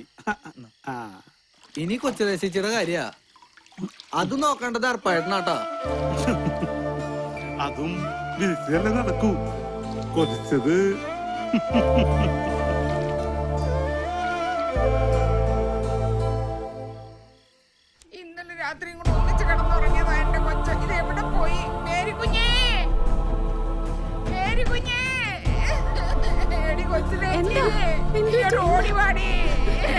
H: ഇനി കൊച്ചുരസിച്ചിയുടെ കാര്യ അത് നോക്കേണ്ടത് ഉറപ്പായിട്ടാ.
B: അതും വിധിച്ചതല്ലേ നടക്കൂ, കൊതിച്ചത്.
N: ഇന്നലെ രാത്രി കൂടെ ഒന്നിച്ച് കിടന്നുറങ്ങിയതാ എന്റെ കൊച്ച. ഇത് എവിടെ പോയി? മേരിക്കുഞ്ഞേ, മേരിക്കുഞ്ഞേ, എടി കൊച്ചിനെ ഓടി വാടി.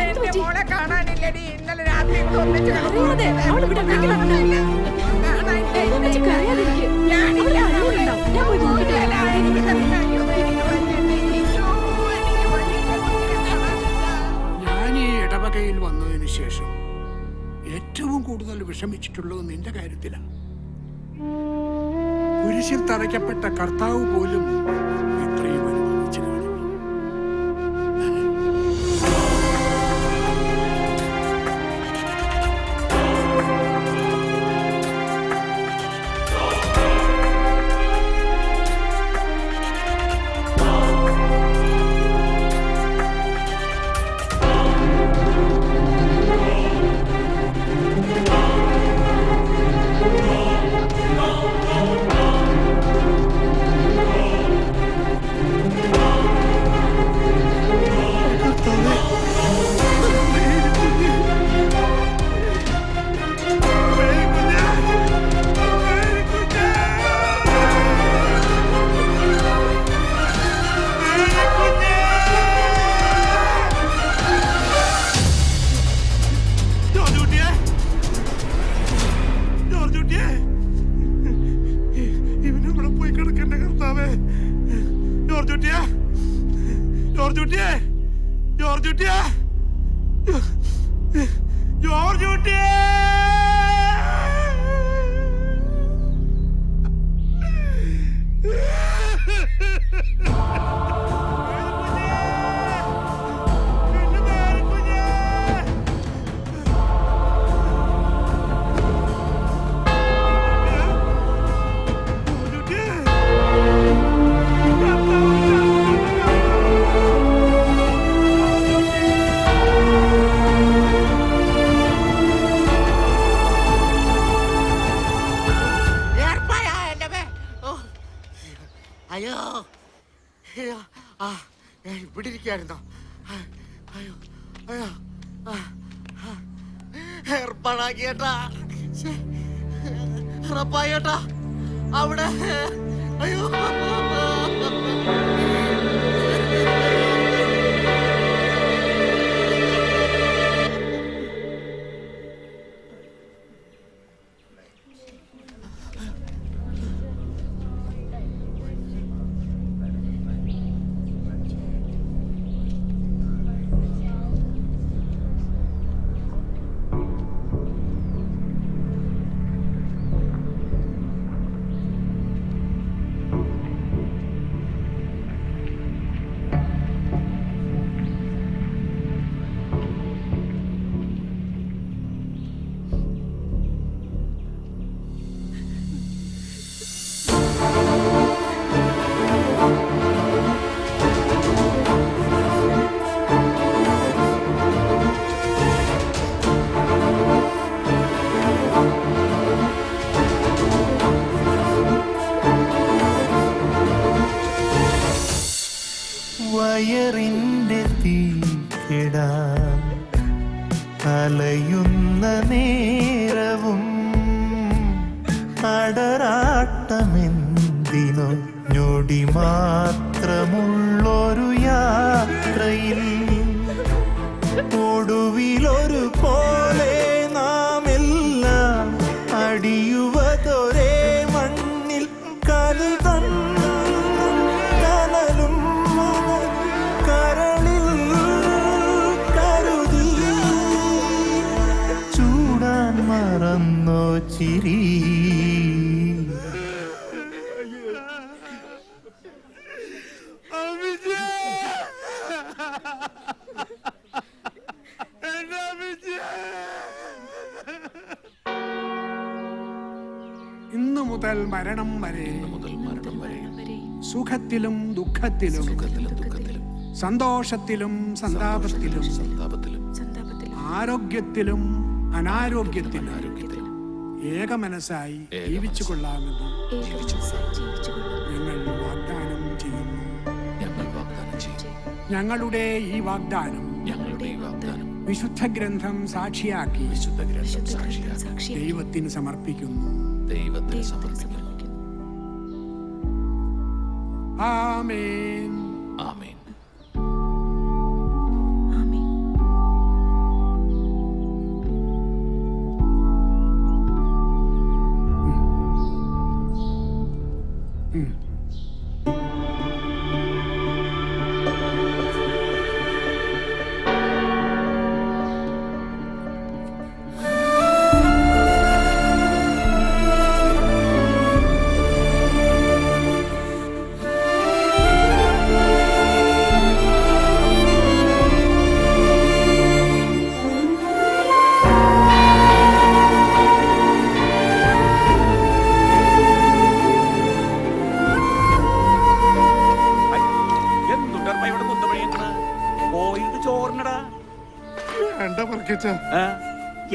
N: എന്റെ മോളെ കാണാനില്ലടി. ഇന്നലെ രാത്രി കൂടെ ഒന്നിച്ച്
S: ഞാൻ ഈ ഇടവകയിൽ വന്നതിന് ശേഷം ഏറ്റവും കൂടുതൽ വിഷമിച്ചിട്ടുള്ളത് നിന്റെ കാര്യത്തിലാണ്. കുരിശിൽ തറയ്ക്കപ്പെട്ട കർത്താവ് പോലും ഇത്രയും അനുഭവിച്ചു കാണും.
G: ഇവിടെ ഇരിക്കായിരുന്നോ? ഏർപ്പാടാക്കിയേട്ടാ, ഉറപ്പായേട്ടാ അവിടെ. അയ്യോ,
C: നേരവും അടരാട്ടമെന്തിനോ ഞൊടി മാത്രമുള്ളൊരു യാത്രയിൽ ഒടുവിലൊരു പോലെ നാം എല്ലാം അടിയുവതൊരേ മണ്ണിൽ കനലും കരളിൽ കരുതി ചൂടാൻ മറന്നോ ചിരി
S: ഇന്നു മുതൽ മരണം വരെ സുഖത്തിലും ദുഃഖത്തിലും സന്തോഷത്തിലും സന്താപത്തിലും ആരോഗ്യത്തിലും അനാരോഗ്യത്തിലും ഏകമനസ്സായി ജീവിച്ചു കൊള്ളാമെന്ന് ഞങ്ങൾ വാഗ്ദാനം ചെയ്യുന്നു. ഞങ്ങളുടെ ഈ വാഗ്ദാനം വിശുദ്ധ ഗ്രന്ഥം സാക്ഷിയാക്കി ദൈവത്തിന് സമർപ്പിക്കുന്നു. ആമേൻ.
Q: ആമേൻ.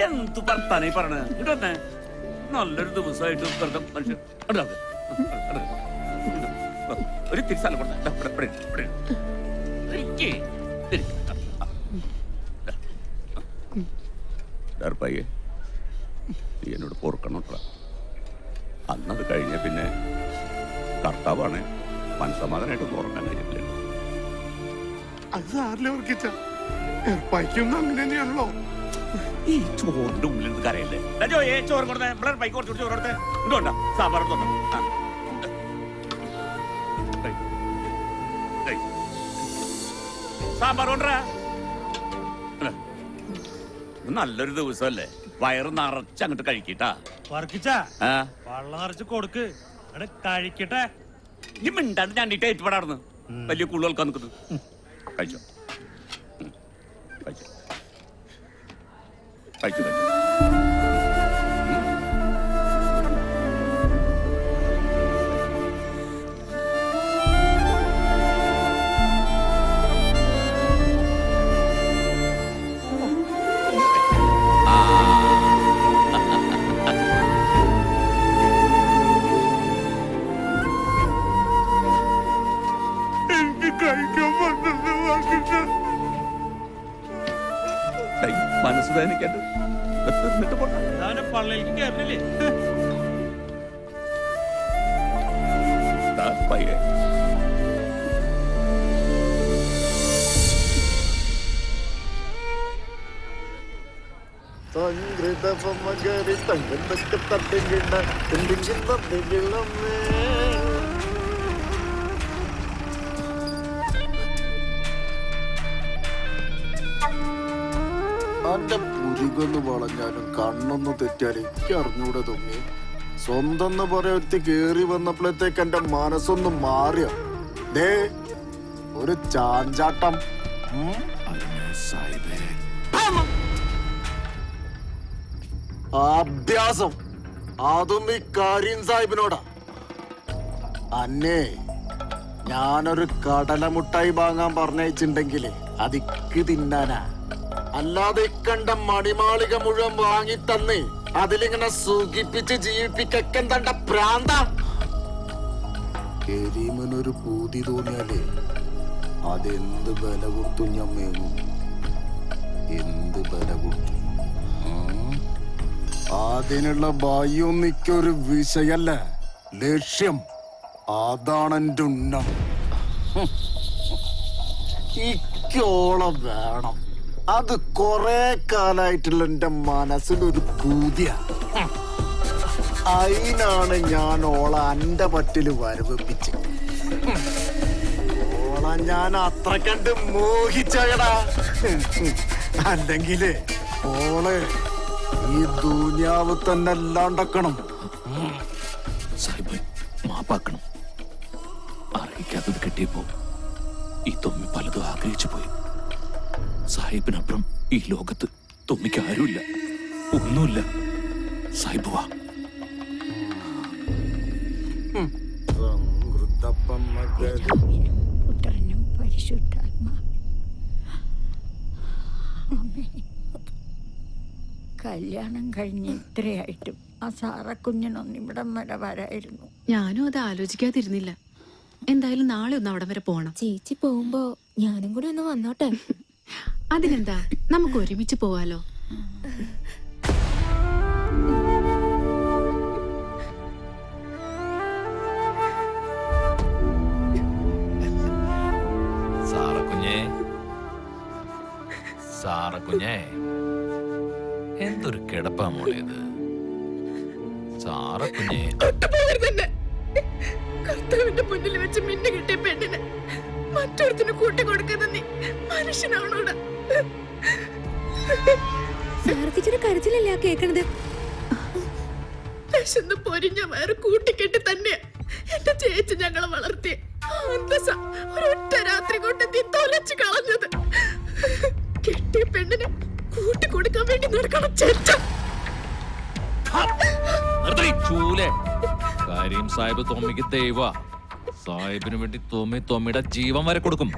M: എന്ത് വർത്താനാ ഈ പറഞ്ഞത്? ഇടന്നെ നല്ലൊരു ദിവസമായിട്ട് വെറുതെ മനുഷ്യൻ ഒരു തിരിച്ചാലും പയ്യെ നീ എന്നോട് പൊറുക്കണോട്ടാ. അന്നത് കഴിഞ്ഞ പിന്നെ കർത്താവാണ് മനസ്സമാധാനമായിട്ടൊന്നും ഉറങ്ങാൻ കഴിഞ്ഞിട്ടില്ല.
B: അത് സാറിലെ വർക്കിച്ച ഏർപ്പായിക്കൊന്നും അങ്ങനെ തന്നെയാണല്ലോ.
M: ഈ ചോറിന്റെ ഉള്ളിൽ നിന്ന് കരയല്ലേ? ചോറ് കൊടുത്തേ, പൈക്ക് കുറച്ചുകൂടി ചോറ് കൊടുത്തേ. ഇതുകൊണ്ടാ സാമ്പാർ സാമ്പാർ കൊണ്ടാ. നല്ലൊരു ദിവസമല്ലേ, വയറ് നിറച്ച് അങ്ങോട്ട് കഴിക്കട്ടാ.
K: വെള്ളം നിറച്ച് കൊടുക്ക്, കഴിക്കട്ടെ.
M: നീ മിണ്ടാണ്ട് ഞണ്ടിട്ട് ഏറ്റുപാടാർന്ന് വലിയ കൂടുതൽ കേൾക്കാൻ നിൽക്കുന്നു. കഴിച്ചോ കഴിച്ചോ കഴിച്ചു കഴിച്ചു. മനസ്സ് വേദനിക്കാണ്ട്
K: പള്ളിയിലേക്ക് കയറില്ലേ?
M: പയ്യെ
F: അന്റെ പുരികൊന്ന് വളഞ്ഞാലും കണ്ണൊന്ന് തെറ്റിയാലും എനിക്ക് അറിഞ്ഞൂടെ തോന്നി. സ്വന്തം പറയൊരുത്തി കേറി വന്നപ്പോഴത്തേക്ക് എന്റെ മനസ്സൊന്ന് മാറിയ ദേ ഒരു ചാഞ്ചാട്ടം. അഭ്യാസം അതും ഈ കരീം സാഹിബിനോടാ. അന്നേ ഞാനൊരു കടലമുട്ടായി വാങ്ങാൻ പറഞ്ഞയച്ചിണ്ടെങ്കിലേ അതിക്ക് തിന്നാനാ. അല്ലാതെ കണ്ട മണിമാളിക മുഴുവൻ വാങ്ങി തന്ന് അതിലിങ്ങനെ സുഖിപ്പിച്ച് ജീവിപ്പിക്കെന്താണ്ട പ്രാന്ത. കരീമിനൊരു പൂതി തോന്നിയാലേ അതെന്ത് ബല കൊടുത്തു ഞാൻ മേങ്ങും. എന്ത് ബല കൊടുത്തു. അതിനുള്ള ബാഹ്യൊന്നിക്കൊരു വിഷയല്ല, ലക്ഷ്യം. അതാണ് എന്റെ ഉന്നം. ഇക്കോളം വേണം. അത് കൊറേ കാലായിട്ടുള്ള എന്റെ മനസ്സിലൊരു പൂതിയ. അതിനാണ് ഞാൻ ഓള എന്റെ പറ്റില് വരവിപ്പിച്ച്. ഓള ഞാൻ അത്ര കണ്ട് മോഹിച്ചടാ. അല്ലെങ്കില് ഓള് ഈ ദുനിയാവ് തന്നെ അല്ലാണ്ടക്കണം.
Q: സാഹിബ് മാപ്പാക്കണം. അറിയിക്കാത്തത് കിട്ടിയപ്പോ ഈ തൊമ്മി പലതും ആഗ്രഹിച്ചു പോയി. സാഹിബിനപ്പുറം ഈ ലോകത്ത് തൊമ്മിക്ക് ആരുമില്ല, ഒന്നുമില്ല. സാഹിബ് വാ.
I: പുത്രനും പരിശുദ്ധാത്മാ. കല്യാണം കഴിഞ്ഞ് ഇത്രയായിട്ടും ആ സാറക്കുഞ്ഞിനൊന്നും ഇവിടം വരെ വരായിരുന്നു.
E: ഞാനും അത് ആലോചിക്കാതിരുന്നില്ല. എന്തായാലും നാളെ ഒന്ന് അവിടം വരെ പോകണം.
O: ചേച്ചി പോകുമ്പോ ഞാനും കൂടി ഒന്ന് വന്നോട്ടെ.
E: അതിനെന്താ, നമുക്ക് ഒരുമിച്ച് പോവാലോ.
Q: സാറക്കുഞ്ഞേ, എന്തൊരു കിടപ്പാ മോളേത്. സാറക്കുഞ്ഞേ,
R: കർത്താവിന്റെ മുന്നിൽ വെച്ച് മിന്നു കിട്ടിയ പെണ്ണിന് മറ്റൊരുത്തിന് കൂട്ടിക്കൊടുക്കുന്ന നീ മനുഷ്യനാണോടാ?
O: സാരത്തിച്ചൊരു കരച്ചിലല്ലേ കേക്കണത്?
R: വിശന്ന് പൊരിഞ്ഞ വയറ് കൂട്ടിക്കെട്ടി തന്നെയാ എന്റെ ചേച്ചി ഞങ്ങളെ വളർത്തിയ ഒരൊറ്റ രാത്രി കൊണ്ട് നീ തൊലച്ചു കളഞ്ഞത്. കെട്ടിയ പെണ്ണിനെ കൂട്ടിക്കൊടുക്കാൻ വേണ്ടി നടക്കണം ചേച്ച.
Q: കാര്യം സാഹിബ് തൊമ്മിക്ക് ദൈവ. സാഹിബിന് വേണ്ടി തൊമ്മിയുടെ ജീവൻ വരെ കൊടുക്കും.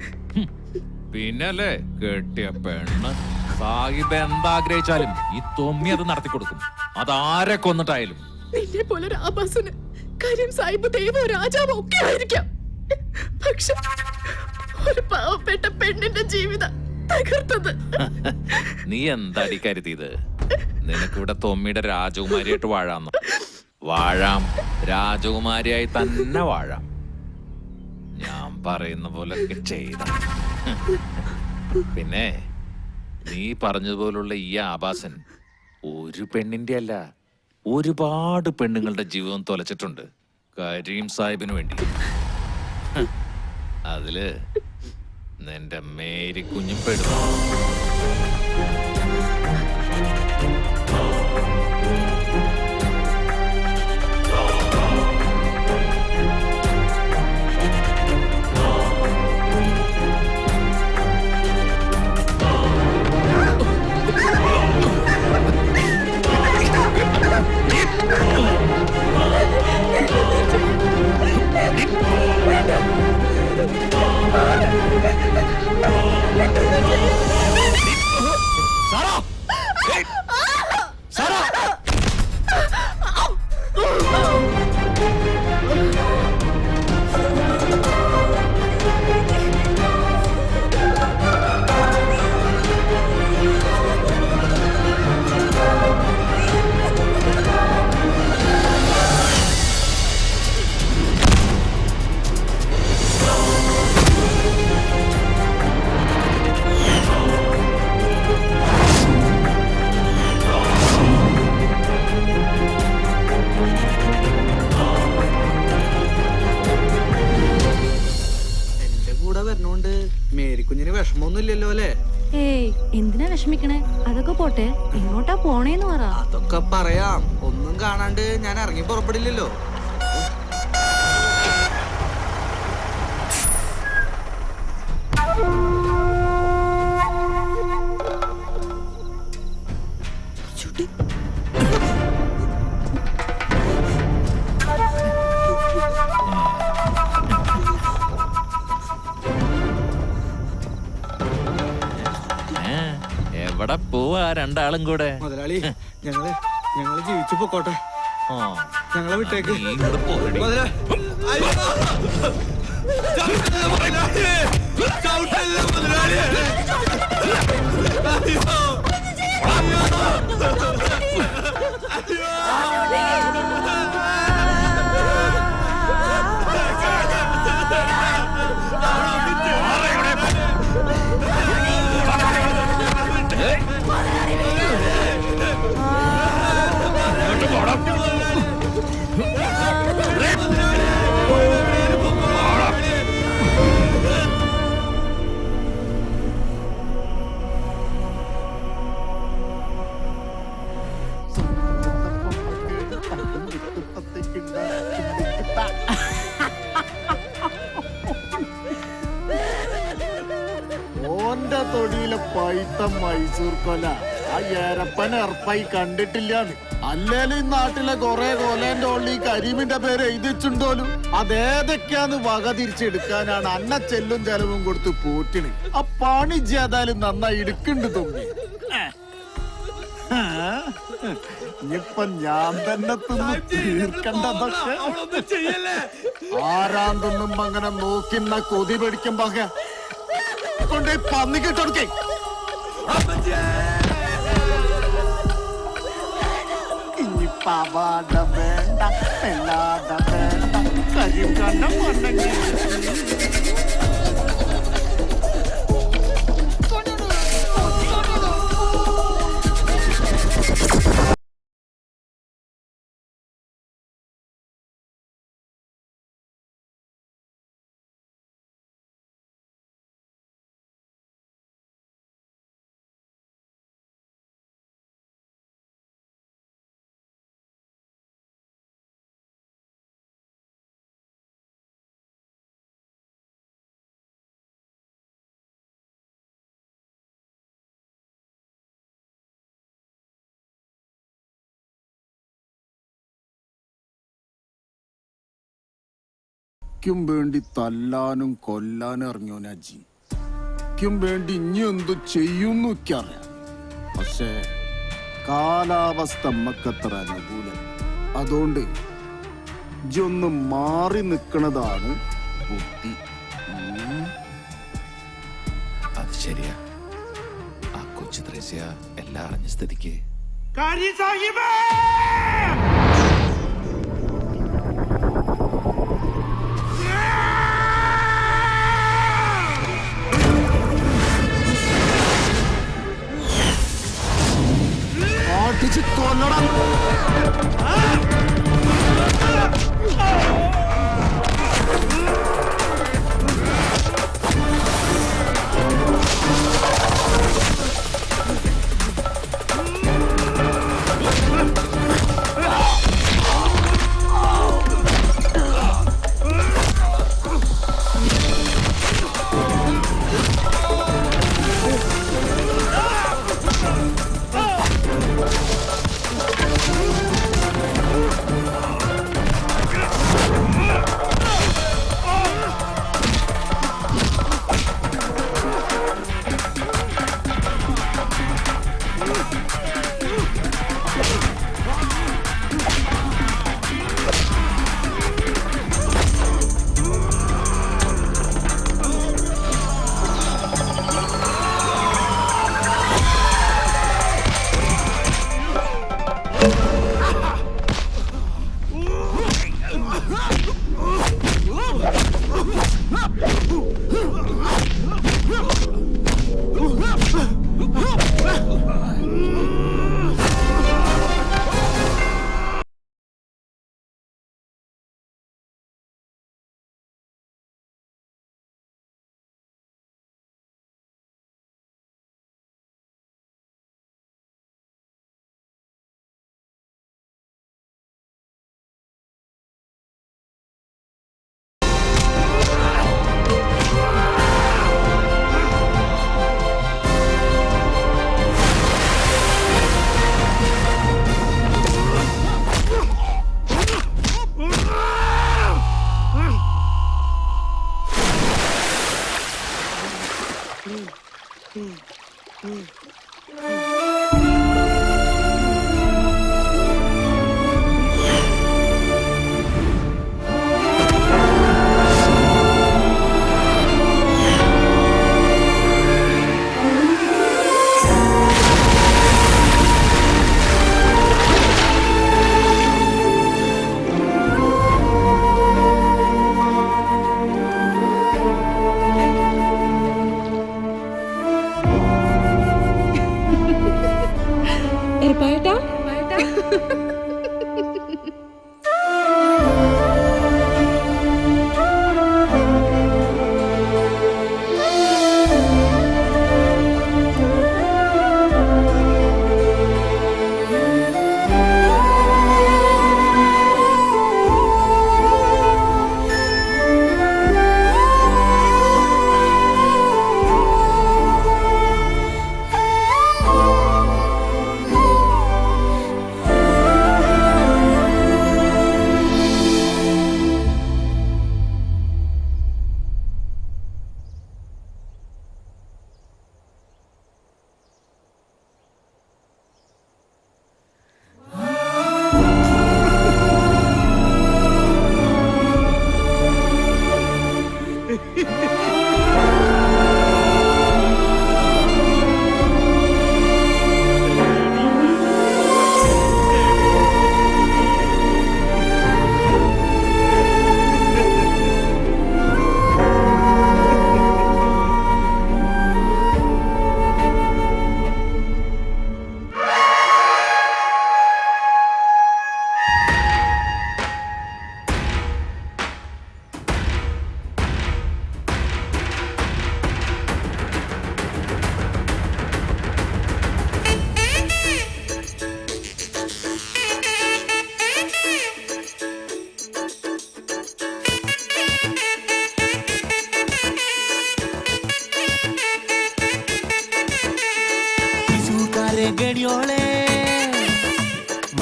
Q: പിന്നല്ലേ കെട്ടിയ പെണ്ണ്. സാഹിബ് എന്താഗ്രഹിച്ചാലും ഈ തൊമ്മി അത് നടത്തി കൊടുക്കും, അതാരെ കൊന്നിട്ടായാലും.
R: നിന്നെ പോലൊരു ആഭാസന് കാര്യം സാഹിബ് ദൈവോ രാജാവോ ഒക്കെ ആയിരിക്കാം. പക്ഷെ ഒരു പാവപ്പെട്ട പെണ്ണിന്റെ ജീവിതം തകർത്തത്.
Q: നീ എന്താടി കരുതിയത്? നിനക്കിവിടെ തൊമ്മിയുടെ രാജകുമാരിയായിട്ട് വാഴാന്ന്? വാഴാം, രാജകുമാരിയായി തന്നെ വാഴാം. ഞാൻ പറയുന്ന പോലൊക്കെ ചെയ്ത. പിന്നെ നീ പറഞ്ഞതുപോലുള്ള ഈ ആഭാസൻ ഒരു പെണ്ണിന്റെ അല്ല, ഒരുപാട് പെണ്ണുങ്ങളുടെ ജീവിതം തൊലച്ചിട്ടുണ്ട് കരീം സാഹിബിന് വേണ്ടി. അതില് നിന്റെ മേരി കുഞ്ഞും പെടുന്നു.
H: മേരിക്കുഞ്ഞിന് വിഷമൊന്നും ഇല്ലല്ലോ അല്ലേ?
O: ഏയ് എന്തിനാ വിഷമിക്കണേ? അതൊക്കെ പോട്ടെ, എങ്ങോട്ടാ പോണേന്ന് പറ.
H: അതൊക്കെ പറയാം. ഒന്നും കാണാണ്ട് ഞാൻ ഇറങ്ങി പുറപ്പെടില്ലല്ലോ.
Q: എവിടെ പോവാ രണ്ടാളും കൂടെ?
H: മുതലാളി, ഞങ്ങള് ജീവിച്ചു പൊക്കോട്ടെ. ഞങ്ങളെ വിട്ടേക്ക്.
B: അയ്യോ
F: പൈത്ത മൈസൂർ കൊല ആ ഏരപ്പൻ എറപ്പായി കണ്ടിട്ടില്ലാന്ന്. അല്ലേലും ഈ നാട്ടിലെ കൊറേ കൊലേന്റെ ഉള്ളി കരീമിന്റെ പേര് എഴുതിച്ചുണ്ടോലും അതേതൊക്കെയാന്ന് വക തിരിച്ചെടുക്കാനാണ് അന്ന ചെല്ലും ചെലവും കൊടുത്ത് പൂട്ടിന്. ആ പണി ചെയ്താലും നന്നായി എടുക്കുന്നുണ്ട് തോന്നി. ഇനിയിപ്പൊ ഞാൻ തന്നെ തിന്ന് തീർക്കണ്ടതൊക്കെ ആരാൻ തിന്നുമ്പോ അങ്ങനെ നോക്കിന്ന കൊതി പിടിക്കുമ്പോ കൊണ്ടേ പന്നി കിട്ടൊടുക്കേ. ഇനിയിപ്പ അവാട വേണ്ട എല്ലാട വേണ്ട കരിയും കണ്ണം ഉണ്ടെങ്കിൽ ക്കും വേണ്ടി തല്ലാനും കൊല്ലാനും ഇറങ്ങിയോനാ ജി. ക്കും വേണ്ടി ഇനി എന്തു ചെയ്യുന്നു അറിയാം. പക്ഷേ കാലാവസ്ഥ നമ്മക്കത്ര അനുകൂലം. അതുകൊണ്ട് ജി ഒന്ന് മാറി നിൽക്കണതാണ് ബുദ്ധി.
Q: അത് ശരിയാ. ആ കൊച്ചു ത്രേസ്യ എല്ലാം അറിഞ്ഞ സ്ഥിതിക്ക്
F: കൊല്ലണം.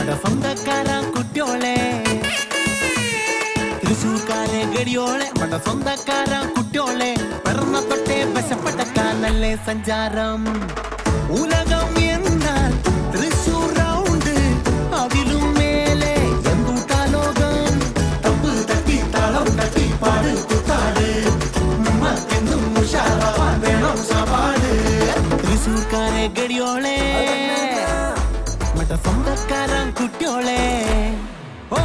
K: സ്വന്തക്കാരാ കുട്ടിയോളെ തൃശൂർക്കാരെ ഗടിയോളെ മട സ്വന്തക്കാരാ കുട്ടിയോളെ പിറന്ന തൊട്ടേ വശപ്പെട്ടക്കാനല്ലേ സഞ്ചാരം ഉലകം എന്നാൽ തൃശൂർ റൗണ്ട് അതിലും മേലെ എന്തുട്ടാ ലോകം തപ്പ് തട്ടി താളം തട്ടി പാട് കുത്താട് നമ്മക്കെന്നും ഉഷാറാവാൻ വേണം സവാട് തൃശൂർക്കാരെ ഗടിയോളെ മട സ്വന്തക്കാരാ കുട്ടിയോളെ ഓ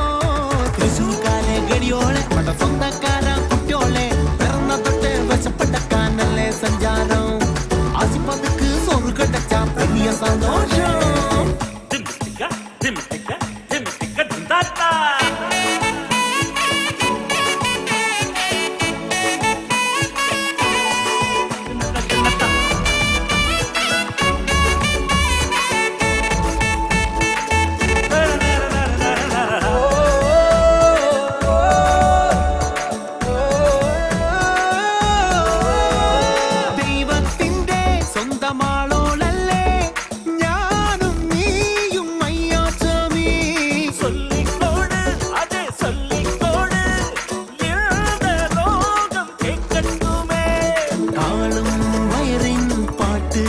K: തൃശൂർക്കാരെ ഗടിയോളെ മട സ്വന്തക്കാരാ കുട്ടിയോളെ പിറന്ന തൊട്ട് വശപ്പെട്ടക്കാനല്ലേ സഞ്ചാരം ആശിപ്പതുക്ക് സോറ് കടച്ചാ വലിയ സന്തോഷം ദൈവത്തിന്റെ സ്വന്തമാളോളല്ലേ ഞാനും നീയും അയ്യാച്ചമീ ചൊല്ലിക്കോട് അതെ ചൊല്ലിക്കോട് ലോകം കേൾക്കട്ടുമേ താളും വയറിൻ പാട്ട്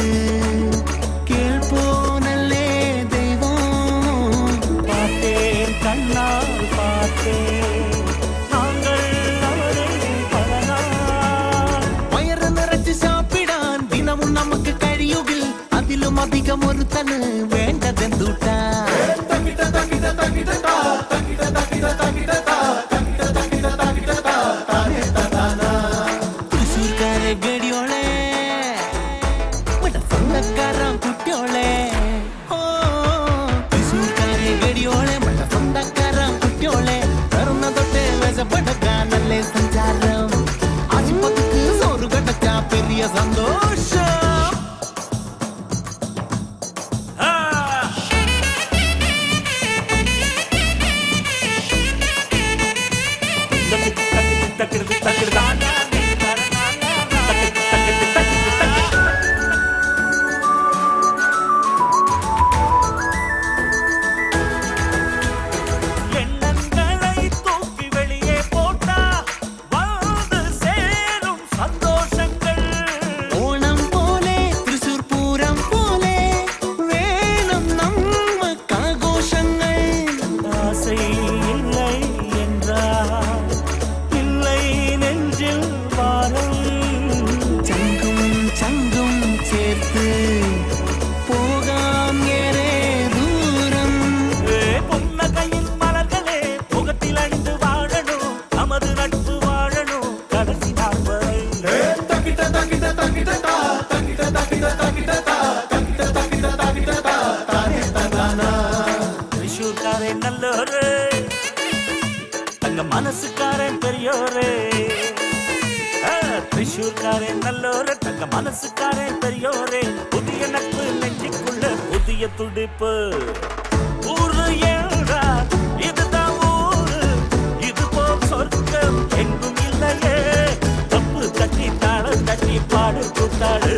K: കേൾപ്പോനല്ലേ ദൈവം പാട്ടേ കണ്ണാൽ പാട്ടേ വയറ് നിറച്ച് സാപ്പിടാൻ ദിനവും നമുക്ക് കഴിയുകിൽ അതിലും അധികം ഒരുത്തന് വേണ്ടതെന്തൂട്ടാ തൃശൂർക്കാരെ ഗടിയോളെ സ്വന്തക്കാരാ കുട്ടിയോളെ ഓ തൃശൂർക്കാരെ ഗടിയോളെ സ്വന്തക്കാരാ കുട്ടിയോളെ പിറന്ന തൊട്ടേ വശപ്പെടുക്കാനല്ലേ സഞ്ചാരം ആശിപ്പതുക്ക് സോറ് കടച്ചാ പെരിയ സന്തോഷം எண்ணங்களை தூக்கி வெளியே போட்டா வந்து சேரும் சந்தோஷங்கள் ஓணம் போலே തൃശൂർ പൂരം പോലെ വേണം നമുക്ക് ആഘോഷങ്ങൾ ஆசை இல்லை என்றால் இல்லை நெஞ்சில் வாரம் ചങ്കും ചങ്കും ചേർത്ത് പോകാം ഏറെ ദൂരം പുന്നകയിൽ മലകളെ മുഖത്തിൽ അണിந்து വാഴണോ நமது நட்பு வாழണോ கடைசி நாள் வரை തൃശൂർക്കാരൻ നല്ലോര് തങ്ക മനസ്സുകാരൻ പെരിയോര് തൃശൂർക്കാരൻ നല്ലോര് തങ്ക മനസ്സുകാരൻ പെരിയോര് പുതിയ നட்பு നെഞ്ചിക്കുള്ള പുതിയ തുടിപ്പ് ஊரு ஏழா இதுதான் ஊரு இது போல் சொர்க்கம் எங்கும் இல்லையே தப்பு தட்டி தாளம் தட்டி பாடு கூத்தாடு